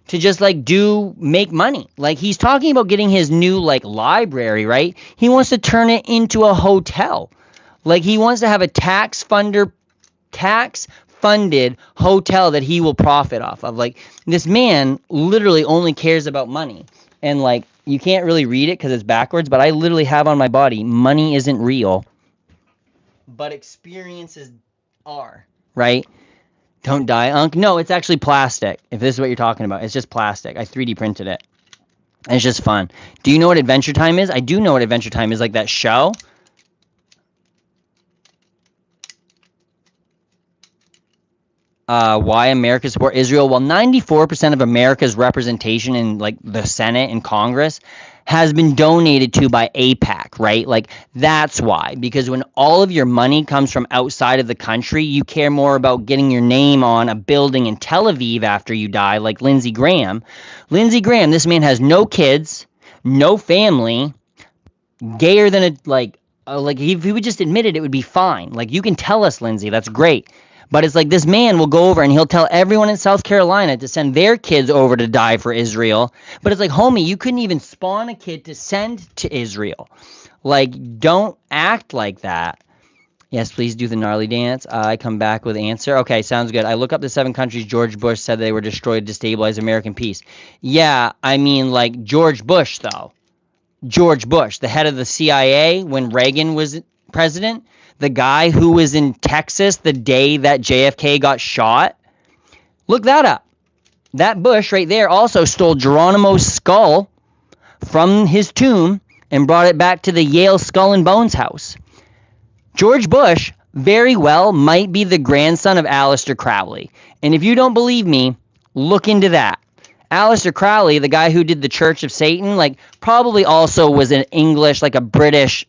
Speaker 1: to just like make money. Like he's talking about getting his new like library, right? He wants to turn it into a hotel. Like he wants to have a tax-funded hotel that he will profit off of. Like this man literally only cares about money. And like you can't really read it because it's backwards, but I literally have on my body, money isn't real, but experiences are, right? Don't die, Unc. No, it's actually plastic. If this is what you're talking about, it's just plastic. I 3D printed it. And it's just fun. Do you know what Adventure Time is? I do know what Adventure Time is, like that show. Why America support Israel? Well, 94% of America's representation in like the Senate and Congress has been donated to by AIPAC, right? Like that's why, because when all of your money comes from outside of the country, you care more about getting your name on a building in Tel Aviv after you die, like Lindsey Graham. Lindsey Graham, this man has no kids, no family, gayer than if he would just admit it, it would be fine. Like you can tell us, Lindsey, that's great. But it's like this man will go over and he'll tell everyone in South Carolina to send their kids over to die for Israel. But it's like, homie, you couldn't even spawn a kid to send to Israel. Like, don't act like that. Yes, please do the gnarly dance. I come back with answer. Okay, sounds good. I look up the 7 countries George Bush said they were destroyed to destabilize American peace. Yeah, I mean, like George Bush, though. George Bush, the head of the CIA when Reagan was president. The guy who was in Texas the day that JFK got shot. Look that up. That Bush right there also stole Geronimo's skull from his tomb and brought it back to the Yale Skull and Bones house. George Bush very well might be the grandson of Aleister Crowley. And if you don't believe me, look into that. Aleister Crowley, the guy who did the Church of Satan, like probably also was an English, like a British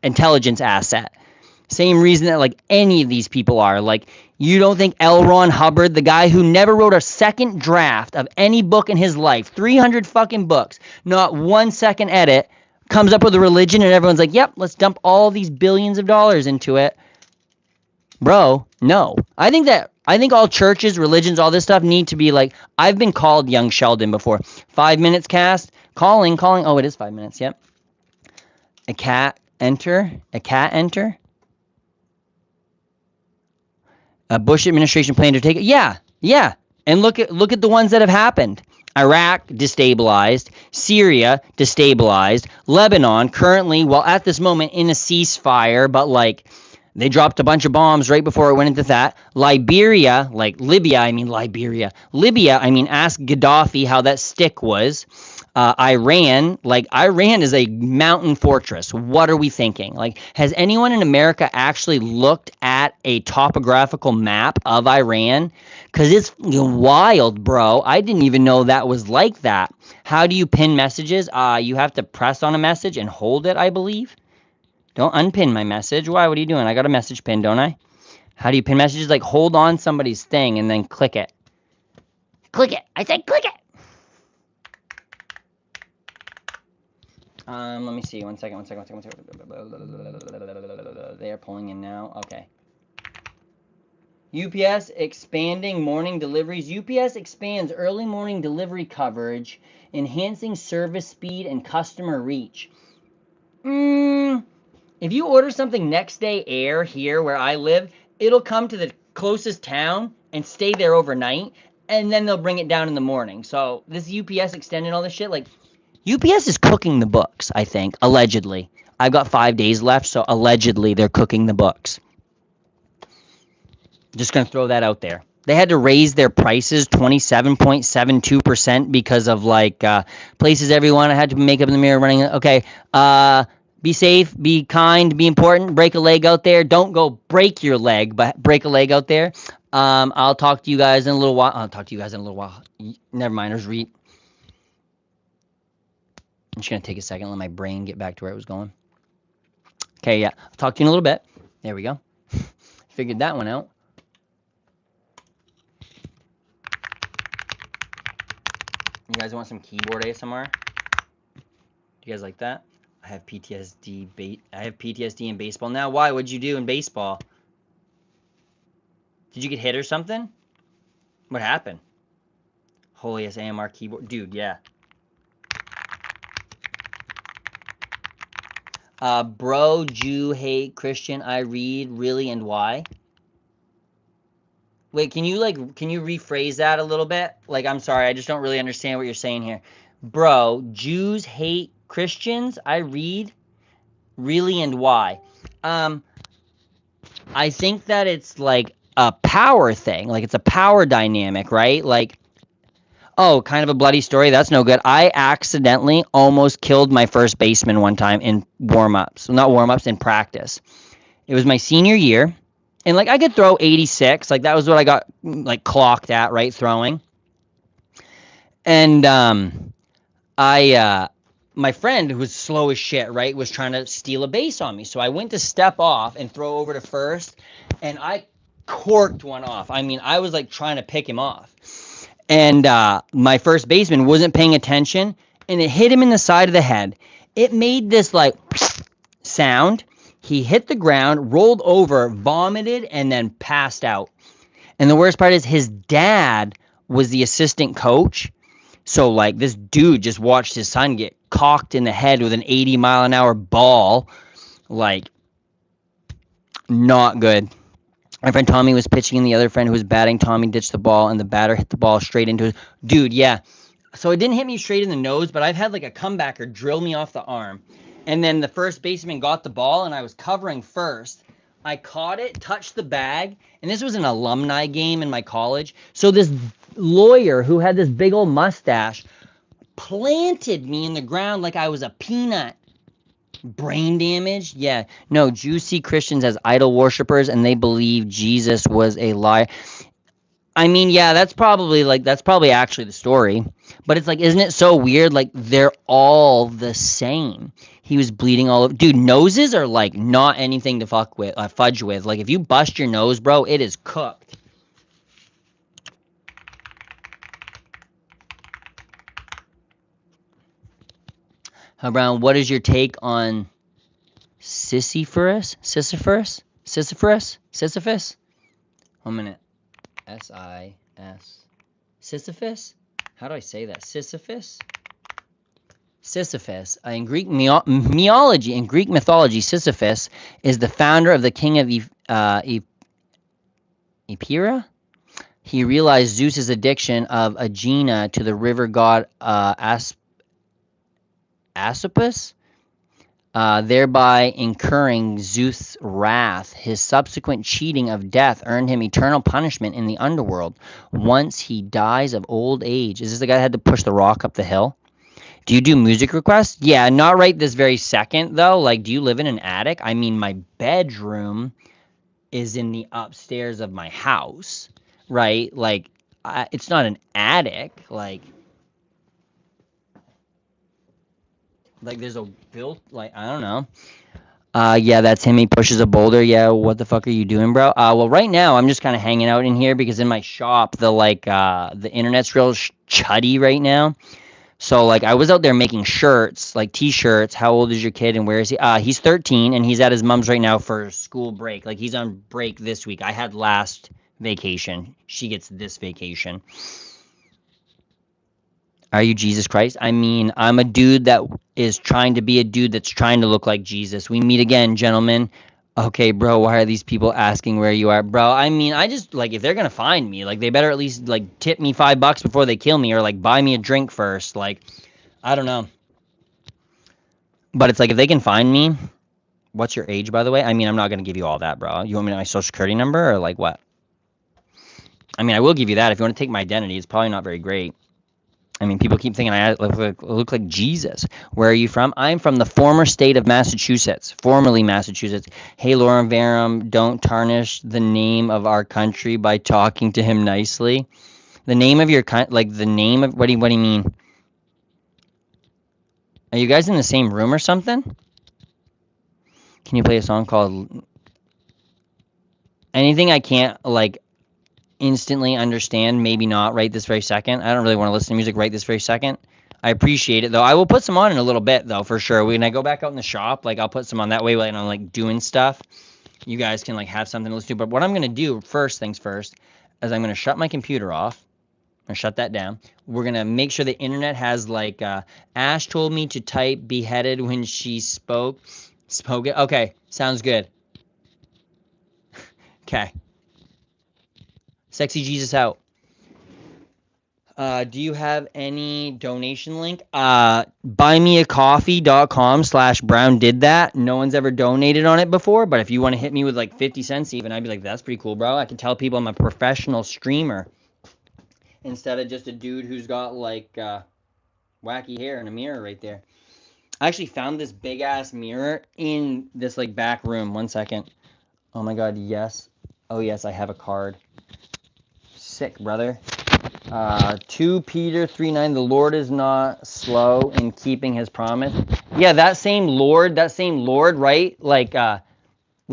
Speaker 1: intelligence asset. Same reason that like any of these people are. Like, you don't think L. Ron Hubbard, the guy who never wrote a second draft of any book in his life, 300 fucking books, not 1 second edit, comes up with a religion and everyone's like, yep, let's dump all these billions of dollars into it. Bro, no. I think all churches, religions, all this stuff need to be like, I've been called young Sheldon before. 5 minutes cast, calling. Oh, it is 5 minutes, yep. A cat enter. A Bush administration plan to take it. Yeah. And look at the ones that have happened. Iraq destabilized, Syria destabilized, Lebanon currently, well, at this moment in a ceasefire, but like they dropped a bunch of bombs right before it went into that. Libya, ask Gaddafi how that stick was. Iran is a mountain fortress. What are we thinking? Like, has anyone in America actually looked at a topographical map of Iran? Because it's wild, bro. I didn't even know that was like that. How do you pin messages? You have to press on a message and hold it, I believe. Don't unpin my message. Why? What are you doing? I got a message pin, don't I? How do you pin messages? Like, hold on somebody's thing and then click it. Click it. I said click it. Let me see. One second. They are pulling in now. Okay. UPS expanding morning deliveries. UPS expands early morning delivery coverage, enhancing service speed and customer reach. If you order something next day air here where I live, it'll come to the closest town and stay there overnight, and then they'll bring it down in the morning. So this UPS extending all this shit, like, UPS is cooking the books, I think, allegedly. I've got 5 days left, so allegedly they're cooking the books. Just going to throw that out there. They had to raise their prices 27.72% because of, like, places everyone had to make up in the mirror running. Okay, be safe, be kind, be important, break a leg out there. Don't go break your leg, but break a leg out there. I'll talk to you guys in a little while. Never mind, there's I'm just going to take a second, let my brain get back to where it was going. Okay, yeah. I'll talk to you in a little bit. There we go. Figured that one out. You guys want some keyboard ASMR? Do you guys like that? I have PTSD. I have PTSD in baseball now. Why? What'd you do in baseball? Did you get hit or something? What happened? Holy S AMR keyboard. Dude, yeah. Bro, Jew, hate, Christian, I read, really, and why? Wait, can you rephrase that a little bit? Like, I'm sorry, I just don't really understand what you're saying here. Bro, Jews hate Christians, I read, really, and why? I think that it's like a power thing. Like, it's a power dynamic, right? Like, oh, kind of a bloody story. That's no good. I accidentally almost killed my first baseman one time in warm-ups. Not warm-ups, in practice. It was my senior year. And, like, I could throw 86. Like, that was what I got, like, clocked at, right, throwing. And my friend, who was slow as shit, right, was trying to steal a base on me. So I went to step off and throw over to first. And I corked one off. I mean, I was, like, trying to pick him off. And my first baseman wasn't paying attention, and it hit him in the side of the head. It made this, like, sound. He hit the ground, rolled over, vomited, and then passed out. And the worst part is his dad was the assistant coach. So, like, this dude just watched his son get cocked in the head with an 80-mile-an-hour ball. Like, not good. My friend Tommy was pitching, and the other friend who was batting, Tommy ditched the ball, and the batter hit the ball straight into his... Dude, yeah. So it didn't hit me straight in the nose, but I've had, like, a comebacker drill me off the arm. And then the first baseman got the ball, and I was covering first. I caught it, touched the bag, and this was an alumni game in my college. So this lawyer who had this big old mustache planted me in the ground like I was a peanut. Brain damage? Yeah. No, Jews see Christians as idol worshippers, and they believe Jesus was a liar. I mean, yeah, that's probably actually the story. But it's like, isn't it so weird? Like they're all the same. He was bleeding all over. Dude, noses are like not anything to fuck with, fudge with. Like if you bust your nose, bro, it is cooked. Brown, what is your take on Sisyphus? Sisyphus? Sisyphus? Sisyphus? 1 minute. S-I-S. Sisyphus? How do I say that? Sisyphus? Sisyphus. In Greek mythology, Sisyphus is the founder of the king of Epira. He realized Zeus's addiction of Aegina to the river god Asopus, thereby incurring Zeus' wrath. His subsequent cheating of death earned him eternal punishment in the underworld. Once he dies of old age. Is this the guy that had to push the rock up the hill? Do you do music requests? Yeah, not right this very second, though. Like, do you live in an attic? I mean, my bedroom is in the upstairs of my house, right? Like, it's not an attic. Like there's a built, like, I don't know. Yeah, that's him. He pushes a boulder. Yeah, what the fuck are you doing, bro? Well, right now I'm just kind of hanging out in here because in my shop, the internet's real chuddy right now. So like I was out there making shirts, like t-shirts. How old is your kid and where is he? He's 13 and he's at his mom's right now for school break. Like he's on break this week. I had last vacation. She gets this vacation. Are you Jesus Christ? I mean, I'm a dude that is trying to be a dude that's trying to look like Jesus. We meet again, gentlemen. Okay, bro, why are these people asking where you are? Bro, I mean, I just, like, if they're gonna find me, like, they better at least, like, tip me $5 before they kill me or, like, buy me a drink first. Like, I don't know. But it's like, if they can find me, what's your age, by the way? I mean, I'm not gonna give you all that, bro. You want me to know my social security number or, like, what? I mean, I will give you that. If you want to take my identity, it's probably not very great. I mean, people keep thinking I look like Jesus. Where are you from? I'm from the former state of Massachusetts, formerly Massachusetts. Hey, Lauren Varum, don't tarnish the name of our country by talking to him nicely. The name of your like the name of what do you mean? Are you guys in the same room or something? Can you play a song called anything I can't like instantly understand? Maybe not right this very second. I don't really want to listen to music right this very second. I appreciate it though. I will put some on in a little bit though, for sure. When I go back out in the shop, like I'll put some on that way when I'm like doing stuff. You guys can like have something to listen to. But what I'm gonna do first things first is I'm gonna shut my computer off. I'm gonna shut that down. We're gonna make sure the internet has like Ash told me to type beheaded when she spoke it. Okay, sounds good. Okay. Sexy Jesus out. Do you have any donation link? Buymeacoffee.com/browndidthat. No one's ever donated on it before, but if you want to hit me with like 50 cents even, I'd be like, that's pretty cool, bro. I can tell people I'm a professional streamer instead of just a dude who's got like wacky hair and a mirror right there. I actually found this big ass mirror in this like back room. 1 second. Oh my god, yes. Oh yes, I have a card. Sick, brother. 2 Peter 3:9, the Lord is not slow in keeping his promise. Yeah, that same Lord, right? Like, wait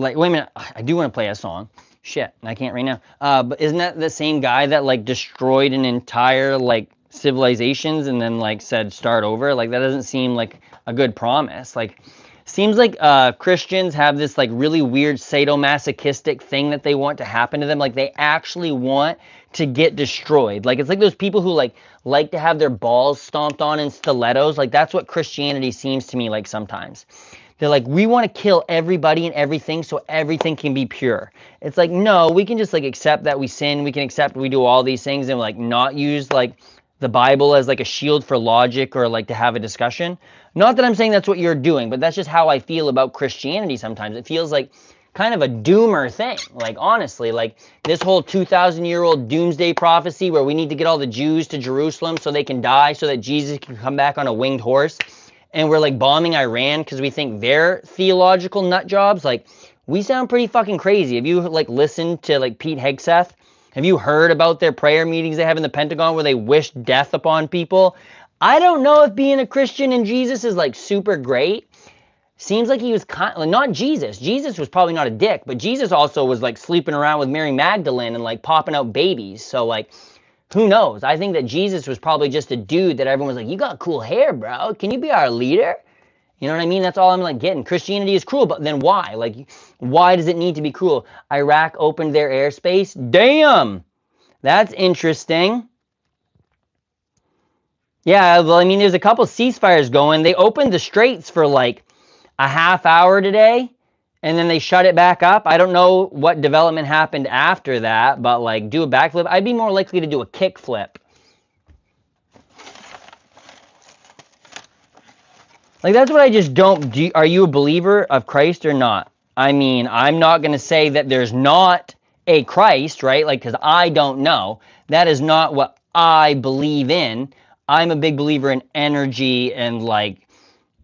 Speaker 1: a minute, I do want to play a song. Shit, I can't right now. But isn't that the same guy that like destroyed an entire like civilizations and then like said start over? Like that doesn't seem like a good promise. Like seems like Christians have this like really weird sadomasochistic thing that they want to happen to them. Like they actually want to get destroyed. Like it's like those people who like to have their balls stomped on in stilettos. Like that's what Christianity seems to me like sometimes. They're like, we want to kill everybody and everything so everything can be pure. It's like, no, we can just like accept that we sin. We can accept we do all these things and like not use like the Bible as like a shield for logic or like to have a discussion. Not that I'm saying that's what you're doing, but that's just how I feel about Christianity sometimes. It feels like kind of a doomer thing. Like honestly, like this whole 2,000-year-old doomsday prophecy where we need to get all the Jews to Jerusalem so they can die so that Jesus can come back on a winged horse. And we're like bombing Iran because we think they're theological nut jobs. Like we sound pretty fucking crazy. If you like listen to like Pete Hegseth, Have you heard about their prayer meetings they have in the Pentagon where they wish death upon people? I don't know if being a Christian and Jesus is like super great. Seems like he was not Jesus. Jesus was probably not a dick, but Jesus also was like sleeping around with Mary Magdalene and like popping out babies. So like, who knows? I think that Jesus was probably just a dude that everyone was like, you got cool hair, bro. Can you be our leader? You know what I mean? That's all I'm like getting. Christianity is cruel, but then why? Like, why does it need to be cruel? Iraq opened their airspace. Damn! That's interesting. Yeah, well, I mean, there's a couple ceasefires going. They opened the straits for like a half hour today, and then they shut it back up. I don't know what development happened after that, but like do a backflip. I'd be more likely to do a kickflip. Like that's what I just don't do. Are you a believer of Christ or not? I mean, I'm not going to say that there's not a Christ, right? Like, because I don't know. That is not what I believe in. I'm a big believer in energy and like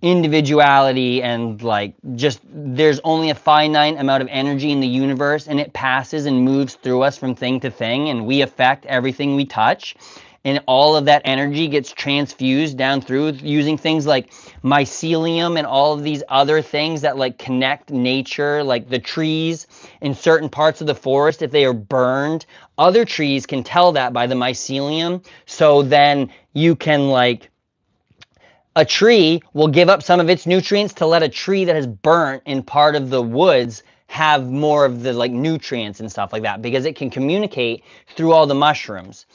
Speaker 1: individuality and like just there's only a finite amount of energy in the universe and it passes and moves through us from thing to thing and we affect everything we touch and all of that energy gets transfused down through using things like mycelium and all of these other things that like connect nature, like the trees in certain parts of the forest. If they are burned, other trees can tell that by the mycelium, so then you can like a tree will give up some of its nutrients to let a tree that has burnt in part of the woods have more of the like nutrients and stuff like that because it can communicate through all the mushrooms.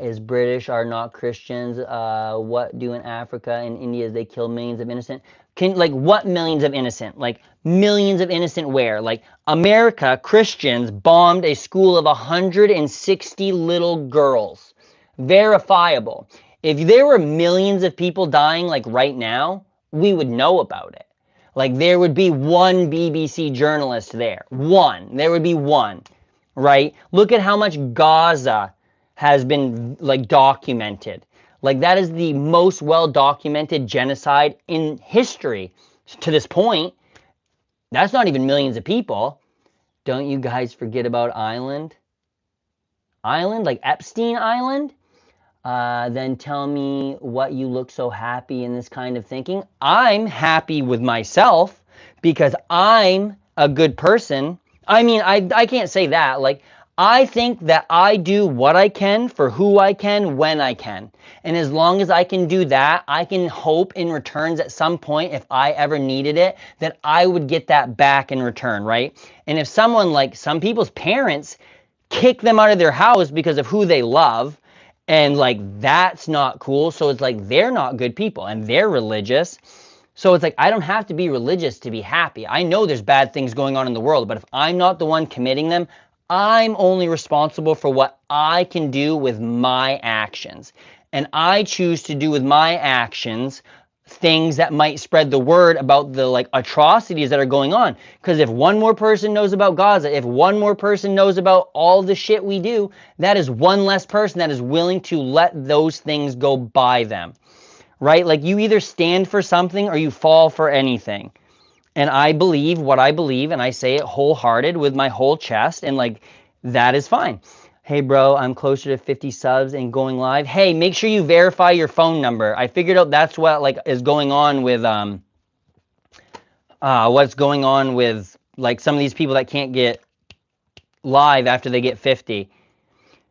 Speaker 1: Is British are not Christians. What do in Africa and India is they kill millions of innocent? Like what millions of innocent? Like millions of innocent where? Like America, Christians bombed a school of 160 little girls. Verifiable. If there were millions of people dying like right now, we would know about it. Like there would be one BBC journalist there. One. There would be one. Right? Look at how much Gaza has been like documented. Like that is the most well documented genocide in history to this point. That's not even millions of people. Don't you guys forget about Island? Island, like Epstein Island? Then tell me what you look so happy in this kind of thinking. I'm happy with myself because I'm a good person. I mean, I can't say that. Like, I think that I do what I can for who I can when I can. And as long as I can do that, I can hope in returns at some point, if I ever needed it, that I would get that back in return, right? And if someone like some people's parents kick them out of their house because of who they love, and like that's not cool, so it's like they're not good people and they're religious. So it's like I don't have to be religious to be happy. I know there's bad things going on in the world, but if I'm not the one committing them, I'm only responsible for what I can do with my actions. And I choose to do with my actions things that might spread the word about the like atrocities that are going on. Because if one more person knows about Gaza, if one more person knows about all the shit we do, that is one less person that is willing to let those things go by them. Right? Like you either stand for something or you fall for anything. And I believe what I believe, and I say it wholehearted with my whole chest, and like, that is fine. Hey bro, I'm closer to 50 subs and going live. Hey, make sure you verify your phone number. I figured out that's what like is going on with, what's going on with like some of these people that can't get live after they get 50.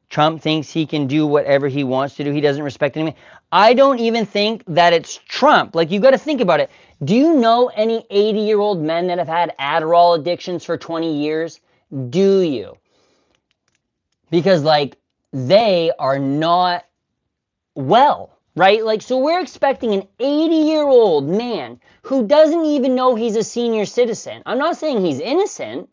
Speaker 1: Trump thinks he can do whatever he wants to do. He doesn't respect anyone. I don't even think that it's Trump. Like, you got to think about it. Do you know any 80-year-old men that have had Adderall addictions for 20 years? Do you? Because, like, they are not well, right? Like, so we're expecting an 80-year-old man who doesn't even know he's a senior citizen. I'm not saying he's innocent.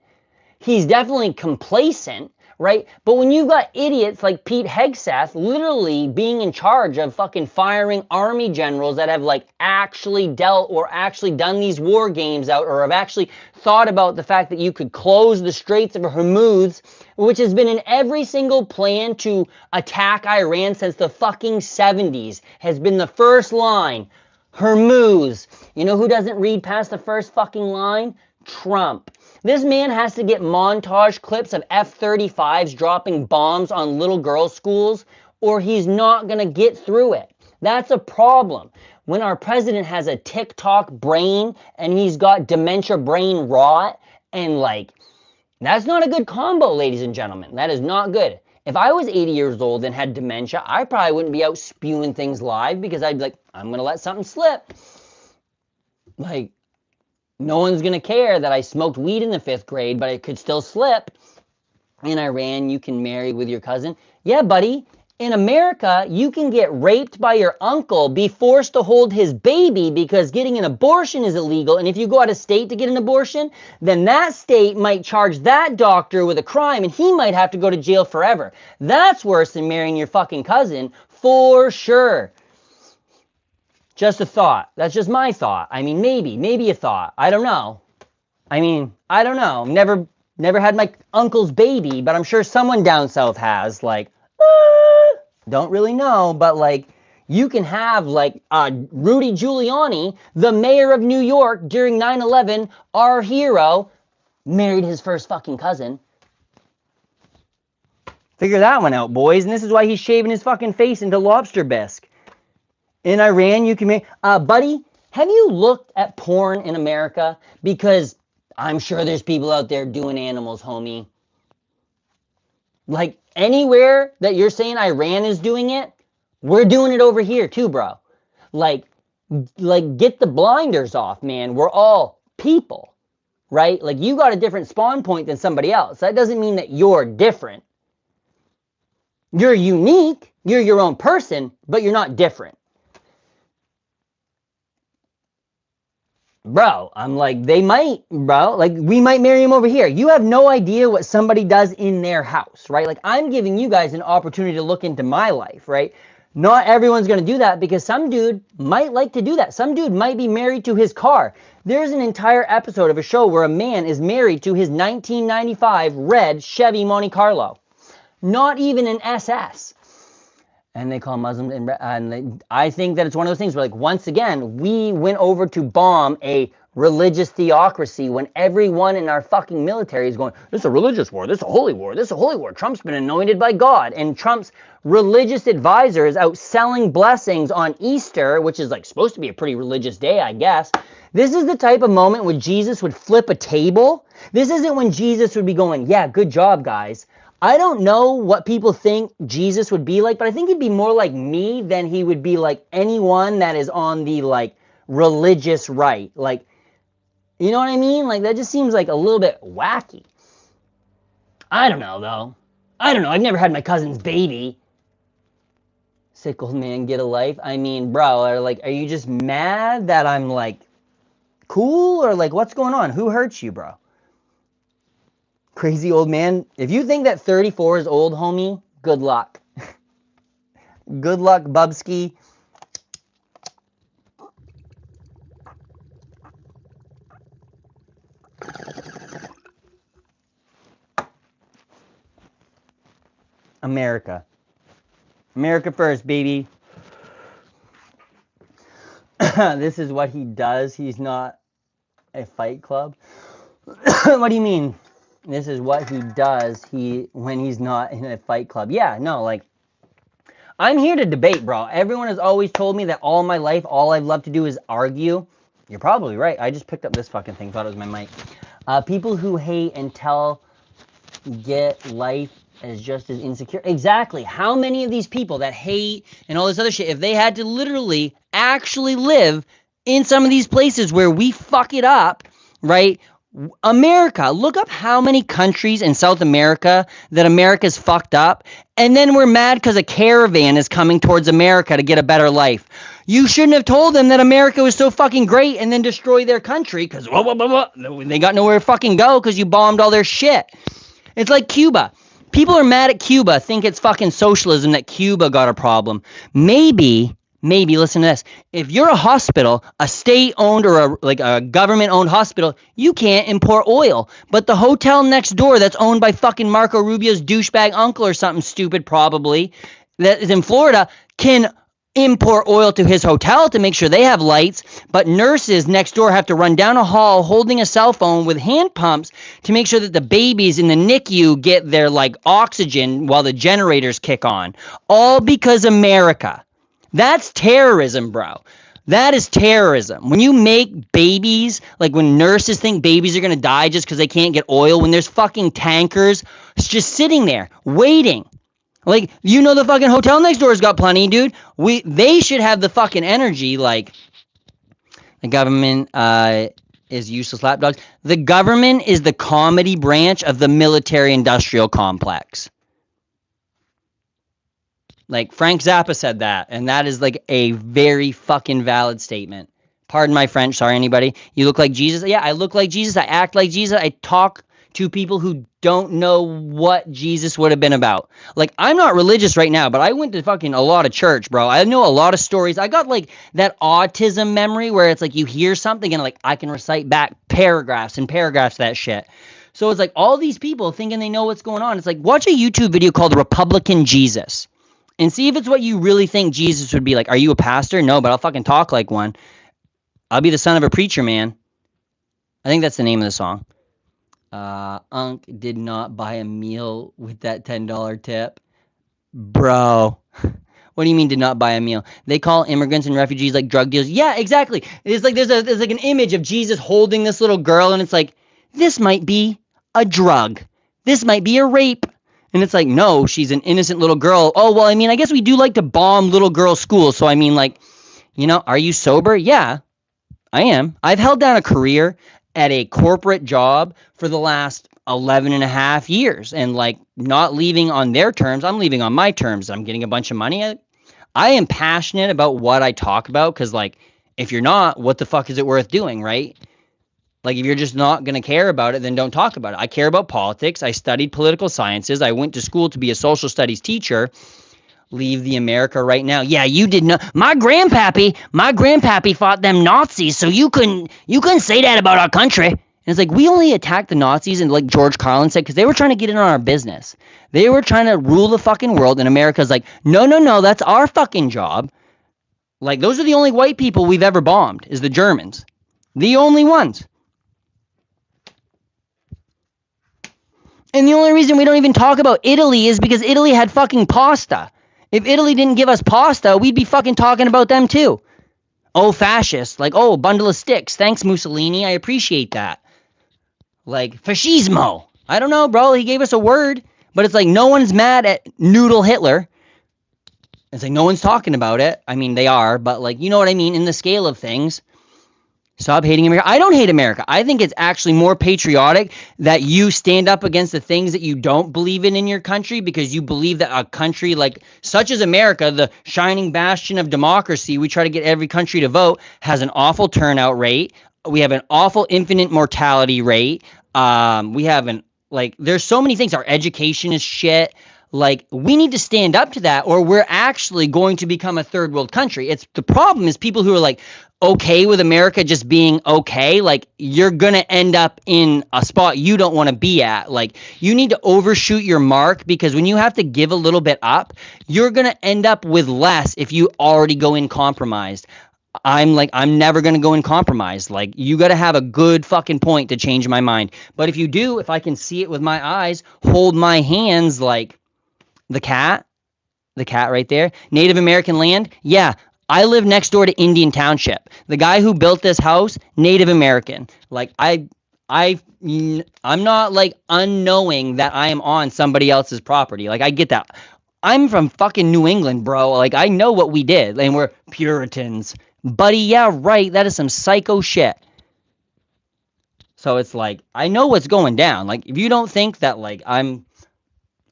Speaker 1: He's definitely complacent, right? But when you've got idiots like Pete Hegseth literally being in charge of fucking firing army generals that have like actually dealt or actually done these war games out or have actually thought about the fact that you could close the Straits of Hormuz, which has been in every single plan to attack Iran since the fucking 70s, has been the first line. Hormuz. You know who doesn't read past the first fucking line? Trump. This man has to get montage clips of F-35s dropping bombs on little girls' schools, or he's not going to get through it. That's a problem. When our president has a TikTok brain and he's got dementia brain rot, and like, that's not a good combo, ladies and gentlemen. That is not good. If I was 80 years old and had dementia, I probably wouldn't be out spewing things live because I'd be like, I'm going to let something slip. Like, no one's going to care that I smoked weed in the 5th grade, but it could still slip. In Iran, you can marry with your cousin. Yeah, buddy. In America, you can get raped by your uncle, be forced to hold his baby because getting an abortion is illegal. And if you go out of state to get an abortion, then that state might charge that doctor with a crime and he might have to go to jail forever. That's worse than marrying your fucking cousin, for sure. Just a thought. That's just my thought. I mean, maybe a thought. I don't know. I mean, I don't know. Never had my uncle's baby, but I'm sure someone down south has. Like, don't really know, but like, you can have like Rudy Giuliani, the mayor of New York during 9/11, our hero, married his first fucking cousin. Figure that one out, boys. And this is why he's shaving his fucking face into lobster bisque. In Iran, you can make... buddy, have you looked at porn in America? Because I'm sure there's people out there doing animals, homie. Like, anywhere that you're saying Iran is doing it, we're doing it over here too, bro. Like, get the blinders off, man. We're all people, right? Like, you got a different spawn point than somebody else. That doesn't mean that you're different. You're unique. You're your own person, but you're not different. Bro, I'm like, they might, bro, like, we might marry him over here. You have no idea what somebody does in their house, right? Like, I'm giving you guys an opportunity to look into my life, right? Not everyone's going to do that because some dude might like to do that. Some dude might be married to his car. There's an entire episode of a show where a man is married to his 1995 red Chevy Monte Carlo. Not even an SS. And they call Muslims, and I think that it's one of those things where, like, once again, we went over to bomb a religious theocracy when everyone in our fucking military is going, this is a religious war, this is a holy war, this is a holy war. Trump's been anointed by God. And Trump's religious advisor is out selling blessings on Easter, which is, like, supposed to be a pretty religious day, I guess. This is the type of moment when Jesus would flip a table. This isn't when Jesus would be going, yeah, good job, guys. I don't know what people think Jesus would be like, but I think he'd be more like me than he would be like anyone that is on the, like, religious right. Like, you know what I mean? Like, that just seems like a little bit wacky. I don't know, though. I don't know. I've never had my cousin's baby. Sick old man, get a life. I mean, bro, are you just mad that I'm, like, cool? Or, like, what's going on? Who hurts you, bro? Crazy old man. If you think that 34 is old, homie, good luck. Good luck, Bubski. America. America first, baby. This is what he does. He's not a fight club. What do you mean? This is what he does when he's not in a fight club. Yeah, no, like, I'm here to debate, bro. Everyone has always told me that all my life, all I've loved to do is argue. You're probably right. I just picked up this fucking thing. Thought it was my mic. People who hate and get life as just as insecure. Exactly. How many of these people that hate and all this other shit, if they had to literally actually live in some of these places where we fuck it up, right? America, look up how many countries in South America that America's fucked up, and then we're mad because a caravan is coming towards America to get a better life. You shouldn't have told them that America was so fucking great and then destroy their country because they got nowhere to fucking go because you bombed all their shit. It's like Cuba. People are mad at Cuba, think it's fucking socialism that Cuba got a problem. Maybe, listen to this. If you're a hospital, a state-owned or a government-owned hospital, you can't import oil. But the hotel next door that's owned by fucking Marco Rubio's douchebag uncle or something stupid probably, that is in Florida, can import oil to his hotel to make sure they have lights, but nurses next door have to run down a hall holding a cell phone with hand pumps to make sure that the babies in the NICU get their like oxygen while the generators kick on. All because America. That's terrorism, bro. That is terrorism. When you make babies, like when nurses think babies are going to die just because they can't get oil, when there's fucking tankers just sitting there waiting. Like, you know, the fucking hotel next door's got plenty, dude. They should have the fucking energy. Like, the government is useless lapdogs. The government is the comedy branch of the military-industrial complex. Like, Frank Zappa said that, and that is like a very fucking valid statement. Pardon my French, sorry anybody. You look like Jesus? Yeah, I look like Jesus. I act like Jesus. I talk to people who don't know what Jesus would have been about. Like, I'm not religious right now, but I went to fucking a lot of church, bro. I know a lot of stories. I got like that autism memory where it's like you hear something and like I can recite back paragraphs and paragraphs of that shit. So it's like all these people thinking they know what's going on. It's like, watch a YouTube video called Republican Jesus and see if it's what you really think Jesus would be like. Are you a pastor? No, but I'll fucking talk like one. I'll be the son of a preacher, man. I think that's the name of the song. Unc did not buy a meal with that $10 tip. Bro, what do you mean did not buy a meal? They call immigrants and refugees like drug dealers. Yeah, exactly. It's like there's like an image of Jesus holding this little girl, and it's like, this might be a drug. This might be a rape. And it's like, no, she's an innocent little girl. Oh, well, I mean, I guess we do like to bomb little girl schools. So, I mean, like, you know, are you sober? Yeah, I am. I've held down a career at a corporate job for the last 11 and a half years and like not leaving on their terms. I'm leaving on my terms. I'm getting a bunch of money. I am passionate about what I talk about because like if you're not, what the fuck is it worth doing, right? Like if you're just not going to care about it, then don't talk about it. I care about politics. I studied political sciences. I went to school to be a social studies teacher. Leave the America right now. Yeah, you did not. My grandpappy fought them Nazis, so you couldn't say that about our country. And it's like, we only attacked the Nazis, and like George Carlin said, because they were trying to get in on our business. They were trying to rule the fucking world, and America's like, no, that's our fucking job. Like, those are the only white people we've ever bombed, is the Germans. The only ones. And the only reason we don't even talk about Italy is because Italy had fucking pasta. If Italy didn't give us pasta, we'd be fucking talking about them too. Oh, fascists. Like, oh, bundle of sticks. Thanks, Mussolini. I appreciate that. Like, fascismo. I don't know, bro. He gave us a word. But it's like no one's mad at Noodle Hitler. It's like no one's talking about it. I mean, they are. But, like, you know what I mean? In the scale of things. Stop hating America. I don't hate America. I think it's actually more patriotic that you stand up against the things that you don't believe in your country because you believe that a country like such as America, the shining bastion of democracy, we try to get every country to vote, has an awful turnout rate. We have an awful infinite mortality rate. We have there's so many things. Our education is shit. Like, we need to stand up to that or we're actually going to become a third world country. It's the problem is people who are like okay with America just being okay, like you're going to end up in a spot you don't want to be at. Like, you need to overshoot your mark because when you have to give a little bit up, you're going to end up with less if you already go in compromised. I'm never going to go in compromise. Like, you got to have a good fucking point to change my mind. But if you do, if I can see it with my eyes, hold my hands like the cat right there, Native American land. Yeah, I live next door to Indian Township. The guy who built this house, Native American. Like, I'm not like unknowing that I am on somebody else's property. Like, I get that. I'm from fucking New England, bro. Like, I know what we did, and we're Puritans. Buddy, yeah, right. That is some psycho shit. So it's like, I know what's going down. Like, if you don't think that, like, I'm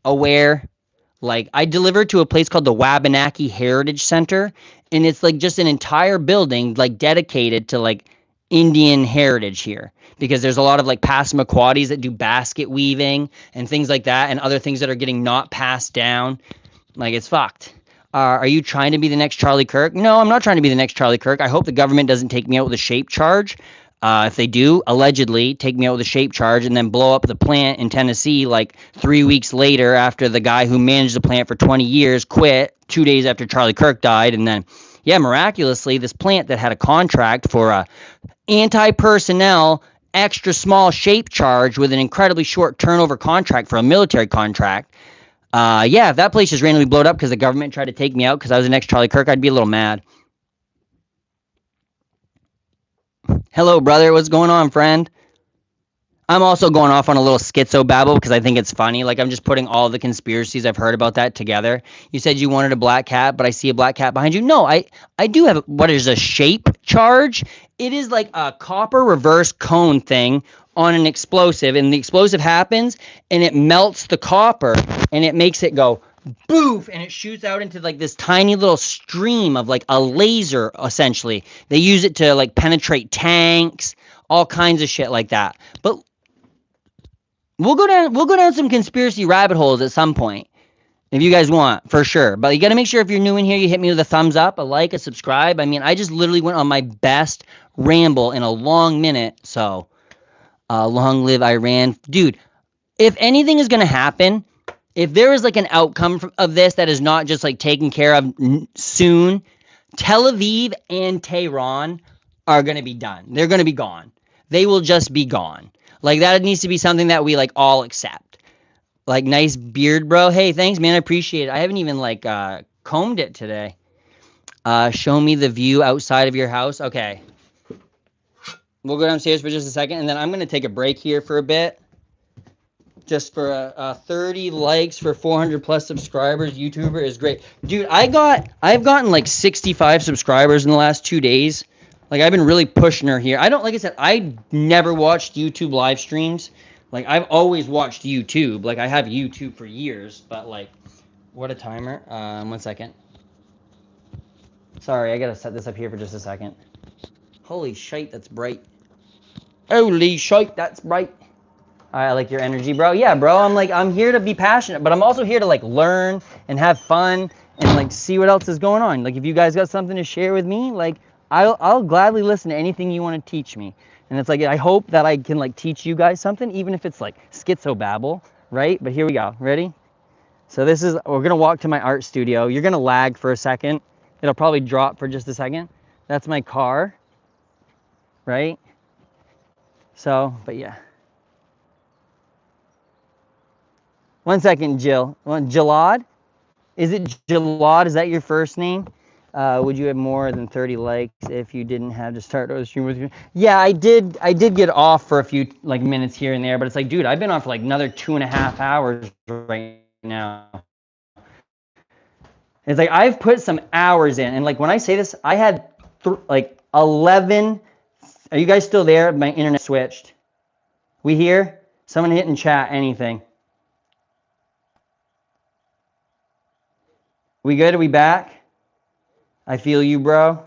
Speaker 1: aware. Like, I delivered to a place called the Wabanaki Heritage Center, and it's like just an entire building like dedicated to like Indian heritage here because there's a lot of like Passamaquoddies that do basket weaving and things like that and other things that are getting not passed down. Like, it's fucked. Are you trying to be the next Charlie Kirk? No, I'm not trying to be the next Charlie Kirk. I hope the government doesn't take me out with a shape charge. If they do, allegedly, take me out with a shape charge and then blow up the plant in Tennessee like 3 weeks later after the guy who managed the plant for 20 years quit 2 days after Charlie Kirk died. And then, yeah, miraculously, this plant that had a contract for a anti-personnel, extra small shape charge with an incredibly short turnover contract for a military contract. Yeah, if that place just randomly blowed up because the government tried to take me out because I was the next Charlie Kirk, I'd be a little mad. Hello, brother. What's going on, friend? I'm also going off on a little schizo babble because I think it's funny. Like, I'm just putting all the conspiracies I've heard about that together. You said you wanted a black cat, but I see a black cat behind you. No, I do have what is a shape charge. It is like a copper reverse cone thing on an explosive, and the explosive happens, and it melts the copper, and it makes it go boof, and it shoots out into like this tiny little stream of like a laser, essentially. They use it to like penetrate tanks, all kinds of shit like that. But we'll go down some conspiracy rabbit holes at some point if you guys want, for sure. But you got to make sure if you're new in here, you hit me with a thumbs up, a like, a subscribe. I mean, I just literally went on my best ramble in a long minute. So, long live Iran. Dude, if anything is going to happen, if there is like an outcome of this that is not just like taken care of soon, Tel Aviv and Tehran are going to be done. They're going to be gone. They will just be gone. Like, that needs to be something that we like all accept. Like, nice beard, bro. Hey, thanks, man. I appreciate it. I haven't even like combed it today. Show me the view outside of your house. Okay. We'll go downstairs for just a second, and then I'm going to take a break here for a bit. Just for 30 likes for 400 plus subscribers. YouTuber is great. Dude, I've gotten like 65 subscribers in the last 2 days. Like, I've been really pushing her here. Like I said, I never watched YouTube live streams. Like, I've always watched YouTube. Like, I have YouTube for years, but like, what a timer. 1 second. Sorry, I gotta set this up here for just a second. Holy shite, that's bright. Holy shite, that's bright. I like your energy, bro. Yeah, bro. I'm here to be passionate, but I'm also here to like learn and have fun and like see what else is going on. Like, if you guys got something to share with me, like I'll gladly listen to anything you want to teach me. And it's like, I hope that I can like teach you guys something, even if it's like schizo babble, right? But here we go. Ready? So we're gonna walk to my art studio. You're gonna lag for a second. It'll probably drop for just a second. That's my car, right? So, but yeah. 1 second, Jill. Jalad? Is it Jalad? Is that your first name? Would you have more than 30 likes if you didn't have to start the stream with you? Yeah, I did get off for a few like minutes here and there, but it's like, dude, I've been on for like another 2.5 hours right now. It's like, I've put some hours in, and like when I say this, I had like 11. Are you guys still there? My internet switched. We here? Someone hit in chat, anything. We good? Are we back? I feel you, bro.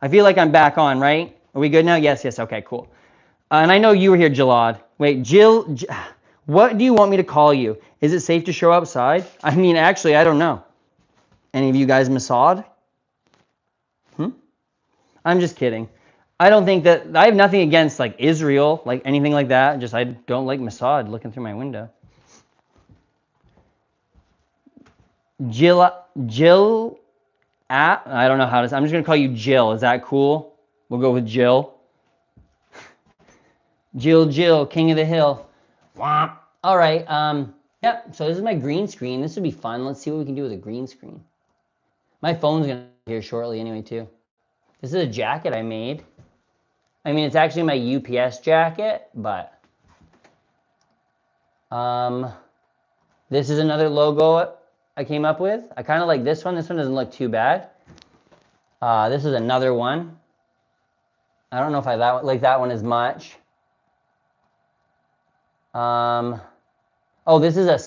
Speaker 1: I feel like I'm back on, right? Are we good now? Yes, okay, cool. And I know you were here, Jalad. Wait, Jill, what do you want me to call you? Is it safe to show outside? I mean, actually, I don't know. Any of you guys Mossad? I'm just kidding. I don't think that, I have nothing against like Israel, like anything like that. Just I don't like Mossad looking through my window. Jill, I don't know how to, I'm just going to call you Jill. Is that cool? We'll go with Jill. Jill, king of the hill. Womp. All right. Yep. So this is my green screen. This would be fun. Let's see what we can do with a green screen. My phone's going to be here shortly anyway, too. This is a jacket I made. I mean, it's actually my UPS jacket, but this is another logo I came up with. I kind of like this one. This one doesn't look too bad. This is another one. I don't know if I like that one as much. Oh, this is a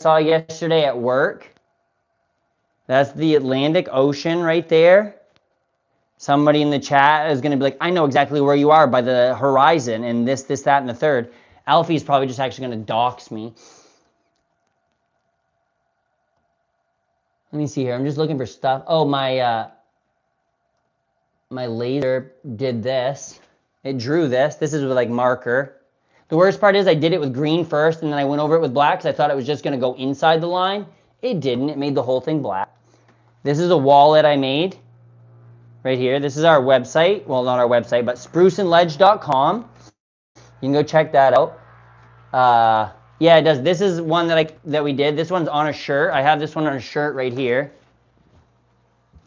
Speaker 1: saw yesterday at work. That's the Atlantic Ocean right there. Somebody in the chat is going to be like, I know exactly where you are by the horizon and this, that, and the third. Alfie's probably just actually going to dox me. Let me see here. I'm just looking for stuff. Oh, my laser did this. It drew this. This is with like marker. The worst part is I did it with green first and then I went over it with black because I thought it was just going to go inside the line. It didn't. It made the whole thing black. This is a wallet I made right here. This is our website. Well, not our website, but spruceandledge.com. You can go check that out. Yeah, it does. This is one that we did. This one's on a shirt. I have this one on a shirt right here.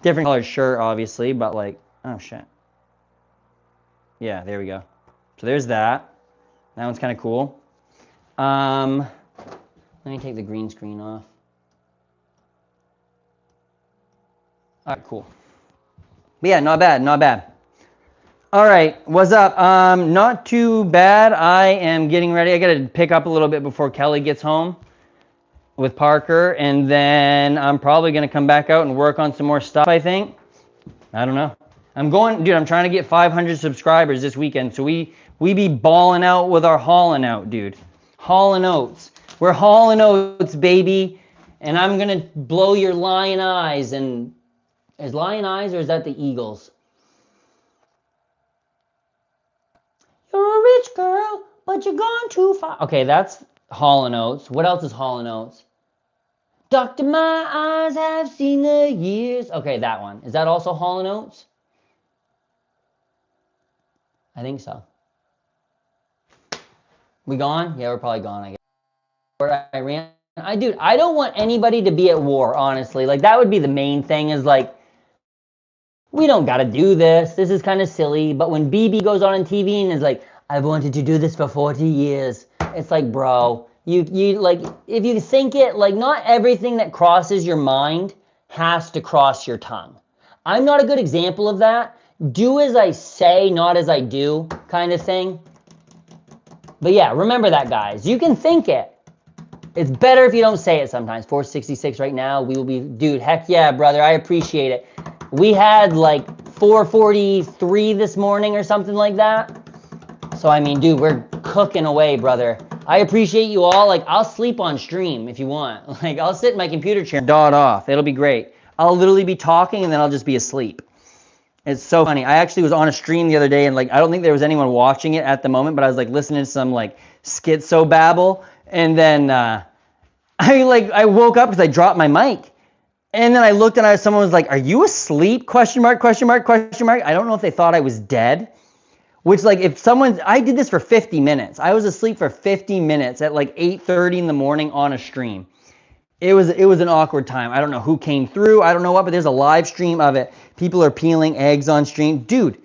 Speaker 1: Different colored shirt, obviously, but like, oh shit. Yeah, there we go. So there's that. That one's kind of cool. Let me take the green screen off. All right, cool. But yeah, not bad, not bad. All right, what's up? Not too bad. I am getting ready. I got to pick up a little bit before Kelly gets home with Parker, and then I'm probably going to come back out and work on some more stuff, I think. I don't know. I'm trying to get 500 subscribers this weekend, so we be balling out with our hauling out, dude. Hauling oats. We're hauling oats, baby, and I'm going to blow your lion eyes. And is lion eyes or is that the Eagles? You're a rich girl, but you're gone too far. Okay, that's Hall & Oates. What else is Hall & Oates? Doctor, my eyes have seen the years. Okay, that one. Is that also Hall & Oates? I think so. We gone? Yeah, we're probably gone, I guess. Where I ran. Dude, I don't want anybody to be at war, honestly. Like, that would be the main thing is like, we don't got to do this. This is kind of silly. But when BB goes on TV and is like, I've wanted to do this for 40 years. It's like, bro, you like, if you think it, like, not everything that crosses your mind has to cross your tongue. I'm not a good example of that. Do as I say, not as I do kind of thing. But yeah, remember that, guys. You can think it. It's better if you don't say it sometimes. 466 right now. We will be, dude, heck yeah, brother. I appreciate it. We had like 443 this morning or something like that. So, I mean, dude, we're cooking away, brother. I appreciate you all. Like, I'll sleep on stream if you want. Like, I'll sit in my computer chair and dot off. It'll be great. I'll literally be talking and then I'll just be asleep. It's so funny. I actually was on a stream the other day and like, I don't think there was anyone watching it at the moment, but I was like listening to some like schizo babble. And then I woke up because I dropped my mic. And then I looked and someone was like, are you asleep? Question mark, question mark, question mark. I don't know if they thought I was dead. Which like I did this for 50 minutes. I was asleep for 50 minutes at like 8:30 in the morning on a stream. It was an awkward time. I don't know who came through. I don't know what, but there's a live stream of it. People are peeling eggs on stream. Dude,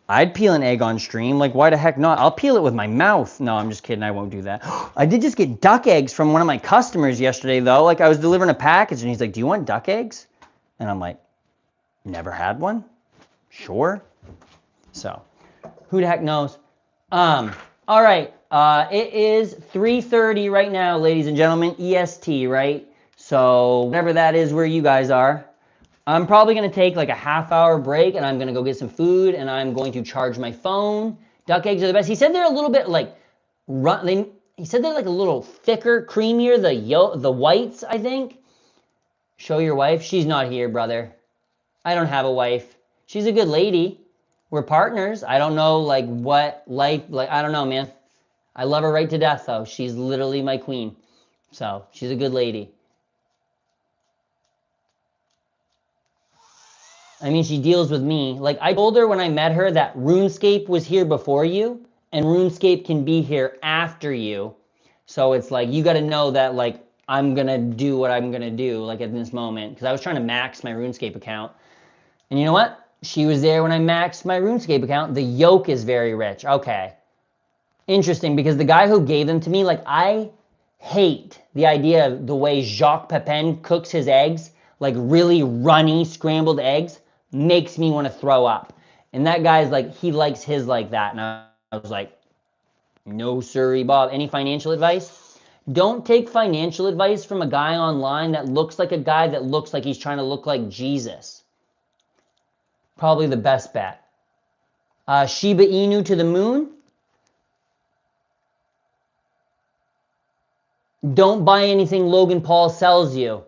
Speaker 1: I'd peel an egg on stream. Like, why the heck not? I'll peel it with my mouth. No, I'm just kidding. I won't do that. I did just get duck eggs from one of my customers yesterday, though. Like, I was delivering a package, and he's like, do you want duck eggs? And I'm like, never had one? Sure. So, who the heck knows? All right. It is 3:30 right now, ladies and gentlemen. EST, right? So, whatever that is where you guys are. I'm probably going to take like a half-hour break, and I'm going to go get some food, and I'm going to charge my phone. Duck eggs are the best. He said they're a little bit like, he said they're like a little thicker, creamier, the whites, I think. Show your wife. She's not here, brother. I don't have a wife. She's a good lady. We're partners. I don't know like what life, like, I don't know, man. I love her right to death, though. She's literally my queen. So, she's a good lady. I mean, she deals with me. Like, I told her when I met her that RuneScape was here before you, and RuneScape can be here after you. So it's like, you got to know that, like, I'm going to do what I'm going to do, like, at this moment. Because I was trying to max my RuneScape account. And you know what? She was there when I maxed my RuneScape account. The yolk is very rich. Okay. Interesting, because the guy who gave them to me, like, I hate the idea of the way Jacques Pepin cooks his eggs. Like, really runny scrambled eggs. Makes me want to throw up. And that guy's like, he likes his like that. And I was like, no sirree, Bob. Any financial advice? Don't take financial advice from a guy online that looks like a guy that looks like he's trying to look like Jesus. Probably the best bet. Shiba Inu to the moon. Don't buy anything Logan Paul sells you.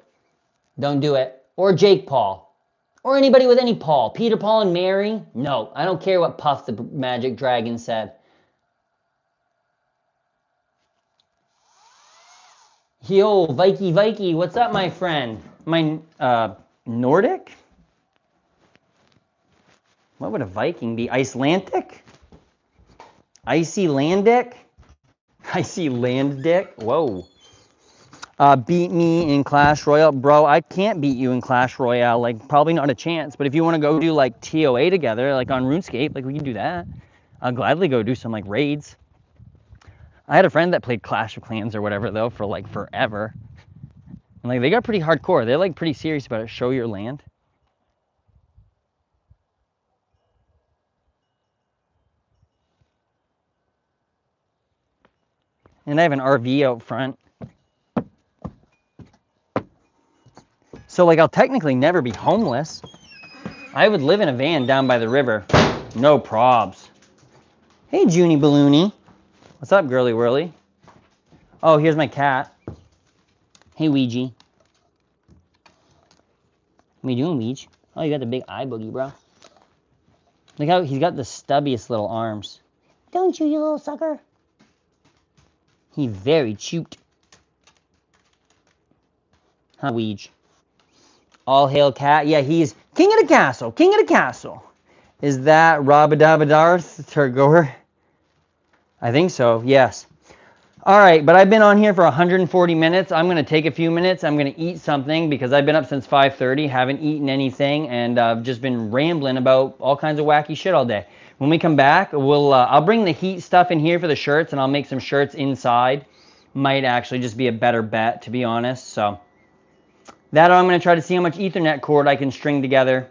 Speaker 1: Don't do it. Or Jake Paul. Or anybody with any Paul. Peter, Paul, and Mary? No, I don't care what Puff the Magic Dragon said. Yo, Vikey, what's up, my friend? My, Nordic? What would a Viking be? Icelandic? Icy Landic? Icy Landic? Whoa. Beat me in Clash Royale. Bro, I can't beat you in Clash Royale. Like, probably not a chance. But if you want to go do, like, TOA together, like, on RuneScape, like, we can do that. I'll gladly go do some, like, raids. I had a friend that played Clash of Clans or whatever, though, for, like, forever. And, like, they got pretty hardcore. They're, like, pretty serious about it. Show your land. And I have an RV out front. So, like, I'll technically never be homeless. I would live in a van down by the river. No probs. Hey, Junie Balloony. What's up, girly whirly? Oh, here's my cat. Hey, Ouija. What are you doing, Ouija? Oh, you got the big eye boogie, bro. Look how he's got the stubbiest little arms. Don't you little sucker? He's very cute. Huh, Ouija? All hail cat. Yeah, he's king of the castle. King of the castle. Is that Rabadabadarth Tergor? I think so, yes. All right, but I've been on here for 140 minutes. I'm going to take a few minutes. I'm going to eat something because I've been up since 5:30, haven't eaten anything, and I've just been rambling about all kinds of wacky shit all day. When we come back, I'll bring the heat stuff in here for the shirts, and I'll make some shirts inside. Might actually just be a better bet, to be honest. So that I'm going to try to see how much Ethernet cord I can string together.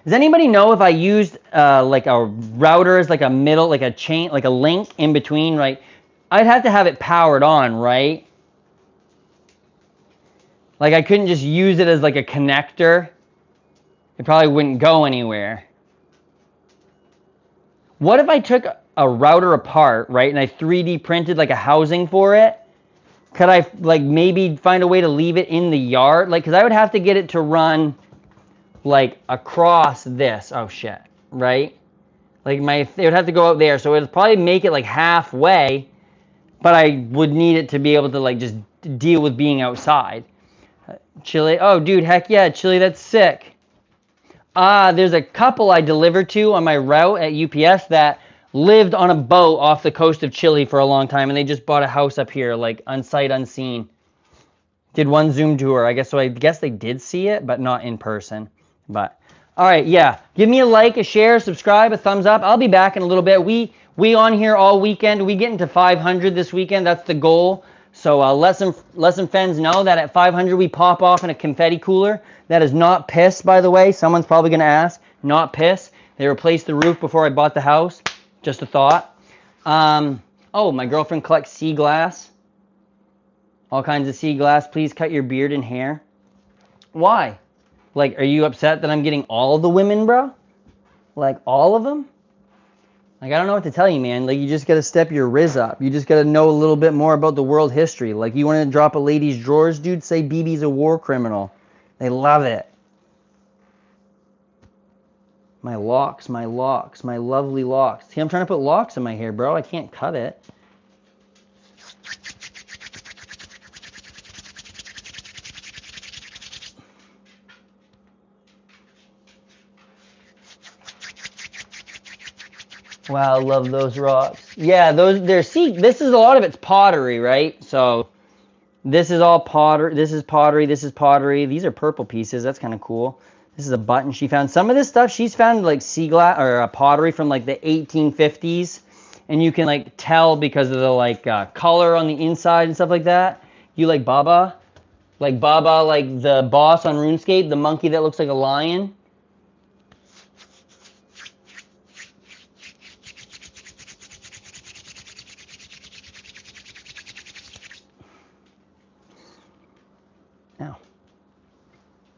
Speaker 1: Does anybody know if I used like a router as like a middle, like a chain, like a link in between, right? I'd have to have it powered on, right? Like I couldn't just use it as like a connector. It probably wouldn't go anywhere. What if I took a router apart, right, and I 3D printed like a housing for it? Could I like maybe find a way to leave it in the yard? Like, because I would have to get it to run like across this. Oh shit, right? Like it would have to go out there, so it would probably make it like halfway, but I would need it to be able to like just deal with being outside. Chili, oh dude, heck yeah, Chili, that's sick. There's a couple I delivered to on my route at UPS that lived on a boat off the coast of Chile for a long time, and they just bought a house up here, like unsight unseen. Did one Zoom tour, I guess, so I guess they did see it, but not in person. But all right, yeah, give me a like, a share, subscribe, a thumbs up. I'll be back in a little bit. We on here all weekend. We get into 500 this weekend. That's the goal. So let some fans know that at 500 we pop off in a confetti cooler. That is not piss, by the way. Someone's probably going to ask. Not piss. They replaced the roof before I bought the house. Just a thought. Oh, my girlfriend collects sea glass. All kinds of sea glass. Please cut your beard and hair. Why? Like, are you upset that I'm getting all the women, bro? Like, all of them? Like, I don't know what to tell you, man. Like, you just got to step your riz up. You just got to know a little bit more about the world history. Like, you want to drop a lady's drawers, dude? Say BB's a war criminal. They love it. My locks, my lovely locks. See, I'm trying to put locks in my hair, bro. I can't cut it. Wow, love those rocks. Yeah, this is a lot of it's pottery, right? So this is all pottery. This is pottery. This is pottery. These are purple pieces. That's kind of cool. This is a button she found. Some of this stuff she's found like sea glass or pottery from like the 1850s, and you can like tell because of the like color on the inside and stuff like that. You like Baba, like the boss on RuneScape, the monkey that looks like a lion.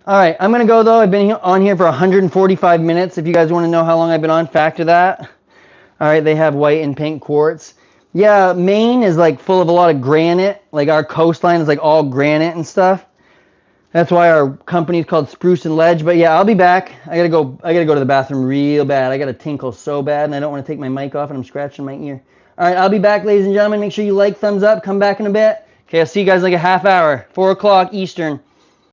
Speaker 1: All right, I'm going to go, though. I've been on here for 145 minutes. If you guys want to know how long I've been on, factor that. All right, they have white and pink quartz. Yeah, Maine is, like, full of a lot of granite. Like, our coastline is, like, all granite and stuff.
Speaker 4: That's why our company's called Spruce and Ledge. But yeah, I'll be back. I gotta go to the bathroom real bad. I gotta tinkle so bad, and I don't want to take my mic off, and I'm scratching my ear. All right, I'll be back, ladies and gentlemen. Make sure you like, thumbs up, come back in a bit. Okay, I'll see you guys in like a half hour, 4 o'clock Eastern.